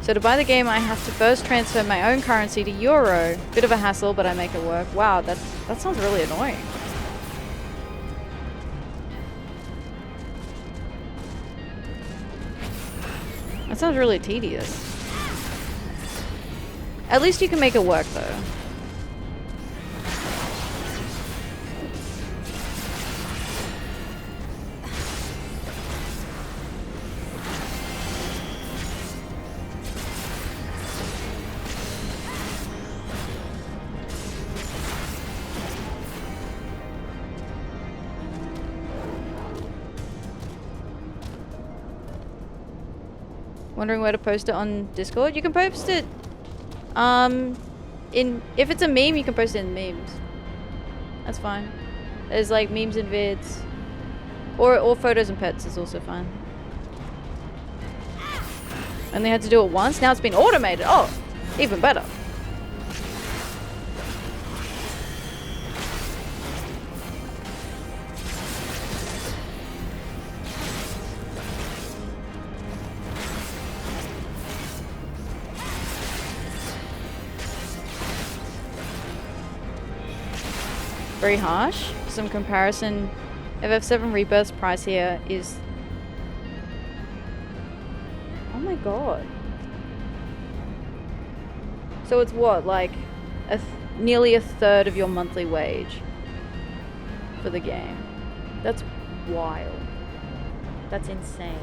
So to buy the game, I have to first transfer my own currency to euro. Bit of a hassle, but I make it work. Wow, that sounds really annoying. That sounds really tedious. At least you can make it work, though. Wondering where to post it on Discord? You can post it if it's a meme, you can post it in memes. That's fine. There's like memes and vids. Or photos and pets is also fine. And they had to do it once, now it's been automated. Oh, even better. Very harsh. Some comparison. FF7 Rebirth's price here is... Oh my god. So it's what, like nearly a third of your monthly wage for the game. That's wild. That's insane.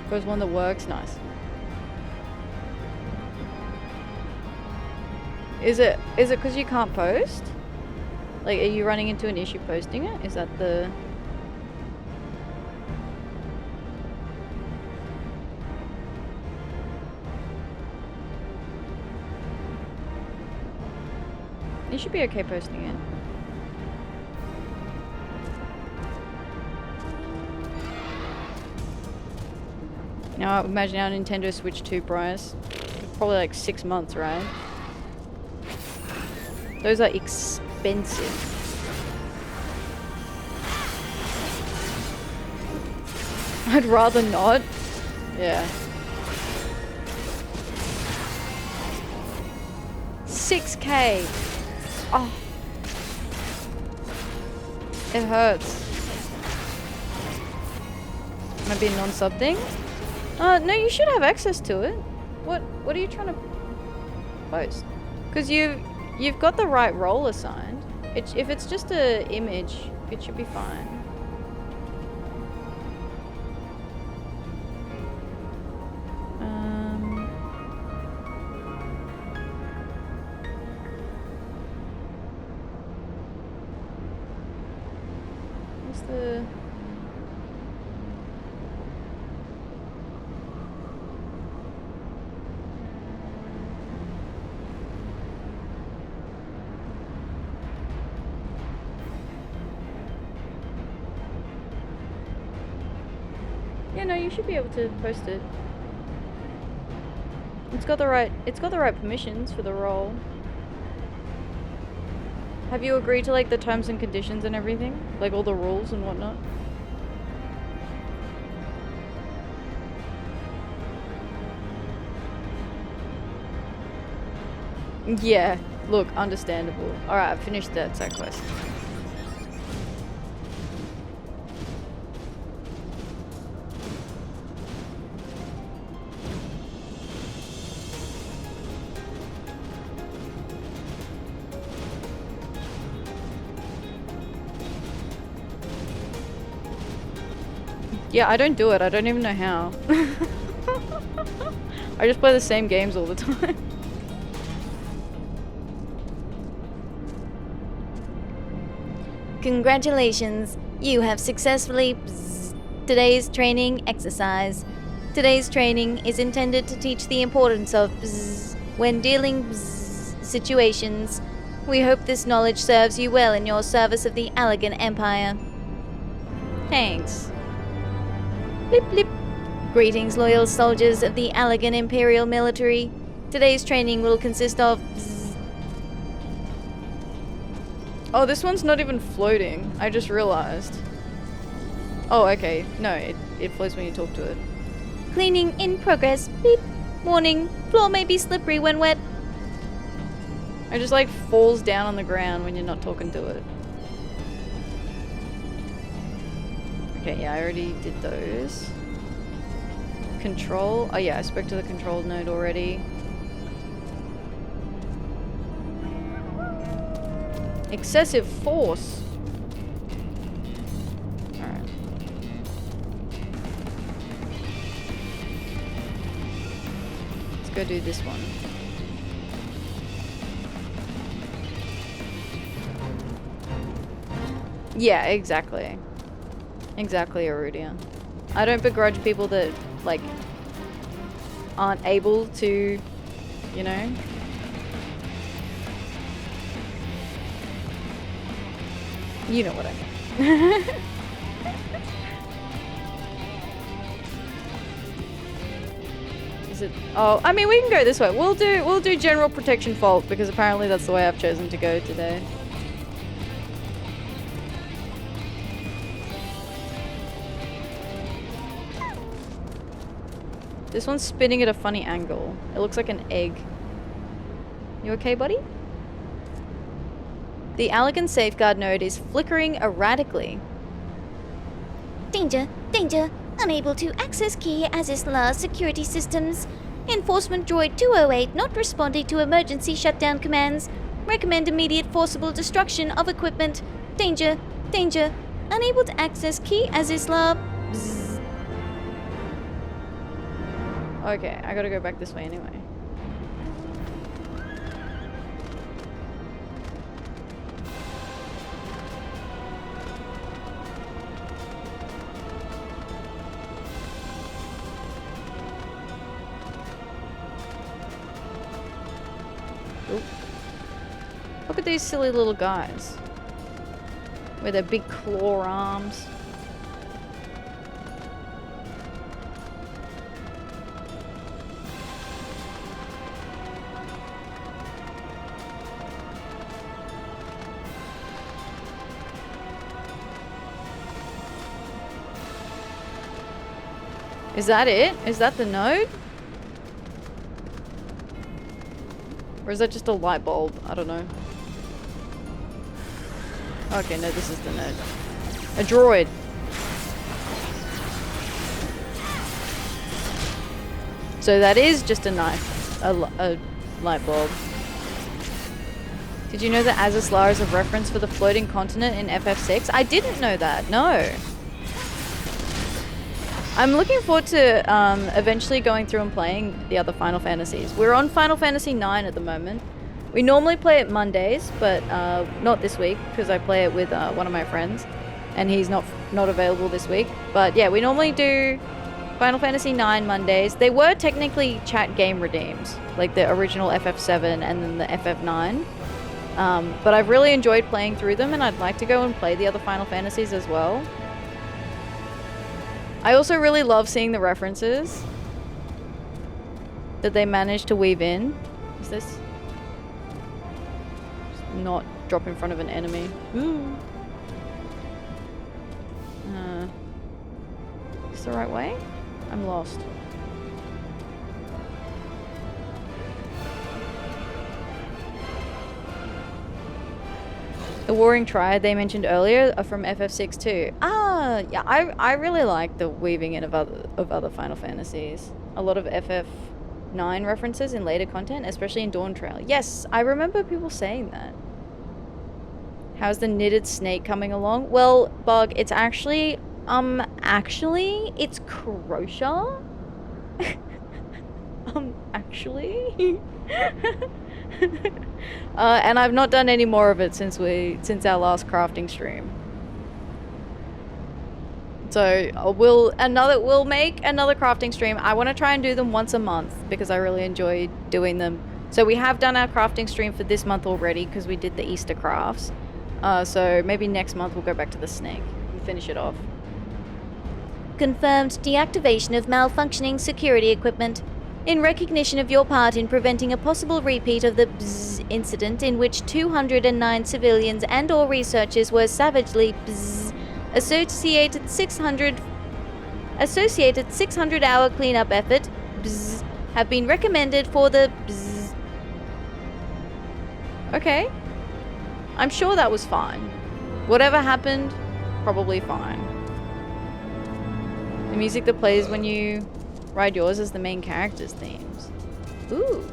First one that works, nice. Is it because you can't post? Like, are you running into an issue posting it? Is that the... You should be okay posting it. Now, imagine our Nintendo Switch 2 price. Probably like 6 months, right? Those are expensive. I'd rather not. Yeah. 6K. Oh. It hurts. Might be a non-sub thing. No, you should have access to it. What are you trying to post? Because you've got the right role assigned. If it's just a image, it should be fine. What's the... Yeah, no, you should be able to post it. It's got the right permissions for the role. Have you agreed to like the terms and conditions and everything? Like all the rules and whatnot? Yeah, look, understandable. Alright, I've finished that side quest. Yeah, I don't do it. I don't even know how. I just play the same games all the time. Congratulations, you have successfully today's training exercise. Today's training is intended to teach the importance of when dealing situations. We hope this knowledge serves you well in your service of the Allegan Empire. Thanks. Blip blip. Greetings, loyal soldiers of the Allegan Imperial Military. Today's training will consist of Oh, this one's not even floating. I just realized. Oh, okay. No, it floats when you talk to it. Cleaning in progress. Beep. Warning, floor may be slippery when wet. It just like falls down on the ground when you're not talking to it. Okay, yeah, I already did those. Control. Oh yeah, I spoke to the control node already. Excessive force. Alright. Let's go do this one. Yeah, exactly. Exactly, Arudia. I don't begrudge people that, like, aren't able to, you know? You know what I mean. Is it? Oh, I mean, we can go this way. We'll do general protection fault because apparently that's the way I've chosen to go today. This one's spinning at a funny angle. It looks like an egg. You okay, buddy? The Allegan Safeguard node is flickering erratically. Danger, danger. Unable to access key Azys security systems. Enforcement droid 208 not responding to emergency shutdown commands. Recommend immediate forcible destruction of equipment. Danger, danger. Unable to access key Azys Bzzz. Okay, I gotta go back this way anyway. Oop. Look at these silly little guys with their big claw arms. Is that it? Is that the node? Or is that just a light bulb? I don't know. Okay, no, this is the node. A droid. So that is just a light bulb. Did you know that Azys is a reference for the floating continent in FF6? I didn't know that, no. I'm looking forward to eventually going through and playing the other Final Fantasies. We're on Final Fantasy IX at the moment. We normally play it Mondays, but not this week because I play it with one of my friends and he's not available this week. But yeah, we normally do Final Fantasy IX Mondays. They were technically chat game redeems, like the original FF7 and then the FF9. But I've really enjoyed playing through them and I'd like to go and play the other Final Fantasies as well. I also really love seeing the references that they managed to weave in. Is this? Just not drop in front of an enemy. Ooh. Is this the right way? I'm lost. The Warring Triad they mentioned earlier are from FF6 too. Ah, yeah, I really like the weaving in of other Final Fantasies. A lot of FF9 references in later content, especially in Dawn Trail. Yes, I remember people saying that. How's the knitted snake coming along? Well, Bug, it's actually it's Crochet. Actually. And I've not done any more of it since our last crafting stream. So we'll make another crafting stream. I want to try and do them once a month because I really enjoy doing them. So we have done our crafting stream for this month already because we did the Easter crafts. So maybe next month we'll go back to the snake and finish it off. Confirmed deactivation of malfunctioning security equipment. In recognition of your part in preventing a possible repeat of the BZZ incident in which 209 civilians and or researchers were savagely BZZ, associated 600-hour cleanup effort BZZ, have been recommended for the BZZ. Okay. I'm sure that was fine. Whatever happened, probably fine. The music that plays when you ride yours as the main character's themes. Ooh.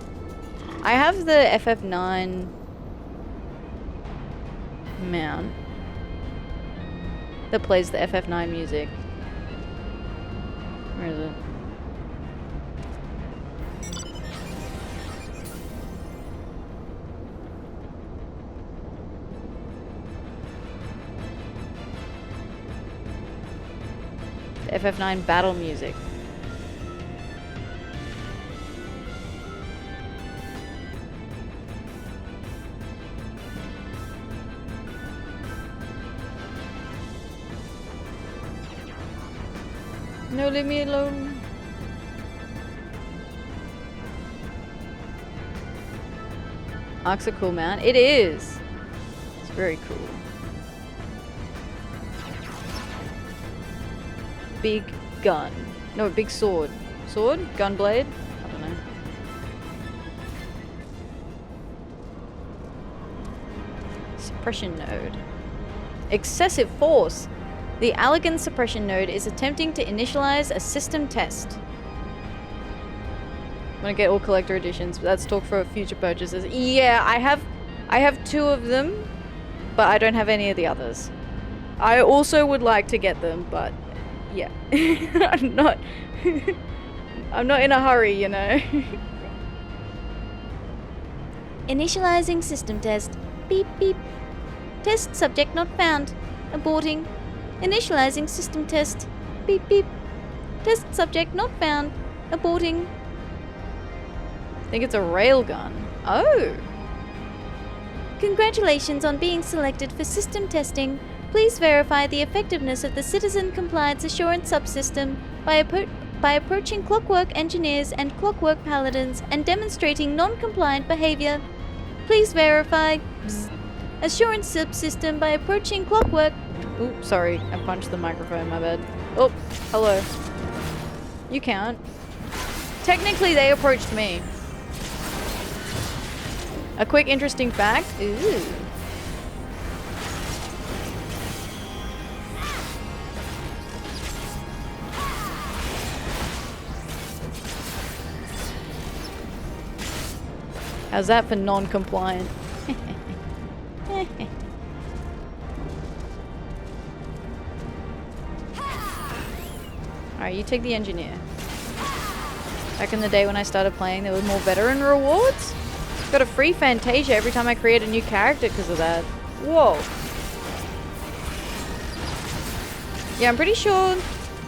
I have the FF9 mount that plays the FF9 music. Where is it? The FF9 battle music. No, leave me alone. Ark's a cool man. It is. It's very cool. Big gun. No, big sword. Sword? Gunblade? I don't know. Suppression node. Excessive force. The Allegan suppression node is attempting to initialize a system test. I'm gonna get all collector editions, but that's talk for future purchases. Yeah, I have 2 of them, but I don't have any of the others. I also would like to get them, but yeah. I'm not in a hurry, you know. Initializing system test. Beep beep. Test subject not found. Aborting. Initializing system test. Beep beep. Test subject not found. Aborting. I think it's a railgun. Oh. Congratulations on being selected for system testing. Please verify the effectiveness of the Citizen Compliance Assurance subsystem by approaching Clockwork Engineers and Clockwork Paladins and demonstrating non-compliant behavior. Please verify Assurance subsystem by approaching Clockwork. Oops, sorry. I punched the microphone, my bad. Oh, hello. You can't. Technically, they approached me. A quick interesting fact. Ooh. How's that for non-compliant? Alright, you take the engineer. Back in the day when I started playing, there were more veteran rewards. Got a free Fantasia every time I create a new character because of that. Whoa. Yeah, I'm pretty sure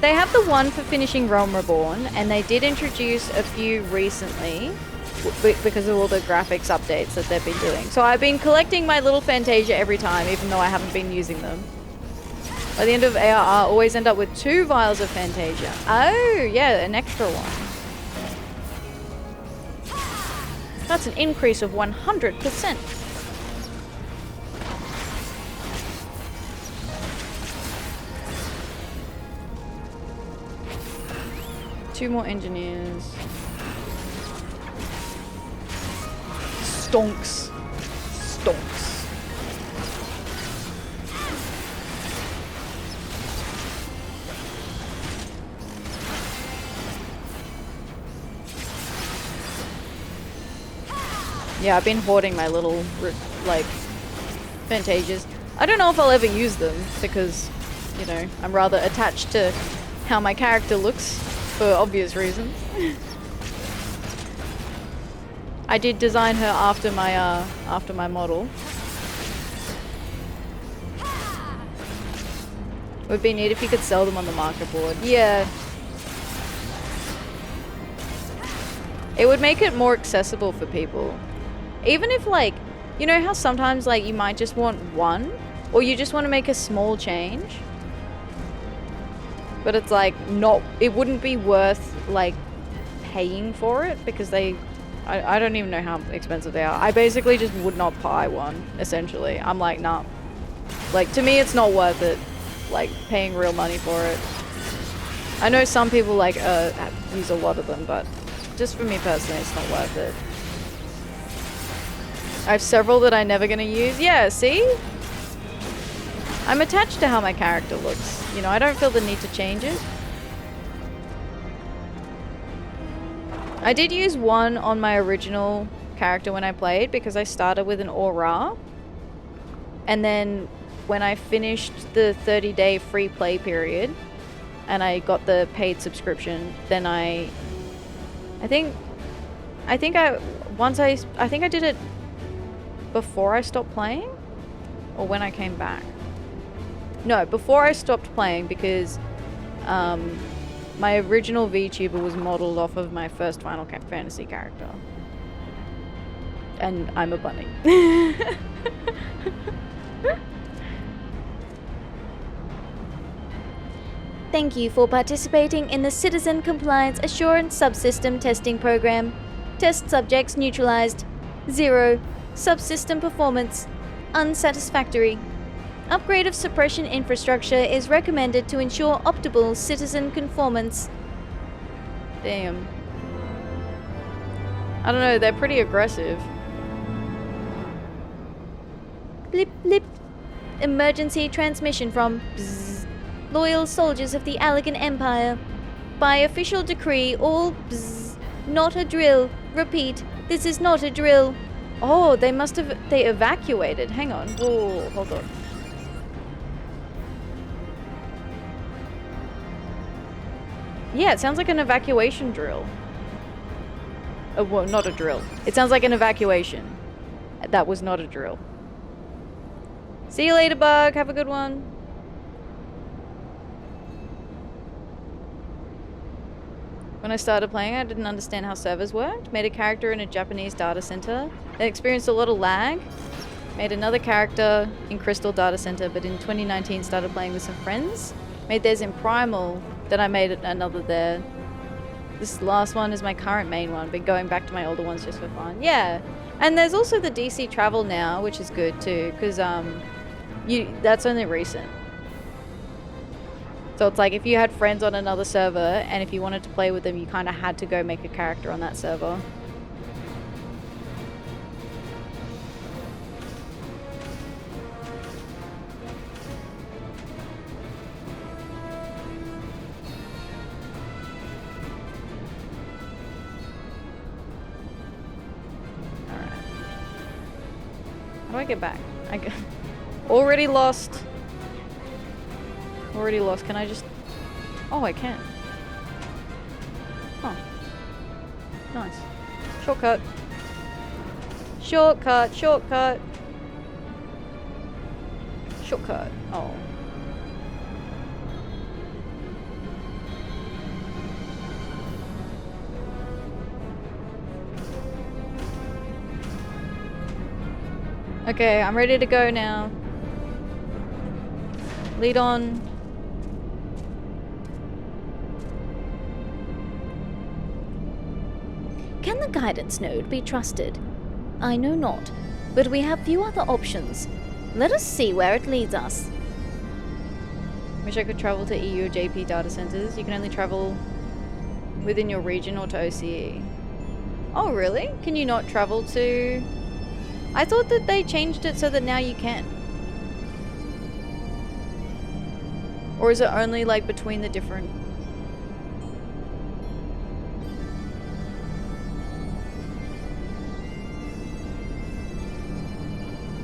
they have the one for finishing Realm Reborn, and they did introduce a few recently because of all the graphics updates that they've been doing. So I've been collecting my little Fantasia every time, even though I haven't been using them. By the end of ARR, I always end up with 2 vials of Fantasia. Oh, yeah, an extra one. That's an increase of 100%. Two more engineers. Stonks. Stonks. Yeah, I've been hoarding my little, like, Fantasias. I don't know if I'll ever use them because, you know, I'm rather attached to how my character looks for obvious reasons. I did design her after my model. It would be neat if you could sell them on the market board. Yeah. It would make it more accessible for people. Even if, like, you know how sometimes, like, you might just want one? Or you just want to make a small change? But it's, like, not... It wouldn't be worth, like, paying for it because they... I don't even know how expensive they are. I basically just would not buy one, essentially. I'm like, nah. Like, to me, it's not worth it, like, paying real money for it. I know some people, like, use a lot of them, but just for me personally, it's not worth it. I have several that I'm never going to use. Yeah, see? I'm attached to how my character looks. You know, I don't feel the need to change it. I did use one on my original character when I played because I started with an Aura. And then when I finished the 30-day free play period and I got the paid subscription, then I think I did it before I stopped playing or when I came back. No, before I stopped playing because my original VTuber was modeled off of my first Final Fantasy character. And I'm a bunny. Thank you for participating in the Citizen Compliance Assurance Subsystem Testing Program. Test subjects neutralized. 0. Subsystem performance unsatisfactory. Upgrade of suppression infrastructure is recommended to ensure optimal citizen conformance. Damn. I don't know, they're pretty aggressive. Blip blip. Emergency transmission from Bzz. Loyal soldiers of the Allegan Empire. By official decree, all Bzz. Not a drill. Repeat, this is not a drill. Oh, they must have... They evacuated. Hang on. Whoa, hold on. Yeah, it sounds like an evacuation drill. Well, not a drill. It sounds like an evacuation. That was not a drill. See you later, Bug. Have a good one. When I started playing, I didn't understand how servers worked. Made a character in a Japanese data center. Then experienced a lot of lag. Made another character in Crystal Data Center, but in 2019 started playing with some friends. Made theirs in Primal. Then I made another there. This last one is my current main one, but going back to my older ones just for fun. Yeah. And there's also the DC travel now, which is good too, because that's only recent. So it's like if you had friends on another server and if you wanted to play with them, you kind of had to go make a character on that server. Alright. do I get back? Already lost. Already lost. Can I just... Oh, I can. Oh. Nice. Shortcut. Shortcut. Shortcut. Shortcut. Oh. Okay, I'm ready to go now. Lead on. Can the guidance node be trusted? I know not, but we have few other options. Let us see where it leads us. Wish I could travel to EU or JP data centers. You can only travel within your region or to OCE. Oh, really? Can you not travel to... I thought that they changed it so that now you can. Or is it only like between the different...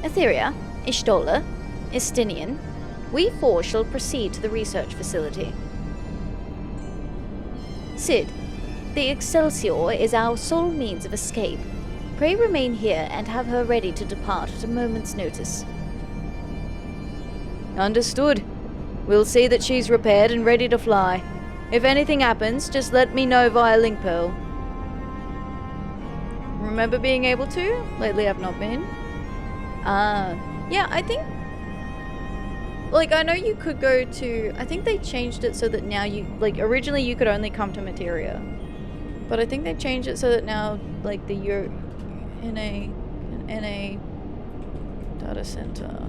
Atheria, Ishtola, Istinian, we four shall proceed to the research facility. Sid, the Excelsior is our sole means of escape. Pray remain here and have her ready to depart at a moment's notice. Understood. We'll see that she's repaired and ready to fly. If anything happens, just let me know via link pearl. Remember being able to? Lately I've not been. Yeah, I think... Like, I know you could go to... I think they changed it so that now you... Like, originally you could only come to Materia. But I think they changed it so that now, like, the NA data center...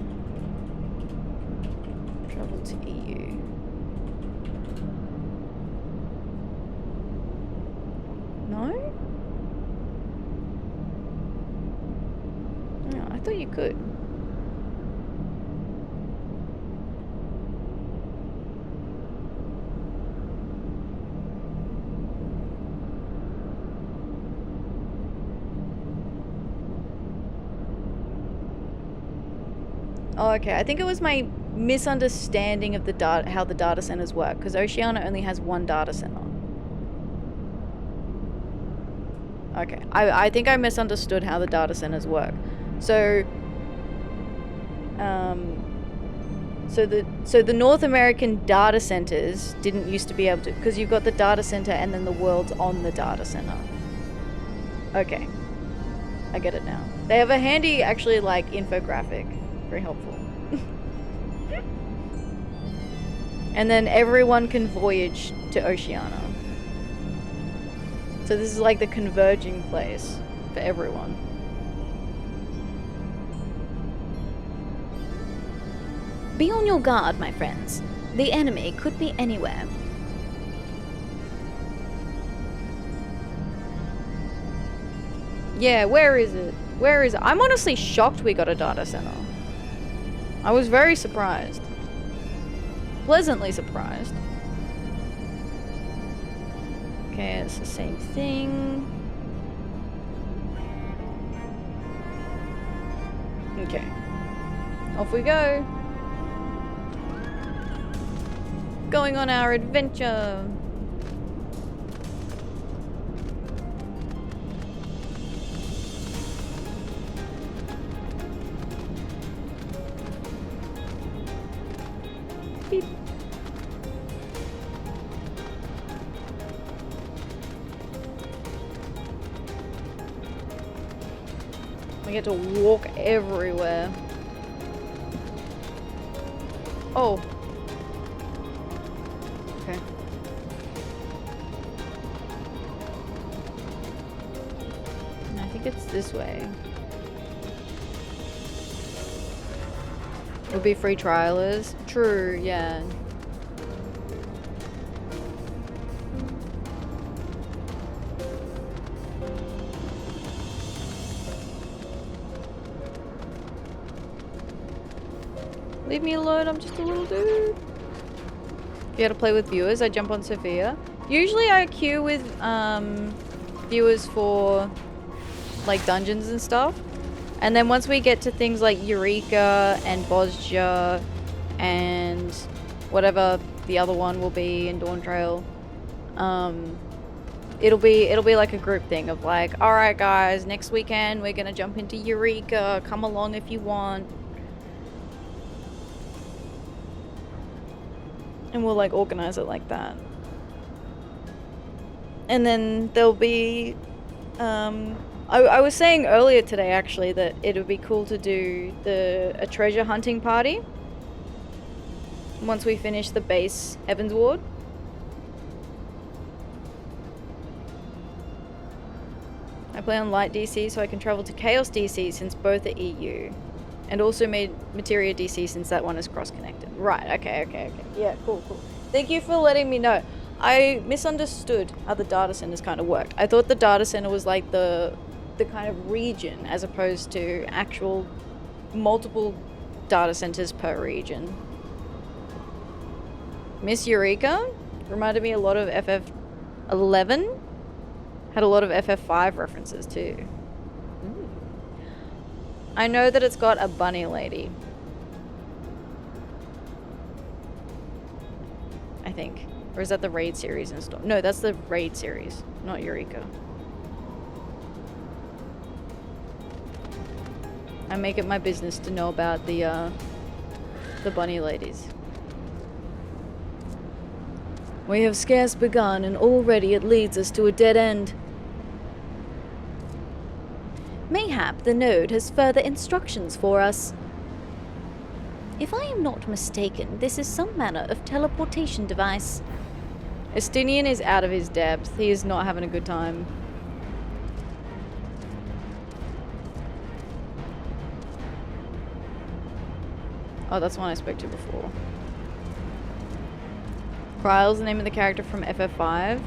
Travel to EU. No? No, I thought you could. Oh, okay. I think it was my misunderstanding of the how the data centers work, because Oceania only has one data center. Okay, I think I misunderstood how the data centers work. So, so the North American data centers didn't used to be able to, because you've got the data center and then the world's on the data center. Okay, I get it now. They have a handy, actually, like, infographic. Very helpful. And then everyone can voyage to Oceania. So this is like the converging place for everyone. Be on your guard, my friends. The enemy could be anywhere. Yeah, where is it? Where is it? I'm honestly shocked we got a data center. I was very surprised. Pleasantly surprised. Okay, it's the same thing. Okay. Off we go. Going on our adventure. Beep. I get to walk everywhere. Oh. Okay. I think it's this way. Would be free trialers. True, yeah. Leave me alone, I'm just a little dude. If you had to play with viewers, I jump on Sophia. Usually I queue with viewers for like dungeons and stuff. And then once we get to things like Eureka and Bosja and whatever the other one will be in Dawn Trail, it'll be like a group thing of like, all right guys, next weekend we're gonna jump into Eureka, come along if you want. And we'll like organize it like that. And then there'll be I was saying earlier today actually that it would be cool to do a treasure hunting party once we finish the base Heaven's Ward. I play on light DC so I can travel to Chaos DC since both are EU. And also made Materia DC since that one is cross-connected. Right, okay. Yeah, cool. Thank you for letting me know. I misunderstood how the data centers kind of worked. I thought the data center was like the kind of region as opposed to actual multiple data centers per region. Miss Eureka reminded me a lot of FF11. Had a lot of FF5 references too. I know that it's got a bunny lady. I think. Or is that the raid series in store? No, that's the raid series, not Eureka. I make it my business to know about the bunny ladies. We have scarce begun, and already it leads us to a dead end. Mayhap the node has further instructions for us. If I am not mistaken, this is some manner of teleportation device. Estinian is out of his depth. He is not having a good time. Oh, that's one I spoke to before. Kryle's the name of the character from FF5.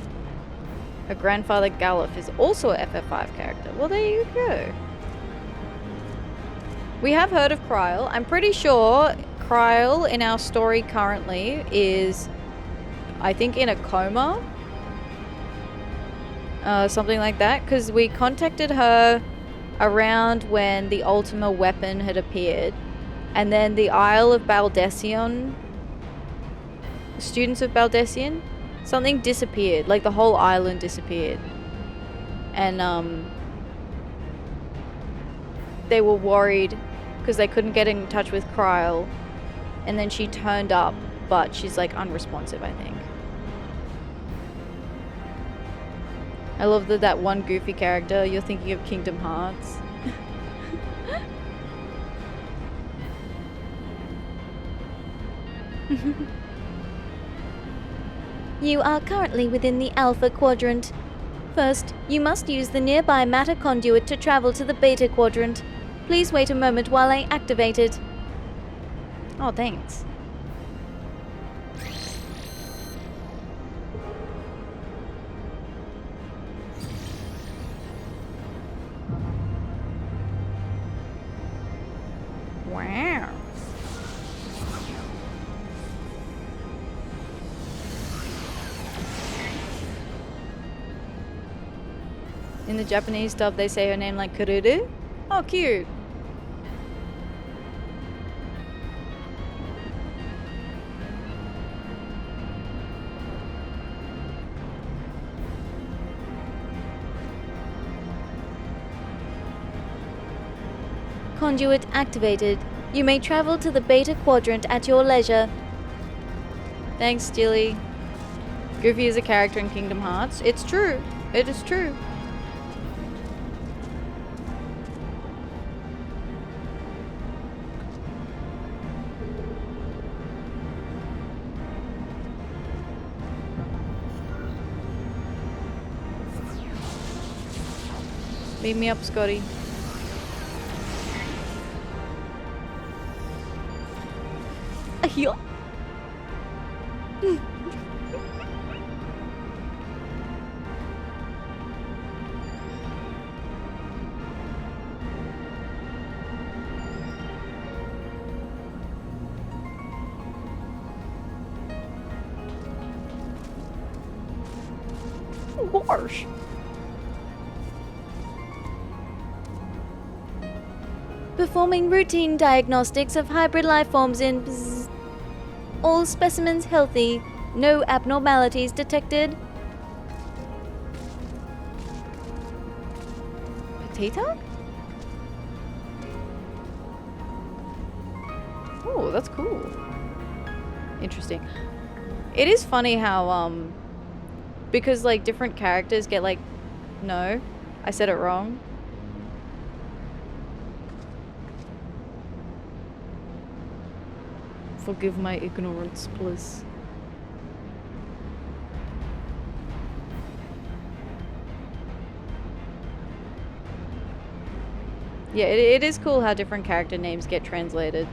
Her grandfather Galuf is also a FF5 character. Well, there you go. We have heard of Kryle. I'm pretty sure Kryle in our story currently is, I think, in a coma. Something like that. Because we contacted her around when the Ultima weapon had appeared. And then the Isle of Baldesion, students of Baldesion, something disappeared. Like the whole island disappeared. And they were worried because they couldn't get in touch with Kryle. And then she turned up, but she's like unresponsive, I think. I love that one goofy character. You're thinking of Kingdom Hearts. You are currently within the Alpha Quadrant. First, you must use the nearby matter conduit to travel to the Beta Quadrant. Please wait a moment while I activate it. Oh, thanks. Wow. In the Japanese dub, they say her name like Kururu. Oh, cute. Conduit activated. You may travel to the Beta Quadrant at your leisure. Thanks, Jilly. Goofy is a character in Kingdom Hearts. It's true. It is true. Beat me up, Scotty. Yeah. Gosh. Performing routine diagnostics of hybrid life forms in all specimens healthy. No abnormalities detected. Potato? Oh, that's cool. Interesting. It is funny how, because, like, different characters get, like... No, I said it wrong. Forgive my ignorance, please. Yeah, it is cool how different character names get translated.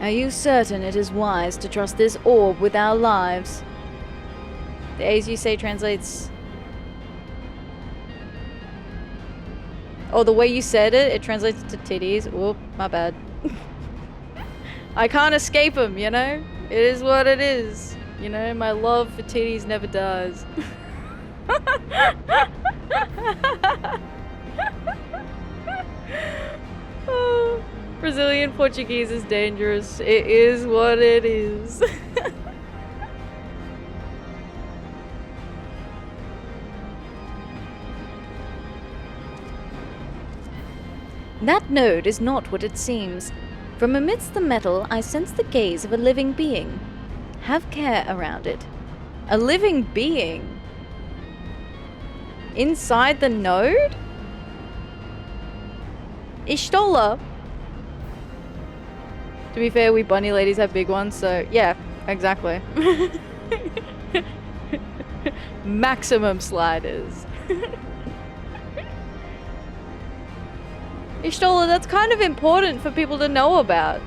Are you certain it is wise to trust this orb with our lives? The A's you say translates... Oh, the way you said it, it translates to titties. Whoop, my bad. I can't escape them, you know? It is what it is. You know, my love for titties never dies. Oh, Brazilian Portuguese is dangerous. It is what it is. That node is not what it seems. From amidst the metal, I sense the gaze of a living being. Have care around it. A living being? Inside the node? Ishtola. To be fair, we bunny ladies have big ones, so yeah, exactly. Maximum sliders. Ishtola, that's kind of important for people to know about.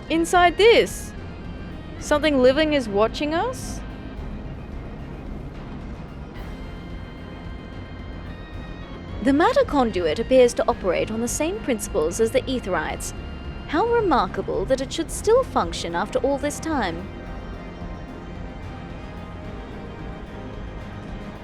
Inside this, something living is watching us? The matter conduit appears to operate on the same principles as the Aetherites. How remarkable that it should still function after all this time.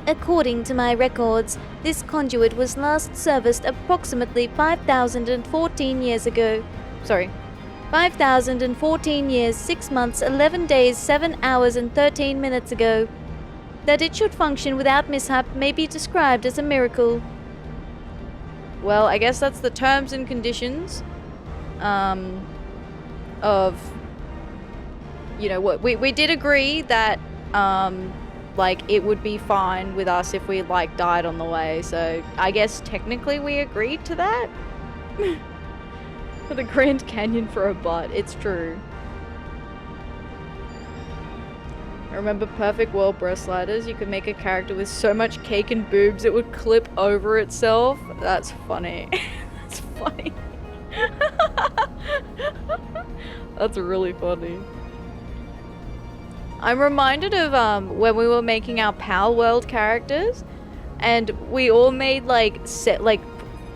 According to my records, this conduit was last serviced approximately 5,014 years ago. 5,014 years, 6 months, 11 days, 7 hours and 13 minutes ago. That it should function without mishap may be described as a miracle. Well, I guess that's the terms and conditions of, you know, what we did agree that like it would be fine with us if we like died on the way, so I guess technically we agreed to that. For the Grand Canyon for a butt, it's true. Remember Perfect World breast sliders? You could make a character with so much cake and boobs it would clip over itself. That's funny. That's funny. That's really funny. I'm reminded of when we were making our Pal World characters, and we all made like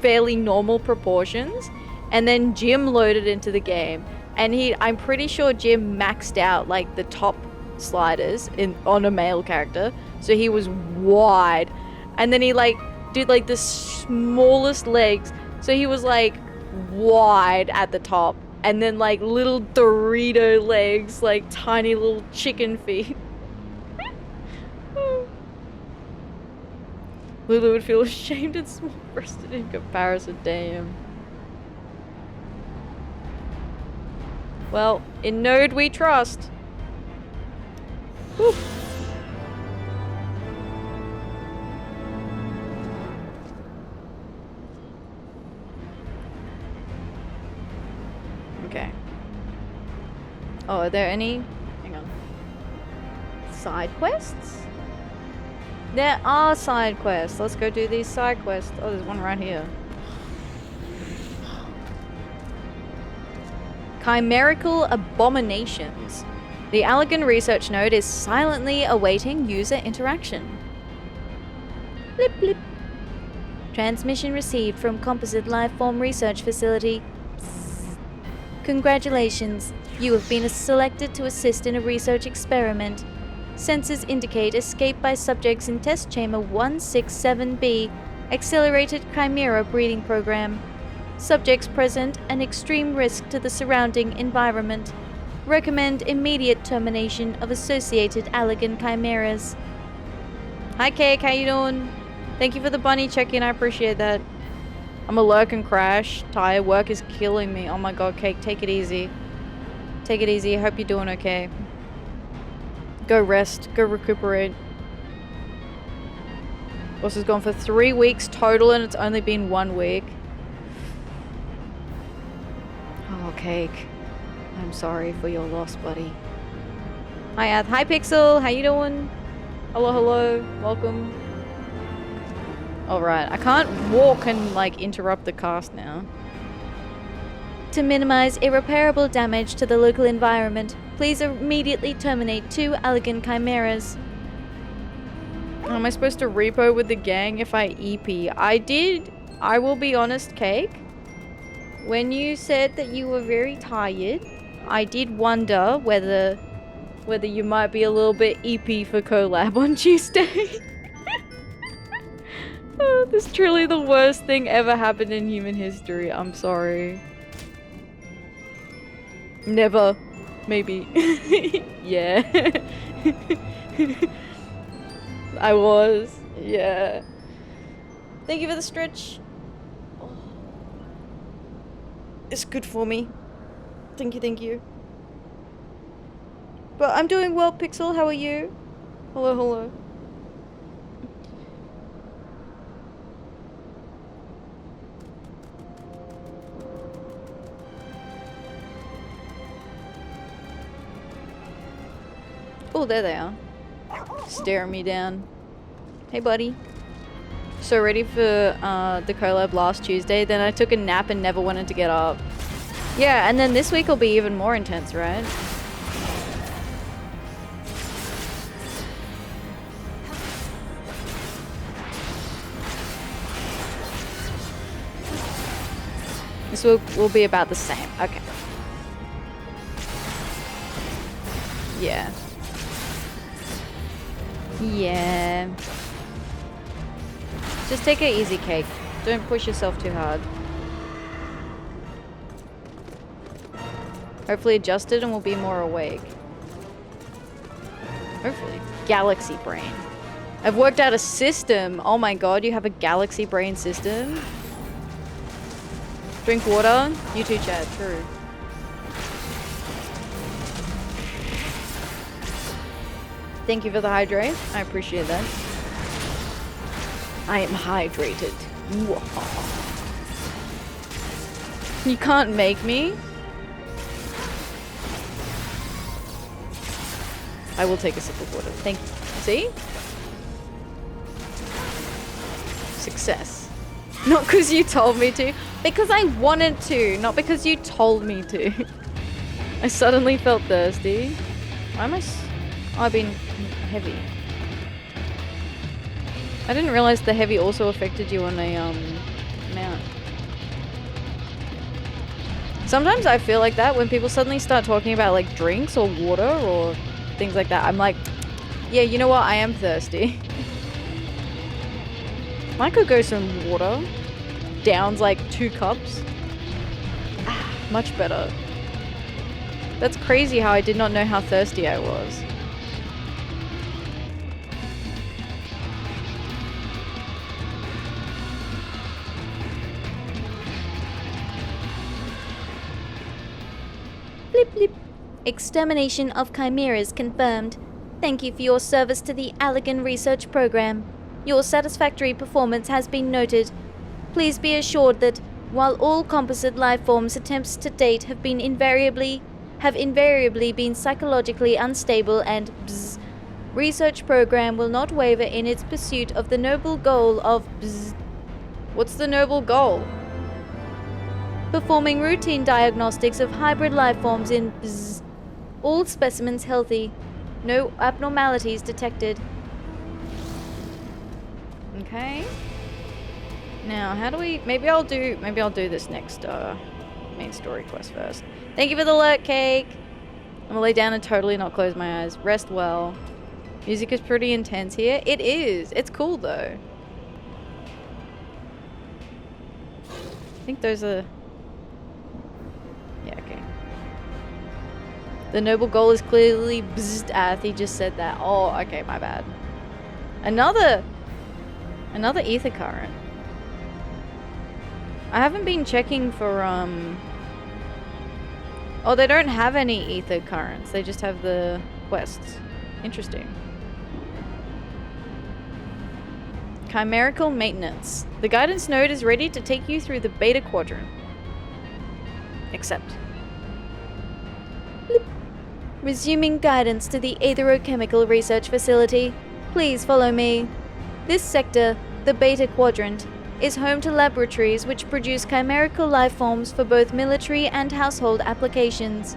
fairly normal proportions, and then Jim loaded into the game, and I'm pretty sure Jim maxed out like the top sliders on a male character, so he was wide, and then he like did like the smallest legs, so he was like wide at the top, and then like little Dorito legs, like tiny little chicken feet. Lulu would feel ashamed and small-breasted in comparison. Damn. Well, in Node we trust. Whew. Okay. Oh, are there any? Hang on. Side quests? There are side quests. Let's go do these side quests. Oh, there's one right here. Chimerical Abominations. The Allegan research node is silently awaiting user interaction. Blip blip. Transmission received from Composite Lifeform Research Facility. Psst. Congratulations. You have been selected to assist in a research experiment. Sensors indicate escape by subjects in Test Chamber 167B, Accelerated Chimera Breeding Program. Subjects present an extreme risk to the surrounding environment. Recommend immediate termination of associated Allegan chimeras. Hi Cake, how you doing? Thank you for the bunny check-in, I appreciate that. I'm a lurk and crash. Tired, work is killing me. Oh my god, Cake, take it easy. Take it easy, I hope you're doing okay. Go rest, go recuperate. Boss has gone for 3 weeks total and it's only been 1 week. Oh, Cake. I'm sorry for your loss, buddy. Hi, Ath. Hi, Pixel. How you doing? Hello, hello. Welcome. Alright, I can't walk and, like, interrupt the cast now. To minimize irreparable damage to the local environment, please immediately terminate 2 Allegan chimeras. Am I supposed to repo with the gang if I EP? I will be honest, Cake. When you said that you were very tired, I did wonder whether you might be a little bit EP for collab on Tuesday. Oh, this is truly the worst thing ever happened in human history. I'm sorry. Never. Maybe. Yeah. I was. Yeah. Thank you for the stretch. Oh. It's good for me. Thank you, thank you. But I'm doing well, Pixel. How are you? Hello, hello. Oh, there they are. Staring me down. Hey, buddy. So ready for the collab last Tuesday. Then I took a nap and never wanted to get up. Yeah, and then this week will be even more intense, right? This will be about the same. Okay. Yeah. Yeah. Just take it easy, Cake. Don't push yourself too hard. Hopefully adjusted and we'll be more awake. Hopefully. Galaxy brain. I've worked out a system. Oh my god, you have a galaxy brain system? Drink water? You too, Chad. True. Thank you for the hydrate. I appreciate that. I am hydrated. You can't make me. I will take a sip of water. Thank you. See? Success. Not because you told me to. Because I wanted to. Not because you told me to. I suddenly felt thirsty. Why am I... Oh, I've been heavy. I didn't realize the heavy also affected you on a mount. Sometimes I feel like that when people suddenly start talking about like drinks or water or things like that. I'm like, yeah, you know what? I am thirsty. I could go some water. Downs like 2 cups. Ah, much better. That's crazy how I did not know how thirsty I was. Blip blip. Extermination of chimeras confirmed. Thank you for your service to the Allegan Research Program. Your satisfactory performance has been noted. Please be assured that while all composite lifeforms attempts to date have invariably been psychologically unstable and bzz, research program will not waver in its pursuit of the noble goal of bzz. What's the noble goal? Performing routine diagnostics of hybrid lifeforms in bzz, All specimens healthy. No abnormalities detected. Okay. Now, how do we... Maybe I'll do this next main story quest first. Thank you for the alert, Cake. I'm gonna lay down and totally not close my eyes. Rest well. Music is pretty intense here. It is. It's cool, though. I think those are... Yeah, okay. The noble goal is clearly bzzzt. He just said that. Oh, okay, my bad. Another ether current. I haven't been checking for, Oh, they don't have any ether currents. They just have the quests. Interesting. Chimerical Maintenance. The guidance node is ready to take you through the beta quadrant. Accept. Bloop. Resuming guidance to the Atherochemical Research Facility. Please follow me. This sector, the beta quadrant, is home to laboratories which produce chimerical life forms for both military and household applications.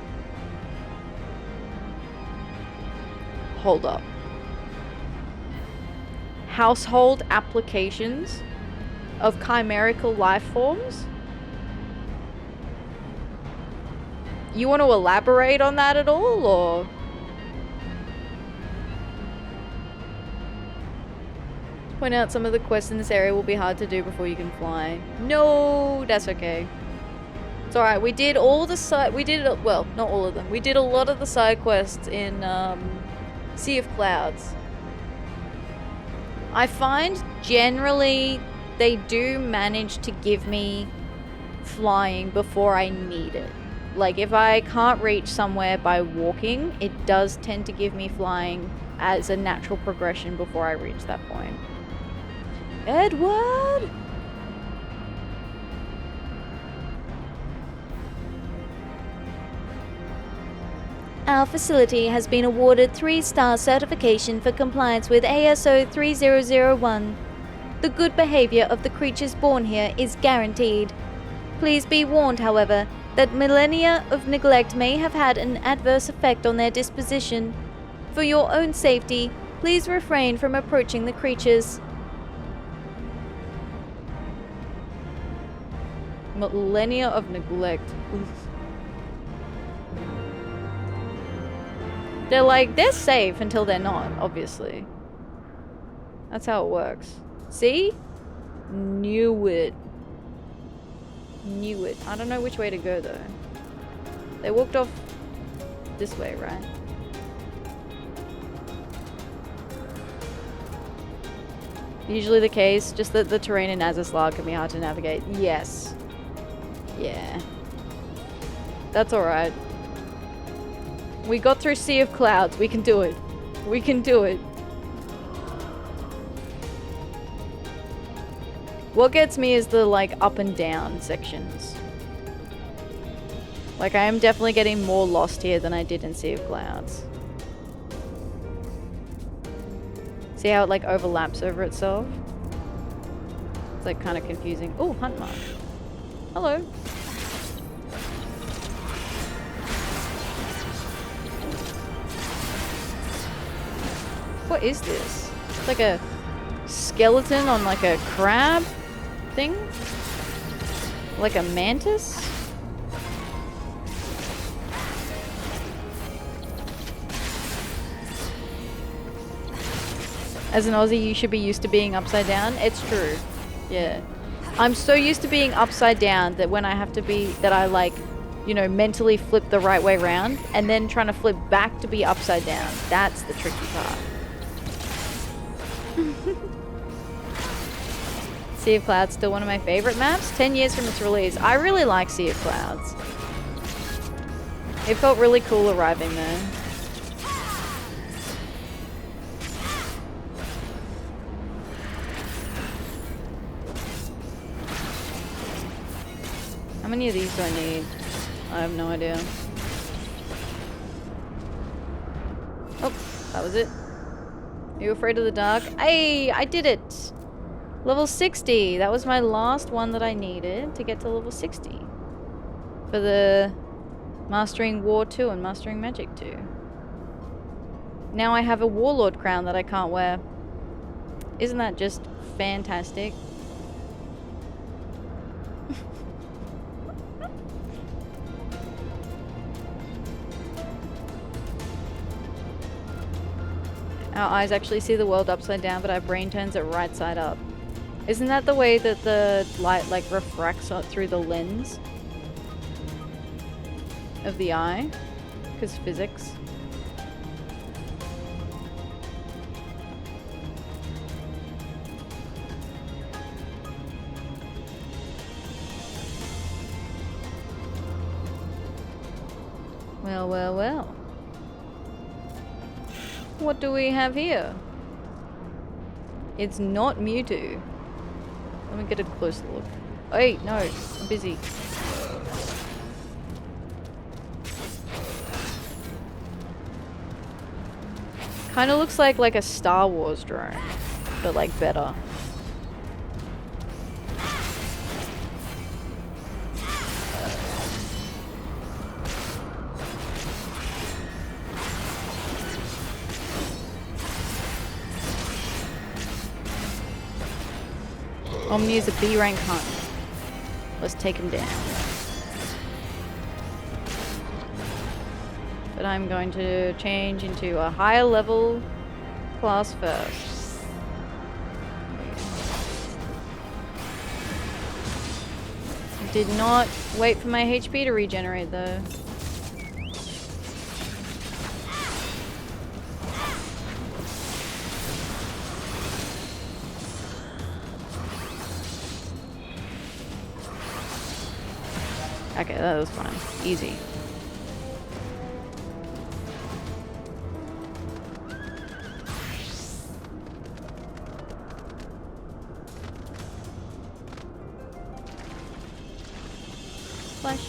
Hold up. Household applications of chimerical life forms? You want to elaborate on that at all, or? Point out some of the quests in this area will be hard to do before you can fly. No, that's okay. It's alright, we did all the well, not all of them. We did a lot of the side quests in Sea of Clouds. I find generally they do manage to give me flying before I need it. Like if I can't reach somewhere by walking, it does tend to give me flying as a natural progression before I reach that point. Edward! Our facility has been awarded 3-star certification for compliance with ASO 3001. The good behavior of the creatures born here is guaranteed. Please be warned, however, that millennia of neglect may have had an adverse effect on their disposition. For your own safety, please refrain from approaching the creatures. Millennia of neglect. Oof. They're safe until they're not, obviously. That's how it works. See? Knew it. Knew it. I don't know which way to go, though. They walked off this way, right? Usually the case, just that the terrain in Azys can be hard to navigate. Yes. Yeah. That's alright. We got through Sea of Clouds. We can do it. We can do it. What gets me is the, up and down sections. I am definitely getting more lost here than I did in Sea of Clouds. See how it, overlaps over itself? It's, kind of confusing. Oh, hunt mark. Hello. What is this? It's like a skeleton on a crab thing? Like a mantis? As an Aussie, you should be used to being upside down. It's true. Yeah. I'm so used to being upside down that when I have to be, that I mentally flip the right way around and then trying to flip back to be upside down. That's the tricky part. Sea of Clouds, still one of my favorite maps. 10 years from its release. I really like Sea of Clouds. It felt really cool arriving there. How many of these do I need? I have no idea. Oh, that was it. Are you afraid of the dark? Hey, I did it! Level 60. That was my last one that I needed to get to level 60. For the Mastering War 2 and Mastering Magic 2. Now I have a Warlord crown that I can't wear. Isn't that just fantastic? Our eyes actually see the world upside down, but our brain turns it right side up. Isn't that the way that the light like refracts through the lens of the eye? Because physics. Well, well, well. What do we have here? It's not Mewtwo. Let me get a closer look. Wait, no, I'm busy. Kind of looks like a Star Wars drone, but like better. Omni is a B rank hunt. Let's take him down. But I'm going to change into a higher level class first. Did not wait for my HP to regenerate though. Okay, that was fine. Easy. Splash.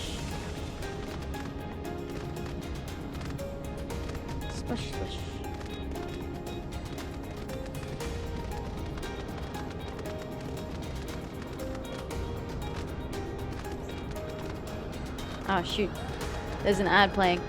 Splash, splash. Ah, shoot. There's an ad playing.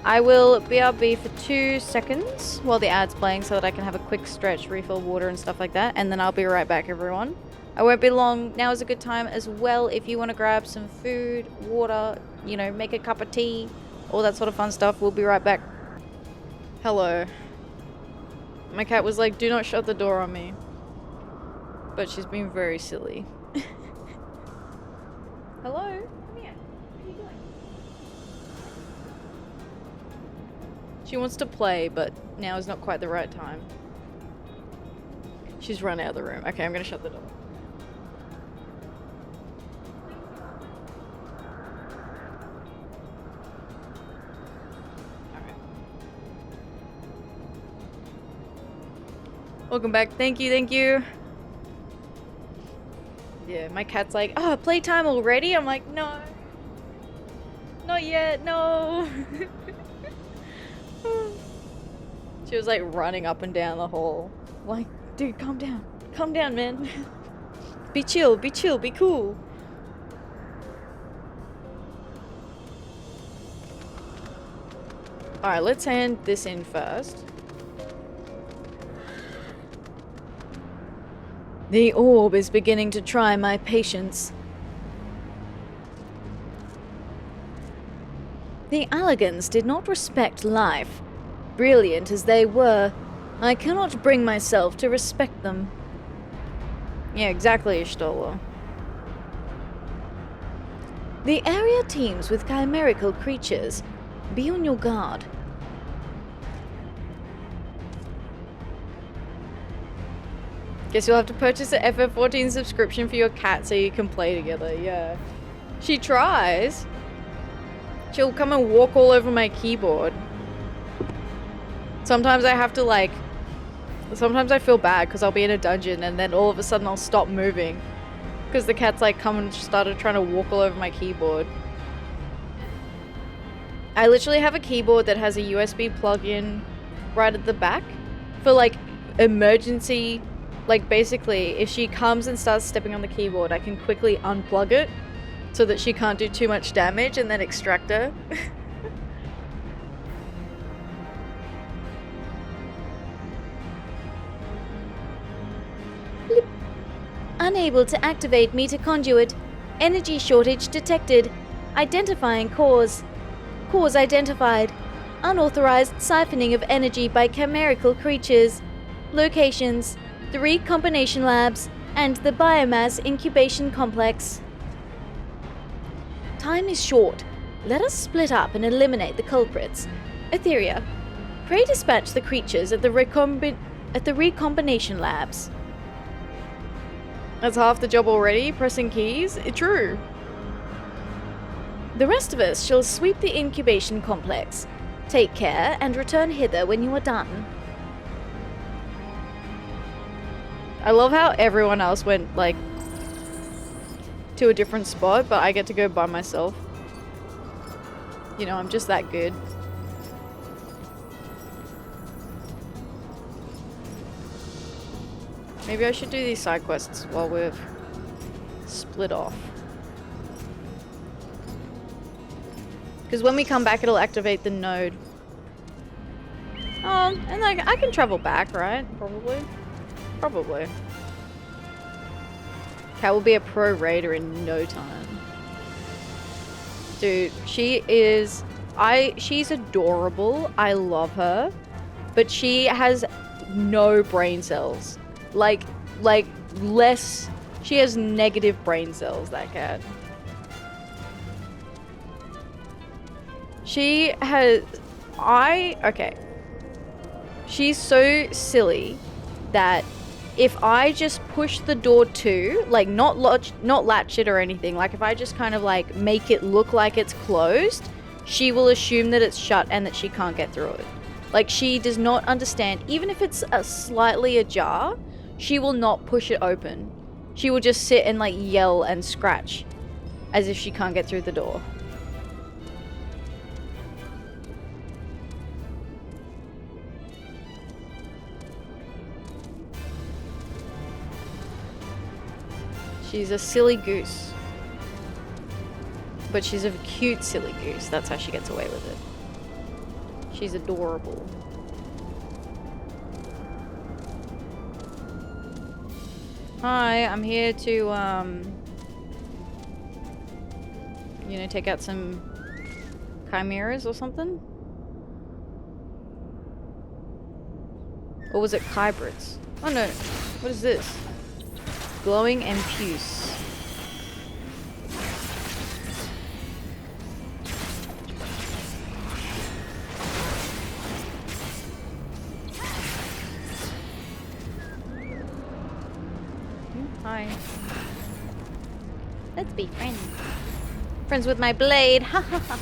I will BRB for 2 seconds while the ad's playing so that I can have a quick stretch, refill water and stuff like that, and then I'll be right back, everyone. I won't be long. Now is a good time as well if you want to grab some food, water, you know, make a cup of tea, all that sort of fun stuff. We'll be right back. Hello. My cat was like, do not shut the door on me. But she's been very silly. Hello? She wants to play, but now is not quite the right time. She's run out of the room. Okay, I'm gonna shut the door. Okay. Welcome back. Thank you, thank you. Yeah, my cat's like, oh, playtime already? I'm like, no. Not yet, no. She was like running up and down the hall. Like, dude, calm down. Calm down, man. Be chill, be cool. Alright, let's hand this in first. The orb is beginning to try my patience. The Allagans did not respect life. Brilliant as they were, I cannot bring myself to respect them. Yeah, exactly, Ishtola. The area teems with chimerical creatures. Be on your guard. Guess you'll have to purchase an FF14 subscription for your cat so you can play together, yeah. She tries. She'll come and walk all over my keyboard. Sometimes I have to like... Sometimes I feel bad because I'll be in a dungeon and then all of a sudden I'll stop moving. Because the cat's like come and started trying to walk all over my keyboard. I literally have a keyboard that has a USB plug-in right at the back. For like emergency... Like basically, if she comes and starts stepping on the keyboard, I can quickly unplug it. So that she can't do too much damage and then extract her. Unable to activate meter conduit. Energy shortage detected. Identifying cause. Cause identified. Unauthorized siphoning of energy by chimerical creatures. Locations: 3 combination labs and the biomass incubation complex. Time is short. Let us split up and eliminate the culprits. Atheria, pray dispatch the creatures at the recombination labs. That's half the job already, pressing keys? True. The rest of us shall sweep the incubation complex. Take care and return hither when you are done. I love how everyone else went, like, to a different spot, but I get to go by myself. You know, I'm just that good. Maybe I should do these side quests while we're split off. Because when we come back, it'll activate the node. Oh, and like, I can travel back, right? Probably. Probably. Kat will be a pro raider in no time. Dude, she is... she's adorable. I love her. But she has no brain cells. Like less... She has negative brain cells, that cat. She has... Okay. She's so silly that if I just push the door to, like, not latch it or anything, like if I just kind of like make it look like it's closed, she will assume that it's shut and that she can't get through it. Like, she does not understand, even if it's slightly ajar, she will not push it open. She will just sit and like yell and scratch as if she can't get through the door. She's a silly goose. But she's a cute silly goose. That's how she gets away with it. She's adorable. Hi, I'm here to, you know, take out some chimeras or something? Or was it hybrids? Oh no, what is this? Glowing and puce. Hi. Let's be friends. Friends with my blade. Ha ha ha.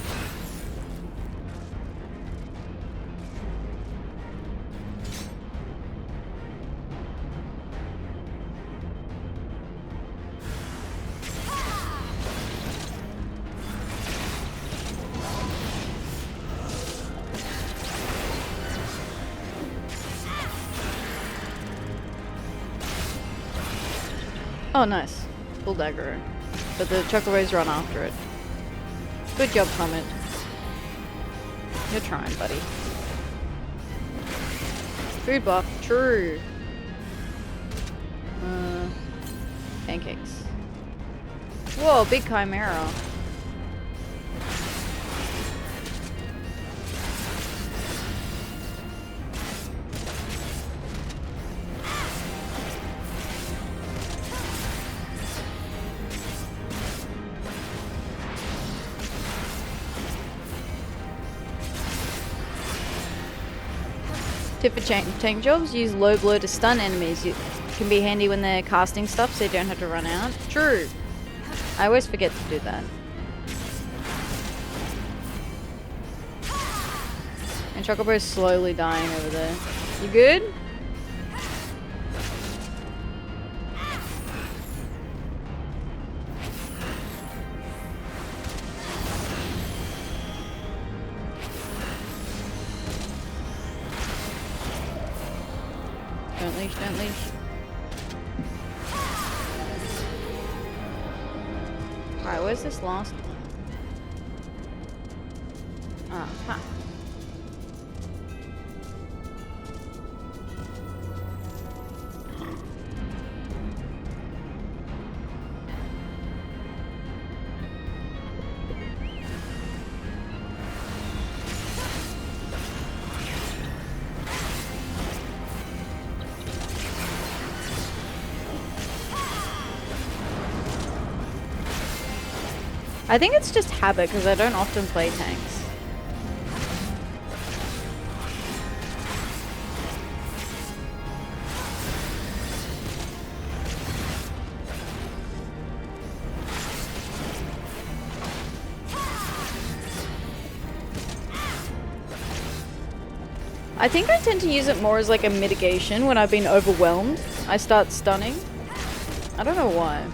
Oh, nice. Full dagger. But the chocobos run after it. Good job, Comet. You're trying, buddy. Food buff. True. Pancakes. Whoa, big chimera. Tip for tank jobs, use low glow to stun enemies. It can be handy when they're casting stuff so you don't have to run out. True. I always forget to do that. And Chocobo's slowly dying over there. You good? Don't leash, don't leash. Alright, where's this last one? Huh. I think it's just habit because I don't often play tanks. I think I tend to use it more as like a mitigation when I've been overwhelmed. I start stunning. I don't know why.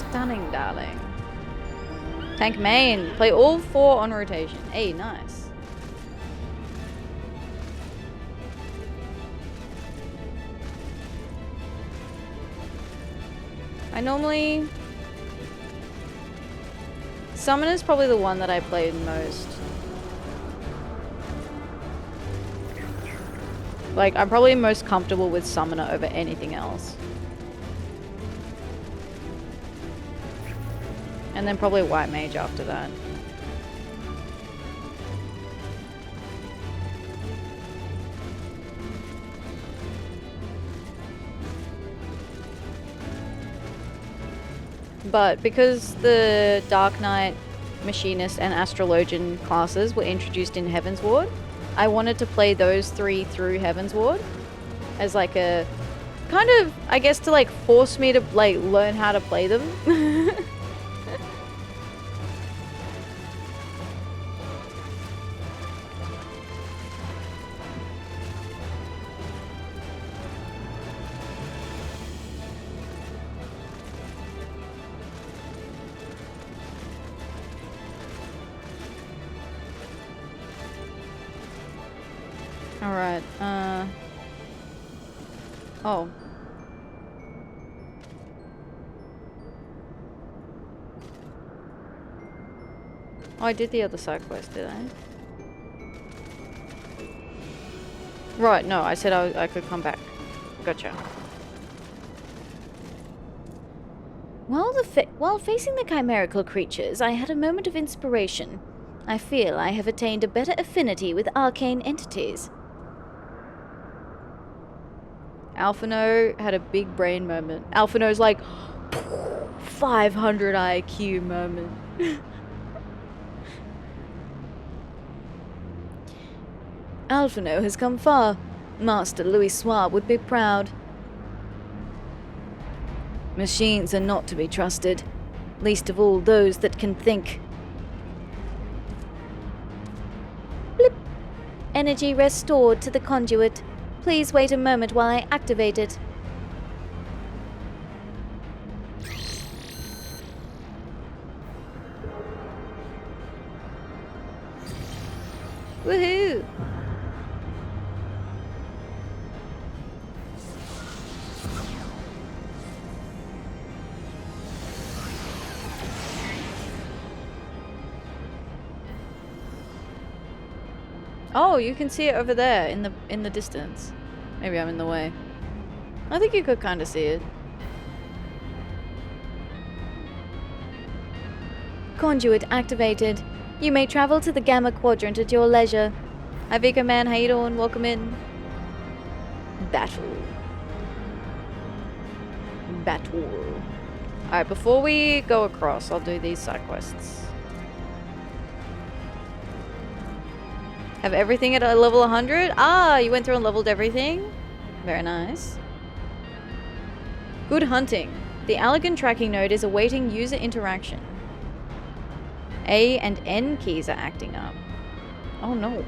Stunning, darling. Tank main. Play all 4 on rotation. Hey, nice. I normally... Summon is probably the one that I played most. Like, I'm probably most comfortable with Summoner over anything else. And then probably White Mage after that. But because the Dark Knight, Machinist, and Astrologian classes were introduced in Heaven's Ward, I wanted to play those 3 through Heaven's Ward as like a kind of, I guess, to like force me to like learn how to play them. Alright, oh. Oh, I did the other side quest, did I? Right, no, I said I could come back. Gotcha. While facing the chimerical creatures, I had a moment of inspiration. I feel I have attained a better affinity with arcane entities. Alphino had a big brain moment. Alphino's like 500 IQ moment. Alphino has come far. Master Louis Soir would be proud. Machines are not to be trusted, least of all those that can think. Blip. Energy restored to the conduit. Please wait a moment while I activate it. Woohoo! Oh, you can see it over there in the distance. Maybe I'm in the way. I think you could kind of see it. Conduit activated. You may travel to the Gamma Quadrant at your leisure. Hi Vicar Man, how you doing? Welcome in. Battle. Battle. Alright, before we go across, I'll do these side quests. Have everything at a level 100? Ah, you went through and leveled everything? Very nice. Good hunting. The Allergan tracking node is awaiting user interaction. A and N keys are acting up. Oh no.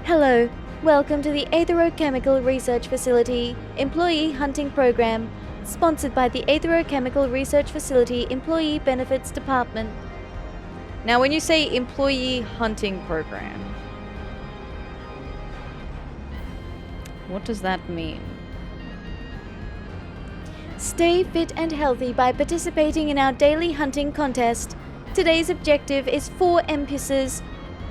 Hello. Welcome to the Atherochemical Research Facility Employee Hunting Program, sponsored by the Atherochemical Research Facility Employee Benefits Department. Now when you say employee hunting program, what does that mean? Stay fit and healthy by participating in our daily hunting contest. Today's objective is 4 Empuses.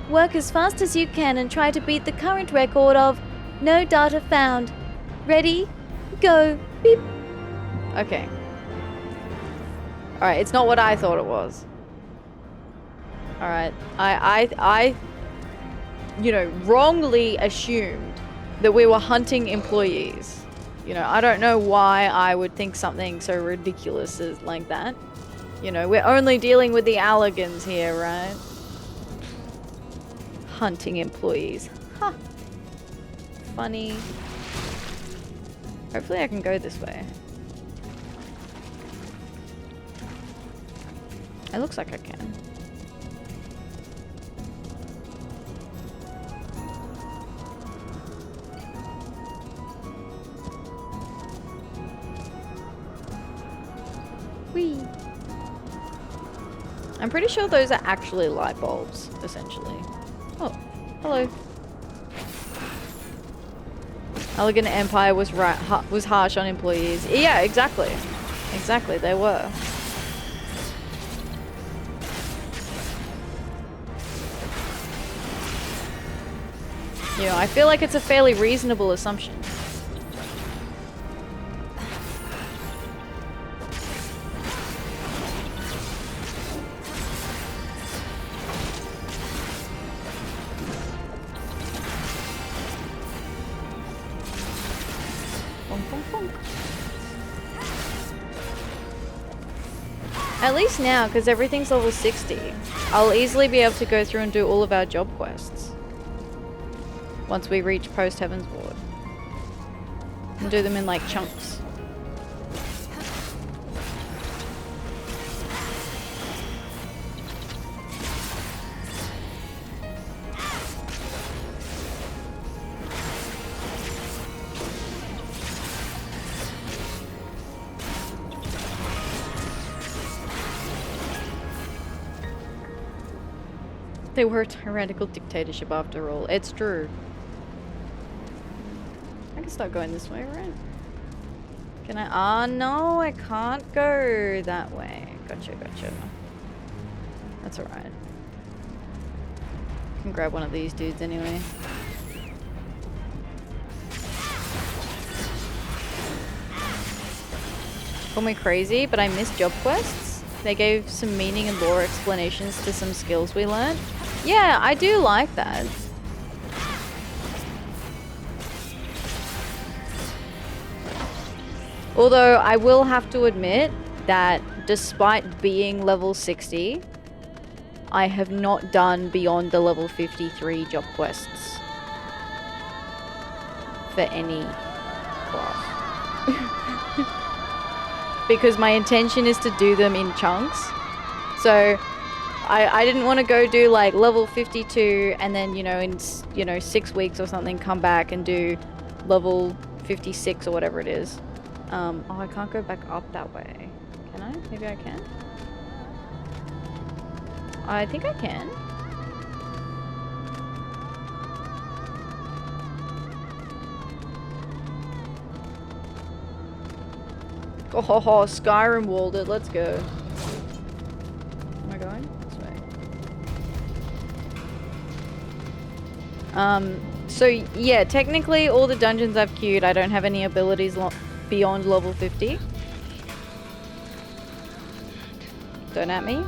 Work as fast as you can and try to beat the current record of no data found. Ready? Go. Beep. Okay. Alright, it's not what I thought it was. Alright. you know, wrongly assumed that we were hunting employees. You know, I don't know why I would think something so ridiculous as like that. You know, we're only dealing with the Allegans here, right? Hunting employees. Huh. Funny. Hopefully I can go this way. It looks like I can. Whee! I'm pretty sure those are actually light bulbs, essentially. Oh, hello. Elegant Empire was was harsh on employees. Yeah, exactly. Exactly, they were. You know, I feel like it's a fairly reasonable assumption. At least now, because everything's level 60, I'll easily be able to go through and do all of our job quests. Once we reach post Heaven's Ward. And do them in like chunks. They were a tyrannical dictatorship after all. It's true. I can start going this way, right? Can I? Ah, no, I can't go that way. Gotcha, gotcha. That's alright. I can grab one of these dudes anyway. Call me crazy, but I missed job quests. They gave some meaning and lore explanations to some skills we learned. Yeah, I do like that. Although I will have to admit that despite being level 60, I have not done beyond the level 53 job quests for any class. Because my intention is to do them in chunks. So I didn't want to go do like level 52 and then, you know, in 6 weeks or something come back and do level 56 or whatever it is. Oh, I can't go back up that way. Can I? Maybe I can? I think I can. Oh, Skyrim walled it. Let's go. Am I going? This way. So yeah, technically all the dungeons I've queued, I don't have any abilities beyond level 50. Don't at me.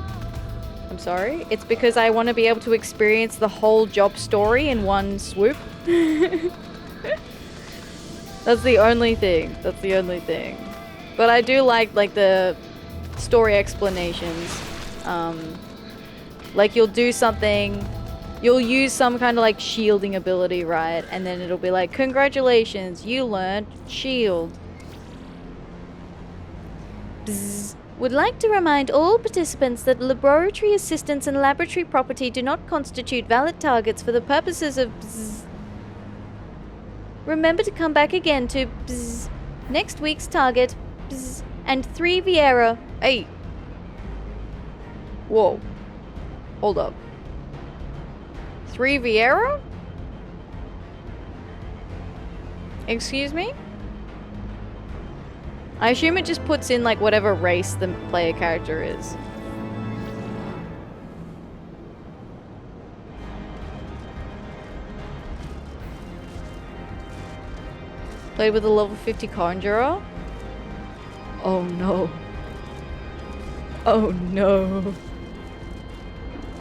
I'm sorry. It's because I want to be able to experience the whole job story in one swoop. That's the only thing. That's the only thing. But I do like the story explanations. Like you'll do something, you'll use some kind of like shielding ability, right? And then it'll be like, congratulations, you learned shield. Bzz. Would like to remind all participants that laboratory assistants and laboratory property do not constitute valid targets for the purposes of bzz. Remember to come back again to bzz. Next week's target bzz. And 3 Vieira. Hey. Whoa. Hold up. 3 Vieira? Excuse me? I assume it just puts in like whatever race the player character is. Played with a level 50 conjurer? Oh no. Oh no.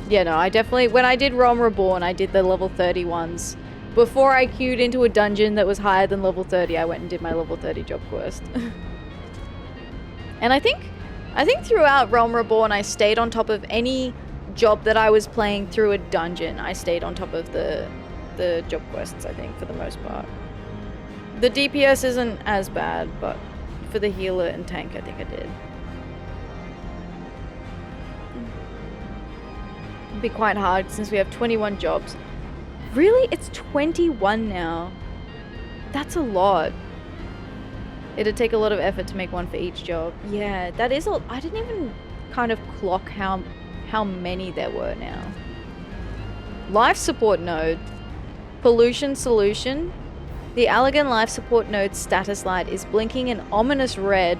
Yeah, no, I definitely, when I did Realm Reborn, I did the level 30 ones. Before I queued into a dungeon that was higher than level 30, I went and did my level 30 job quest. And I think throughout Realm Reborn, I stayed on top of any job that I was playing through a dungeon. I stayed on top of the job quests, I think, for the most part. The DPS isn't as bad, but for the healer and tank, I think I did. It'd be quite hard since we have 21 jobs. Really? It's 21 now. That's a lot. It'd take a lot of effort to make one for each job. Yeah, that is a... I didn't even kind of clock how many there were now. Life support node. Pollution solution. The Allergan life support node's status light is blinking an ominous red.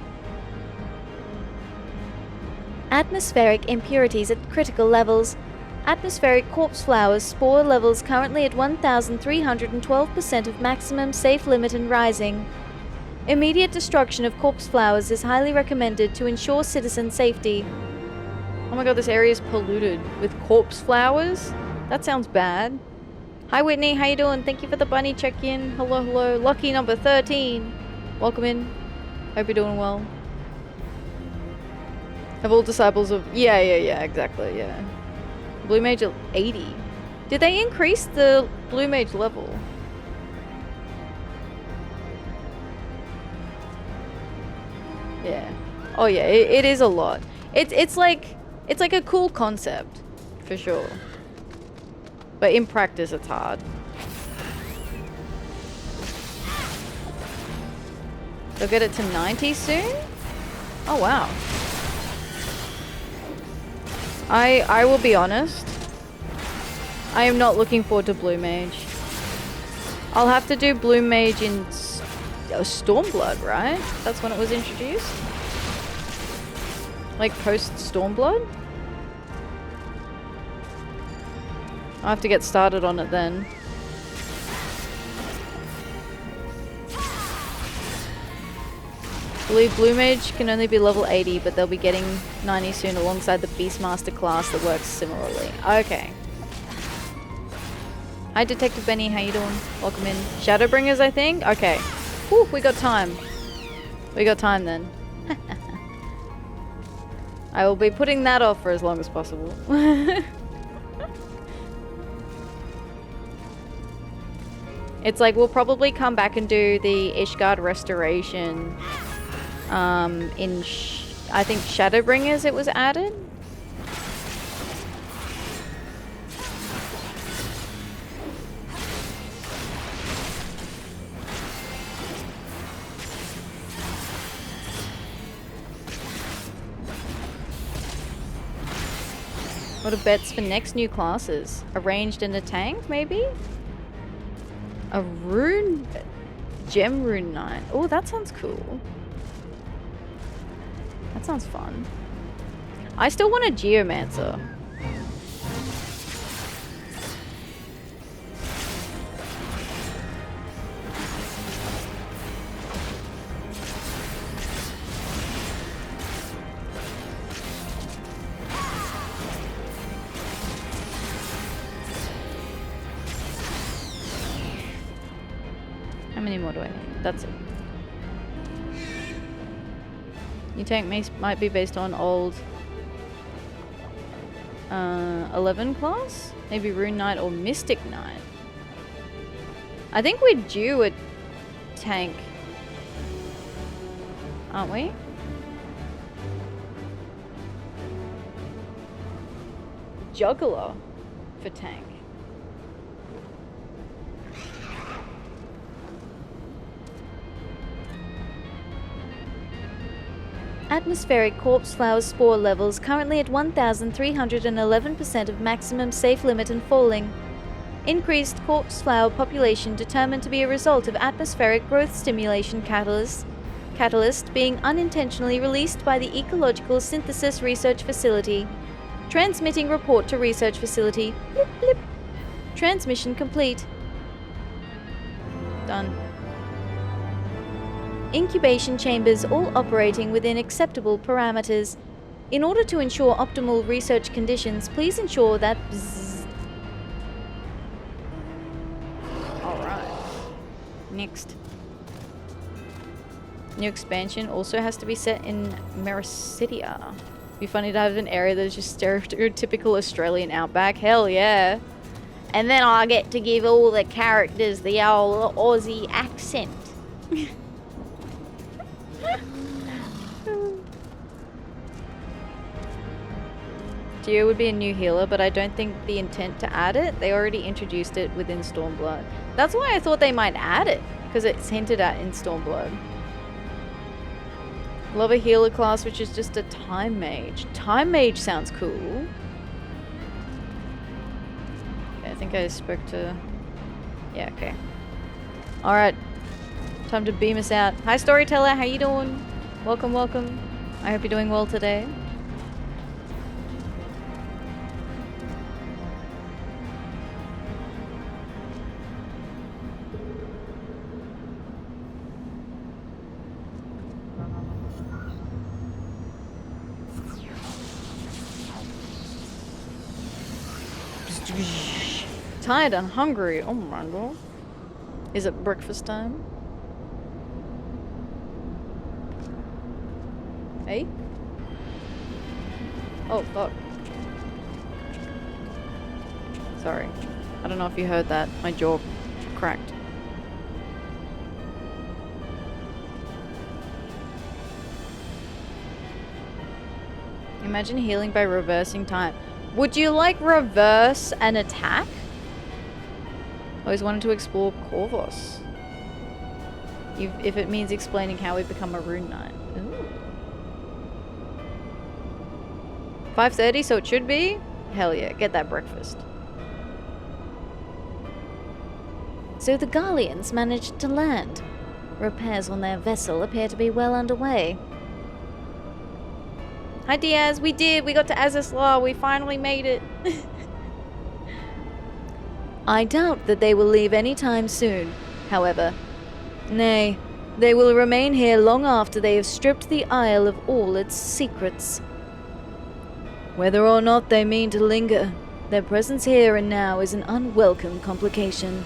Atmospheric impurities at critical levels. Atmospheric corpse flowers spore levels currently at 1,312% of maximum safe limit and rising. Immediate destruction of corpse flowers is highly recommended to ensure citizen safety. Oh my god, this area is polluted with corpse flowers? That sounds bad. Hi Whitney, how you doing? Thank you for the bunny check-in. Hello, hello. Lucky number 13. Welcome in. Hope you're doing well. Have all disciples of... Yeah, exactly, yeah. Blue Mage 80. Did they increase the Blue Mage level? Yeah. Oh yeah, it is a lot. It's like a cool concept, for sure. But in practice, it's hard. They'll get it to 90 soon? Oh wow. I will be honest. I am not looking forward to Blue Mage. I'll have to do Blue Mage in Stormblood, right? That's when it was introduced? Like post Stormblood? I'll have to get started on it then. I believe Blue Mage can only be level 80, but they'll be getting 90 soon alongside the Beastmaster class that works similarly. Okay. Hi Detective Benny, how you doing? Welcome in. Shadowbringers, I think? Okay. Whew, we got time. We got time then. I will be putting that off for as long as possible. It's like we'll probably come back and do the Ishgard restoration in I think Shadowbringers it was added. What are bets for next new classes? A ranged and a tank, maybe? A rune... Gem rune knight. Oh, that sounds cool. That sounds fun. I still want a geomancer. How many more do I need? That's it. New tank might be based on old 11 class? Maybe Rune Knight or Mystic Knight. I think we're due a tank, aren't we? Juggler for tank. Atmospheric corpse flower spore levels currently at 1,311% of maximum safe limit and falling. Increased corpse flower population determined to be a result of atmospheric growth stimulation catalyst being unintentionally released by the Ecological Synthesis Research Facility. Transmitting report to Research Facility. Blip, blip. Transmission complete. Done. Incubation chambers all operating within acceptable parameters. In order to ensure optimal research conditions, please ensure that... Alright. Next. New expansion also has to be set in Mericidia. Be funny to have an area that is just stereotypical Australian outback. Hell yeah. And then I get to give all the characters the old Aussie accent. Geo would be a new healer, but I don't think the intent to add it. They already introduced it within Stormblood. That's why I thought they might add it, because it's hinted at in Stormblood. Love a healer class, which is just a Time Mage. Time Mage sounds cool. Okay, I think I spoke to... Yeah, okay. Alright. Time to beam us out. Hi, Storyteller. How you doing? Welcome, welcome. I hope you're doing well today. Tired and hungry. Oh my god. Is it breakfast time? Hey? Oh fuck. Sorry. I don't know if you heard that. My jaw cracked. Imagine healing by reversing time. Would you like reverse an attack? Always wanted to explore Corvus. If it means explaining how we become a rune knight. Ooh. 5:30, so it should be? Hell yeah, get that breakfast. So the Garleans managed to land. Repairs on their vessel appear to be well underway. Hi Diaz, we did! We got to Azys Law, we finally made it! I doubt that they will leave any time soon, however. Nay, they will remain here long after they have stripped the Isle of all its secrets. Whether or not they mean to linger, their presence here and now is an unwelcome complication.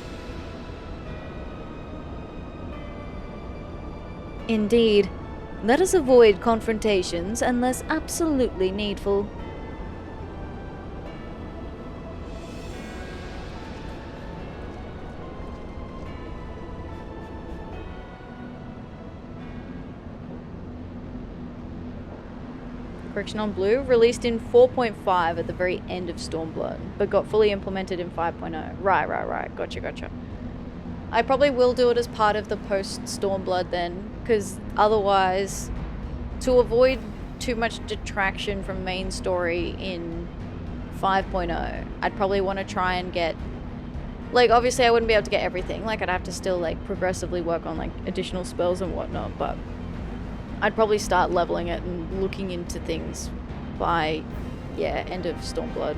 Indeed, let us avoid confrontations unless absolutely needful. Correction on Blue, released in 4.5 at the very end of Stormblood, but got fully implemented in 5.0. Right. Gotcha. I probably will do it as part of the post-Stormblood then, because otherwise, to avoid too much detraction from main story in 5.0, I'd probably want to try and get... Like, obviously I wouldn't be able to get everything, like I'd have to still like progressively work on like additional spells and whatnot, but I'd probably start leveling it and looking into things by, yeah, end of Stormblood.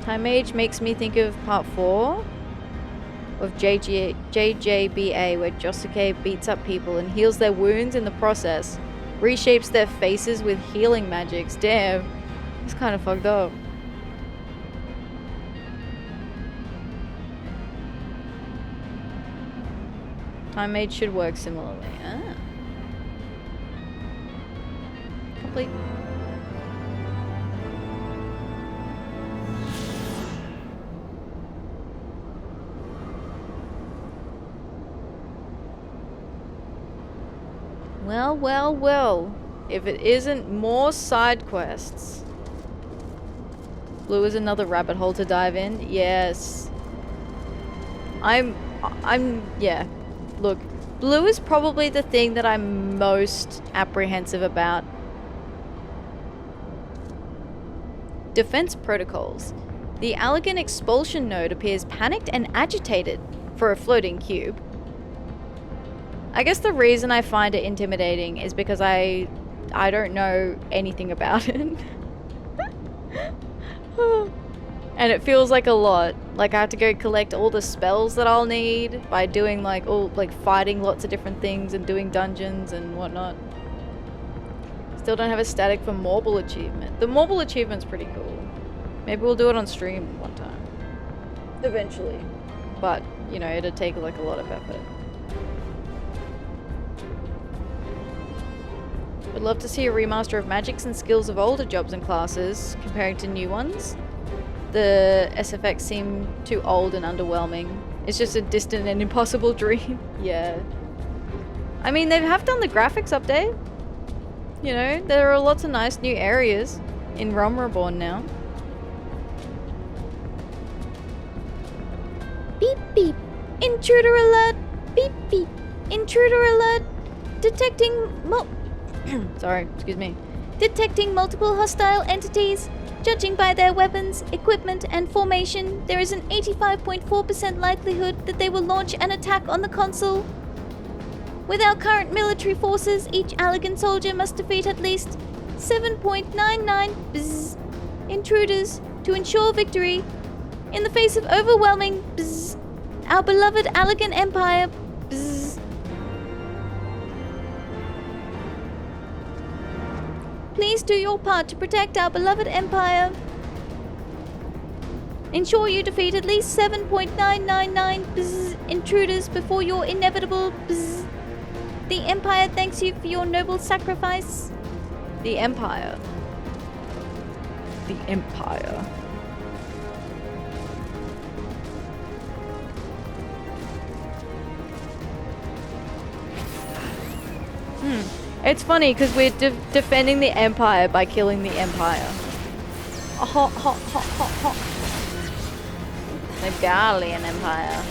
Time Mage makes me think of part 4 of JJBA, where Josuke beats up people and heals their wounds in the process, reshapes their faces with healing magics. Damn, it's kind of fucked up. Time Mage should work similarly. Ah. Complete. Well. If it isn't more side quests. Blue is another rabbit hole to dive in. Yes. Yeah. Look, Blue is probably the thing that I'm most apprehensive about. Defense protocols. The Allegan expulsion node appears panicked and agitated for a floating cube. I guess the reason I find it intimidating is because I don't know anything about it. And it feels like a lot. Like I have to go collect all the spells that I'll need by doing like fighting lots of different things and doing dungeons and whatnot. Still don't have a static for Morbol achievement. The Morbol achievement's pretty cool. Maybe we'll do it on stream one time. Eventually. But, you know, it'd take like a lot of effort. Would love to see a remaster of magics and skills of older jobs and classes, comparing to new ones. The SFX seem too old and underwhelming. It's just a distant and impossible dream. Yeah. I mean, they have done the graphics update. You know, there are lots of nice new areas in Realm Reborn now. Beep beep. Intruder alert. Beep beep. Intruder alert. Detecting Sorry, excuse me. Detecting multiple hostile entities. Judging by their weapons, equipment, and formation, there is an 85.4% likelihood that they will launch an attack on the console. With our current military forces, each Allegan soldier must defeat at least 7.99 intruders to ensure victory. In the face of overwhelming our beloved Allegan Empire Please do your part to protect our beloved Empire. Ensure you defeat at least 7.999 intruders before your inevitable The Empire thanks you for your noble sacrifice. The Empire. The Empire. It's funny because we're defending the Empire by killing the Empire. Hot, hot, hot, hot, hot. The Garlean Empire.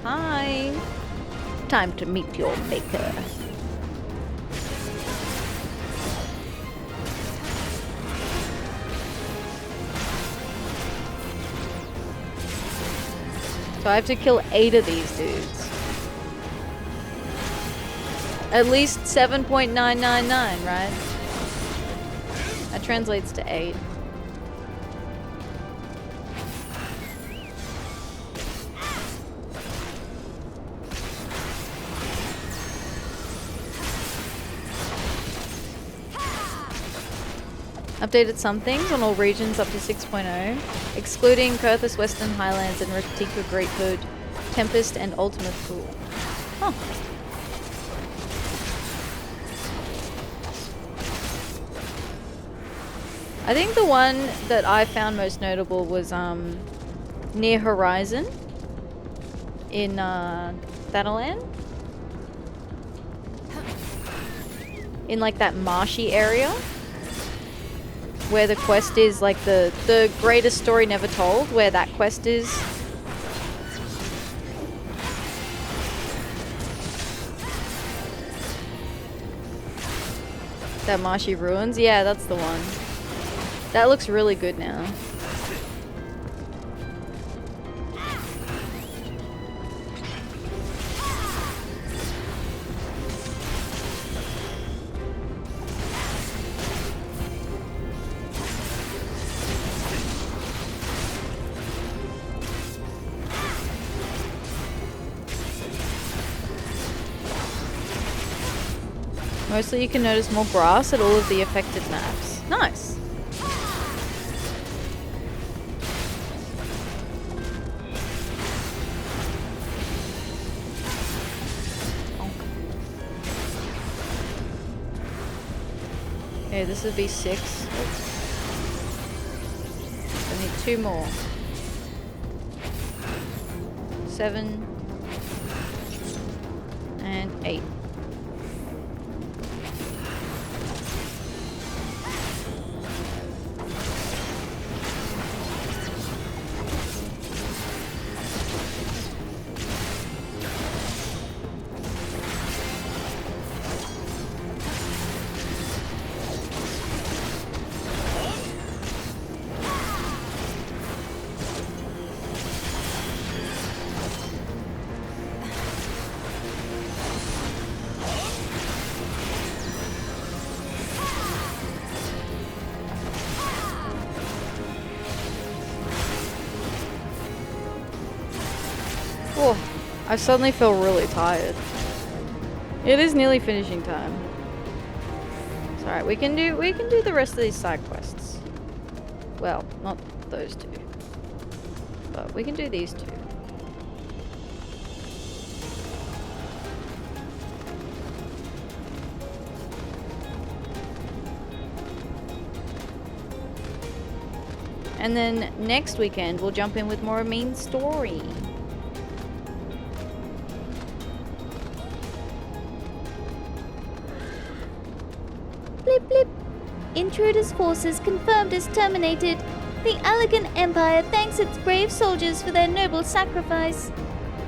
Hi. Time to meet your maker. So I have to kill 8 of these dudes. At least 7.999, right? That translates to 8. Updated some things on all regions up to 6.0, excluding Kurthus Western Highlands and Retica Greathood, Tempest, and Ultimate Pool. Huh. I think the one that I found most notable was near Horizon in Thanalan. In like that marshy area. Where the quest is, like the greatest story never told, where that quest is. That marshy ruins? Yeah, that's the one. That looks really good now. Mostly you can notice more grass at all of the affected maps. Nice. Okay, this would be 6. I need 2 more. 7 and 8. I suddenly feel really tired. It is nearly finishing time. It's alright, we can do the rest of these side quests. Well, not those two. But we can do these two. And then next weekend we'll jump in with more a main story. Blip blip. Intruders' forces confirmed as terminated. The Allegan Empire thanks its brave soldiers for their noble sacrifice.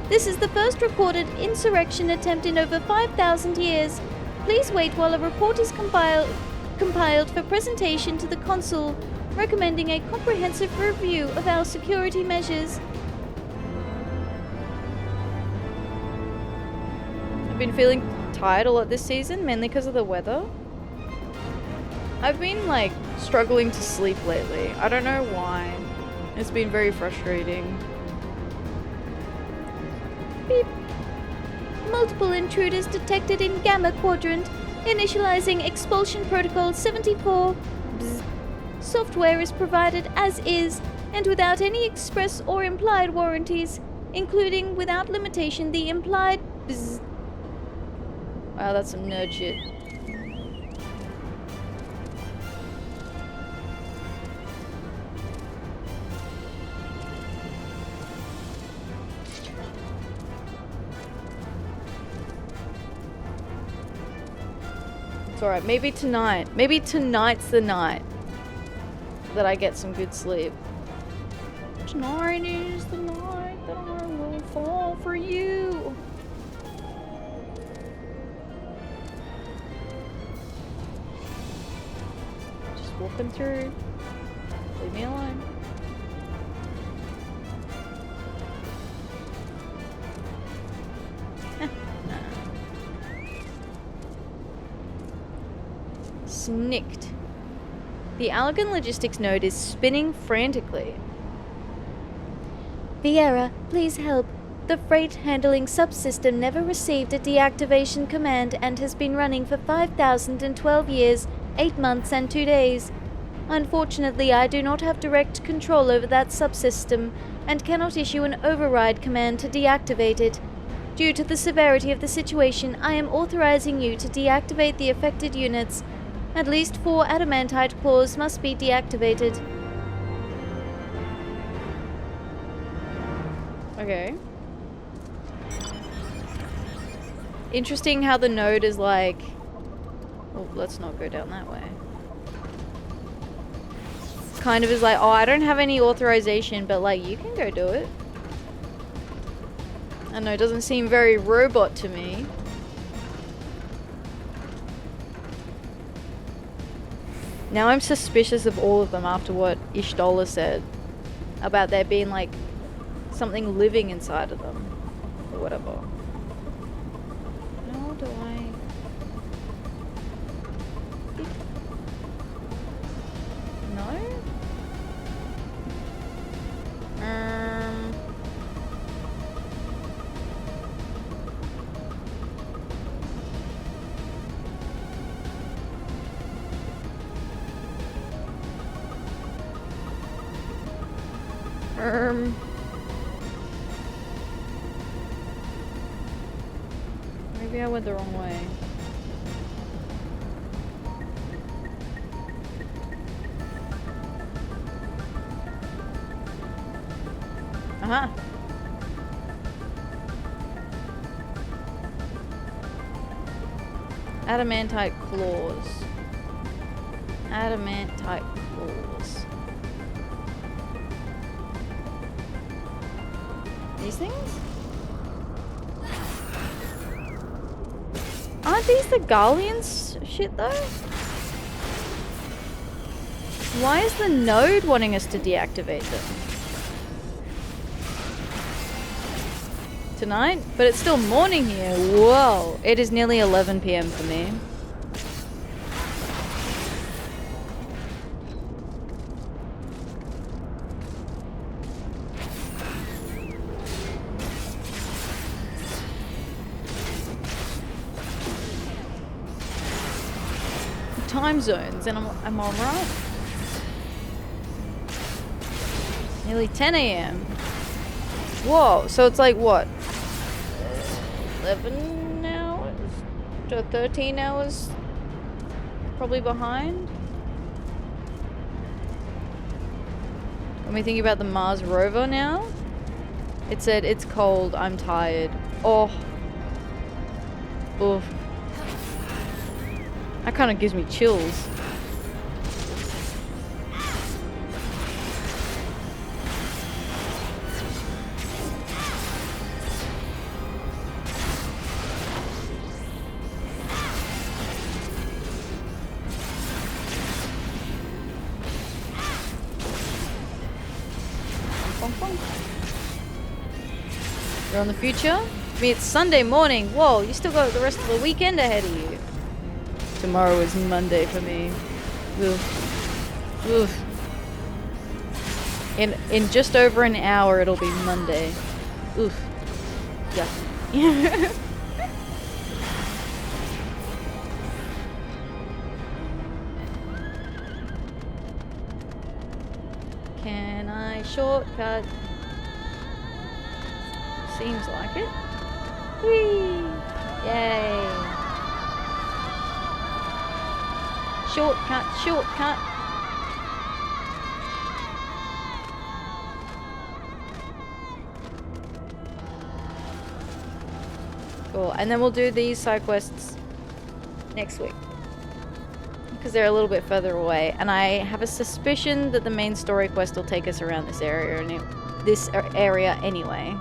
This is the first recorded insurrection attempt in over 5,000 years. Please wait while a report is compiled for presentation to the Consul, recommending a comprehensive review of our security measures. I've been feeling tired a lot this season, mainly because of the weather. I've been like struggling to sleep lately. I don't know why. It's been very frustrating. Beep. Multiple intruders detected in Gamma Quadrant. Initializing Expulsion Protocol 74. Bzz. Software is provided as is, and without any express or implied warranties, including without limitation the implied bzz. Wow, that's some nerd shit. It's alright, maybe tonight. Maybe tonight's the night that I get some good sleep. Tonight is the night that I will fall for you. Just walking through. Leave me alone. Snikt. The Allegan logistics node is spinning frantically. Viera, please help. The freight handling subsystem never received a deactivation command and has been running for 5,012 years, 8 months and 2 days. Unfortunately, I do not have direct control over that subsystem and cannot issue an override command to deactivate it. Due to the severity of the situation, I am authorizing you to deactivate the affected units. At least 4 adamantite claws must be deactivated. Okay. Interesting how the node is like... Oh, let's not go down that way. Kind of is like, oh, I don't have any authorization, but like, you can go do it. I don't know, it doesn't seem very robot to me. Now I'm suspicious of all of them after what Ishtola said about there being like something living inside of them or whatever. How do I... No? Maybe I went the wrong way. Uh-huh. Adamantite claws. Adamantite claws. These things? Aren't these the Garleans shit though? Why is the node wanting us to deactivate them? Tonight? But it's still morning here. Whoa. It is nearly 11 PM for me. time zones, and I'm alright. Nearly 10 a.m. Whoa, so it's like what? 11 hours? To 13 hours? Probably behind? When we think about the Mars rover now, it said, it's cold, I'm tired. Oh. Oof. That kind of gives me chills. You're on the future? I mean, it's Sunday morning. Whoa, you still got the rest of the weekend ahead of you. Tomorrow is Monday for me. Oof. Oof. In just over an hour, it'll be Monday. Oof. Yeah. Can I shortcut? Seems like it. Whee! Yay! Shortcut, shortcut. Cool, and then we'll do these side quests next week. Because they're a little bit further away. And I have a suspicion that the main story quest will take us around this area anyway.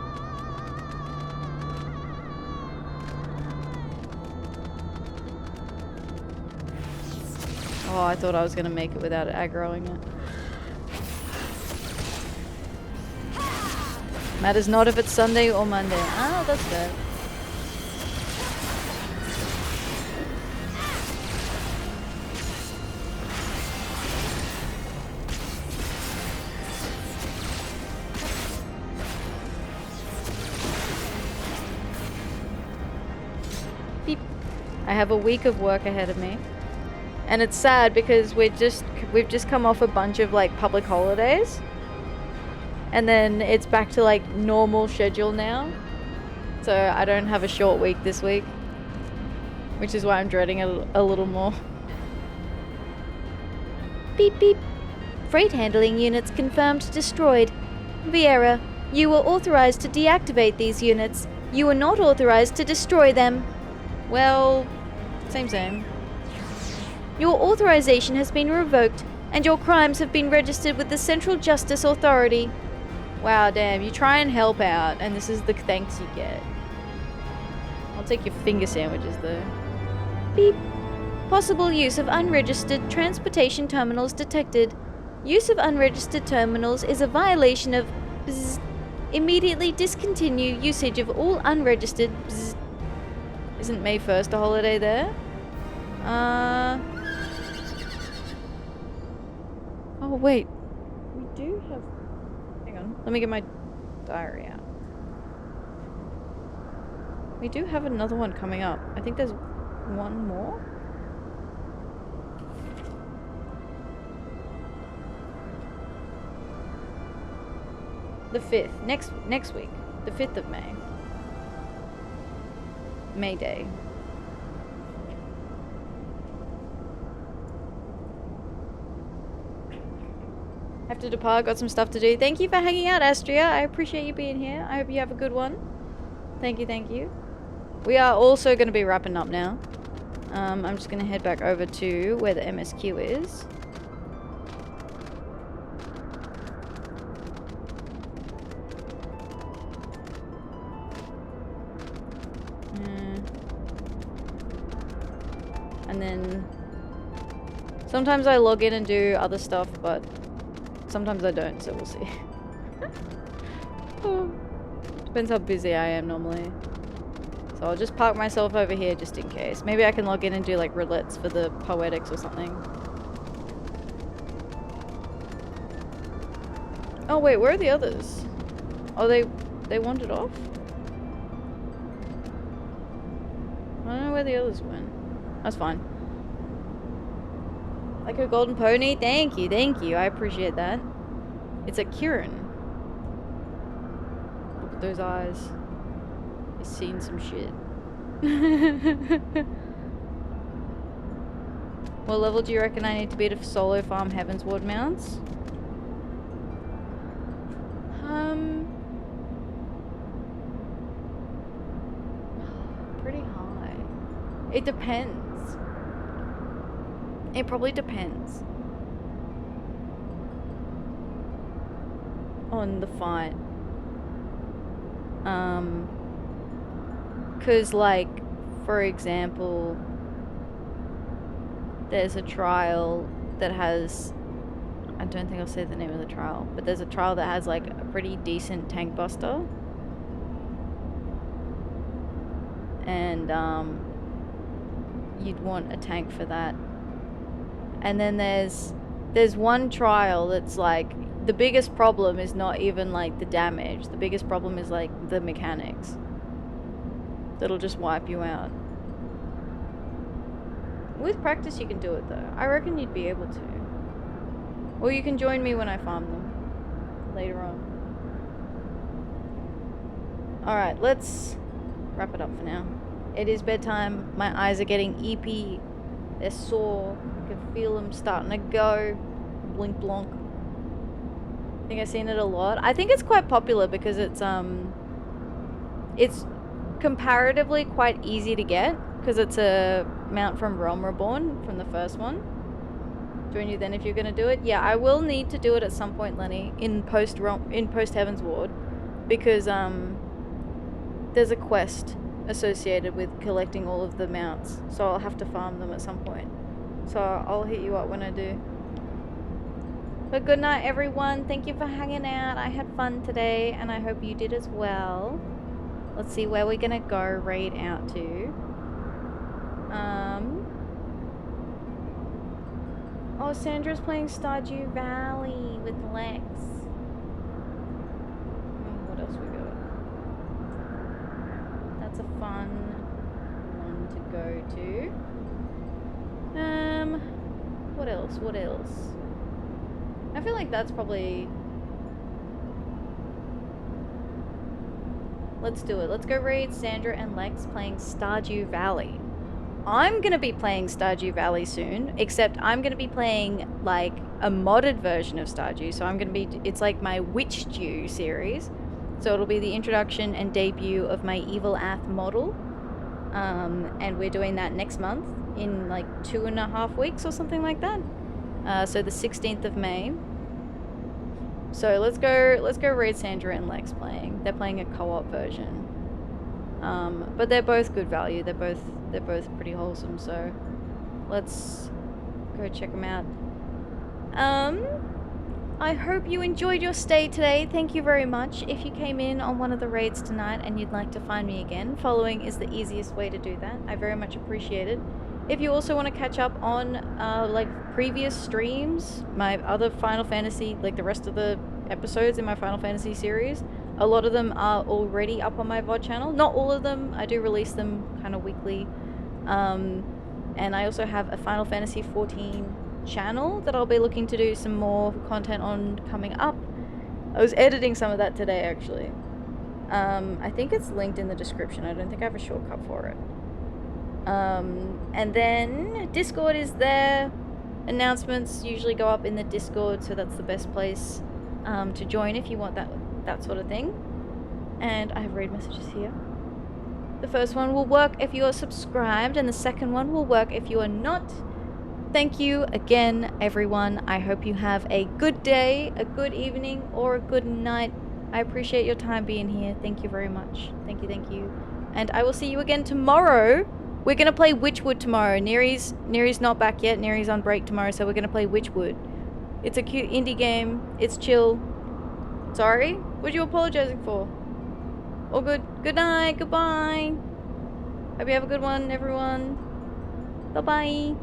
Oh, I thought I was going to make it without aggroing it. Matters not if it's Sunday or Monday. Ah, that's fair. Beep. I have a week of work ahead of me. And it's sad because we've just come off a bunch of like public holidays. And then it's back to like normal schedule now. So I don't have a short week this week. Which is why I'm dreading it a little more. Beep beep. Freight handling units confirmed destroyed. Vieira, you were authorized to deactivate these units. You were not authorized to destroy them. Well, same. Your authorization has been revoked, and your crimes have been registered with the Central Justice Authority. Wow, damn, you try and help out, and this is the thanks you get. I'll take your finger sandwiches, though. Beep. Possible use of unregistered transportation terminals detected. Use of unregistered terminals is a violation of bzz. Immediately discontinue usage of all unregistered bzz. Isn't May 1st a holiday there? Oh, wait. We do have... Hang on. Let me get my diary out. We do have another one coming up. I think there's one more. The 5th. Next week. The 5th of May. May Day. Have to depart, got some stuff to do. Thank you for hanging out, Astria. I appreciate you being here. I hope you have a good one. Thank you. We are also going to be wrapping up now. I'm just going to head back over to where the MSQ is. And then sometimes I log in and do other stuff, but sometimes I don't, so we'll see. Depends how busy I am normally. So I'll just park myself over here just in case. Maybe I can log in and do like roulettes for the poetics or something. Oh wait, where are the others? Oh, they wandered off? I don't know where the others went. That's fine. Like a golden pony? Thank you, thank you. I appreciate that. It's a Kieran. Look at those eyes. He's seen some shit. What level do you reckon I need to be to solo farm Heavensward mounts? Pretty high. It depends. It probably depends on the fight. Cause like, for example, there's a trial that has, I don't think I'll say the name of the trial, but there's a trial that has like a pretty decent tank buster. And you'd want a tank for that. And then there's one trial that's like, the biggest problem is not even like the damage. The biggest problem is like the mechanics. That'll just wipe you out. With practice you can do it though. I reckon you'd be able to. Or you can join me when I farm them later on. Alright, let's wrap it up for now. It is bedtime. My eyes are getting eepy. They're sore. I can feel them starting to go. Blink blonk. I think I've seen it a lot. I think it's quite popular because it's comparatively quite easy to get because it's a mount from Realm Reborn from the first one. Join you then if you're gonna do it. Yeah, I will need to do it at some point, Lenny, in post Heavensward, because there's a quest associated with collecting all of the mounts, so I'll have to farm them at some point. So I'll hit you up when I do. But good night, everyone. Thank you for hanging out. I had fun today, and I hope you did as well. Let's see where we're gonna go raid out to. Oh, Sandra's playing Stardew Valley with Lex. What else we got? That's a fun one to go to. What else? What else? I feel like that's probably... Let's do it. Let's go raid Sandra and Lex playing Stardew Valley. I'm gonna be playing Stardew Valley soon, except I'm gonna be playing like a modded version of Stardew. So I'm gonna be, it's like my Witch Dew series. So it'll be the introduction and debut of my Evil Ath model. And we're doing that next month in like 2.5 weeks or something like that. So the 16th of May. So let's go raid Sandra and Lex playing. They're playing a co-op version. But they're both good value. They're both pretty wholesome, so let's go check them out. I hope you enjoyed your stay today. Thank you very much. If you came in on one of the raids tonight and you'd like to find me again, following is the easiest way to do that. I very much appreciate it. If you also want to catch up on like previous streams, my other Final Fantasy, like the rest of the episodes in my Final Fantasy series, a lot of them are already up on my VOD channel. Not all of them. I do release them kind of weekly. And I also have a Final Fantasy 14 channel that I'll be looking to do some more content on coming up. I was editing some of that today, actually. I think it's linked in the description. I don't think I have a shortcut for it. And then Discord is there. Announcements usually go up in the Discord, so that's the best place to join if you want that sort of thing. And I have raid messages here. The first one will work if you are subscribed, and the second one will work if you are not. Thank you again, everyone. I hope you have a good day, a good evening, or a good night. I appreciate your time being here. Thank you very much. Thank you, thank you. And I will see you again tomorrow. We're going to play Witchwood tomorrow. Neri's not back yet. Neri's on break tomorrow, so we're going to play Witchwood. It's a cute indie game. It's chill. Sorry? What are you apologizing for? All good. Good night. Goodbye. Hope you have a good one, everyone. Bye-bye.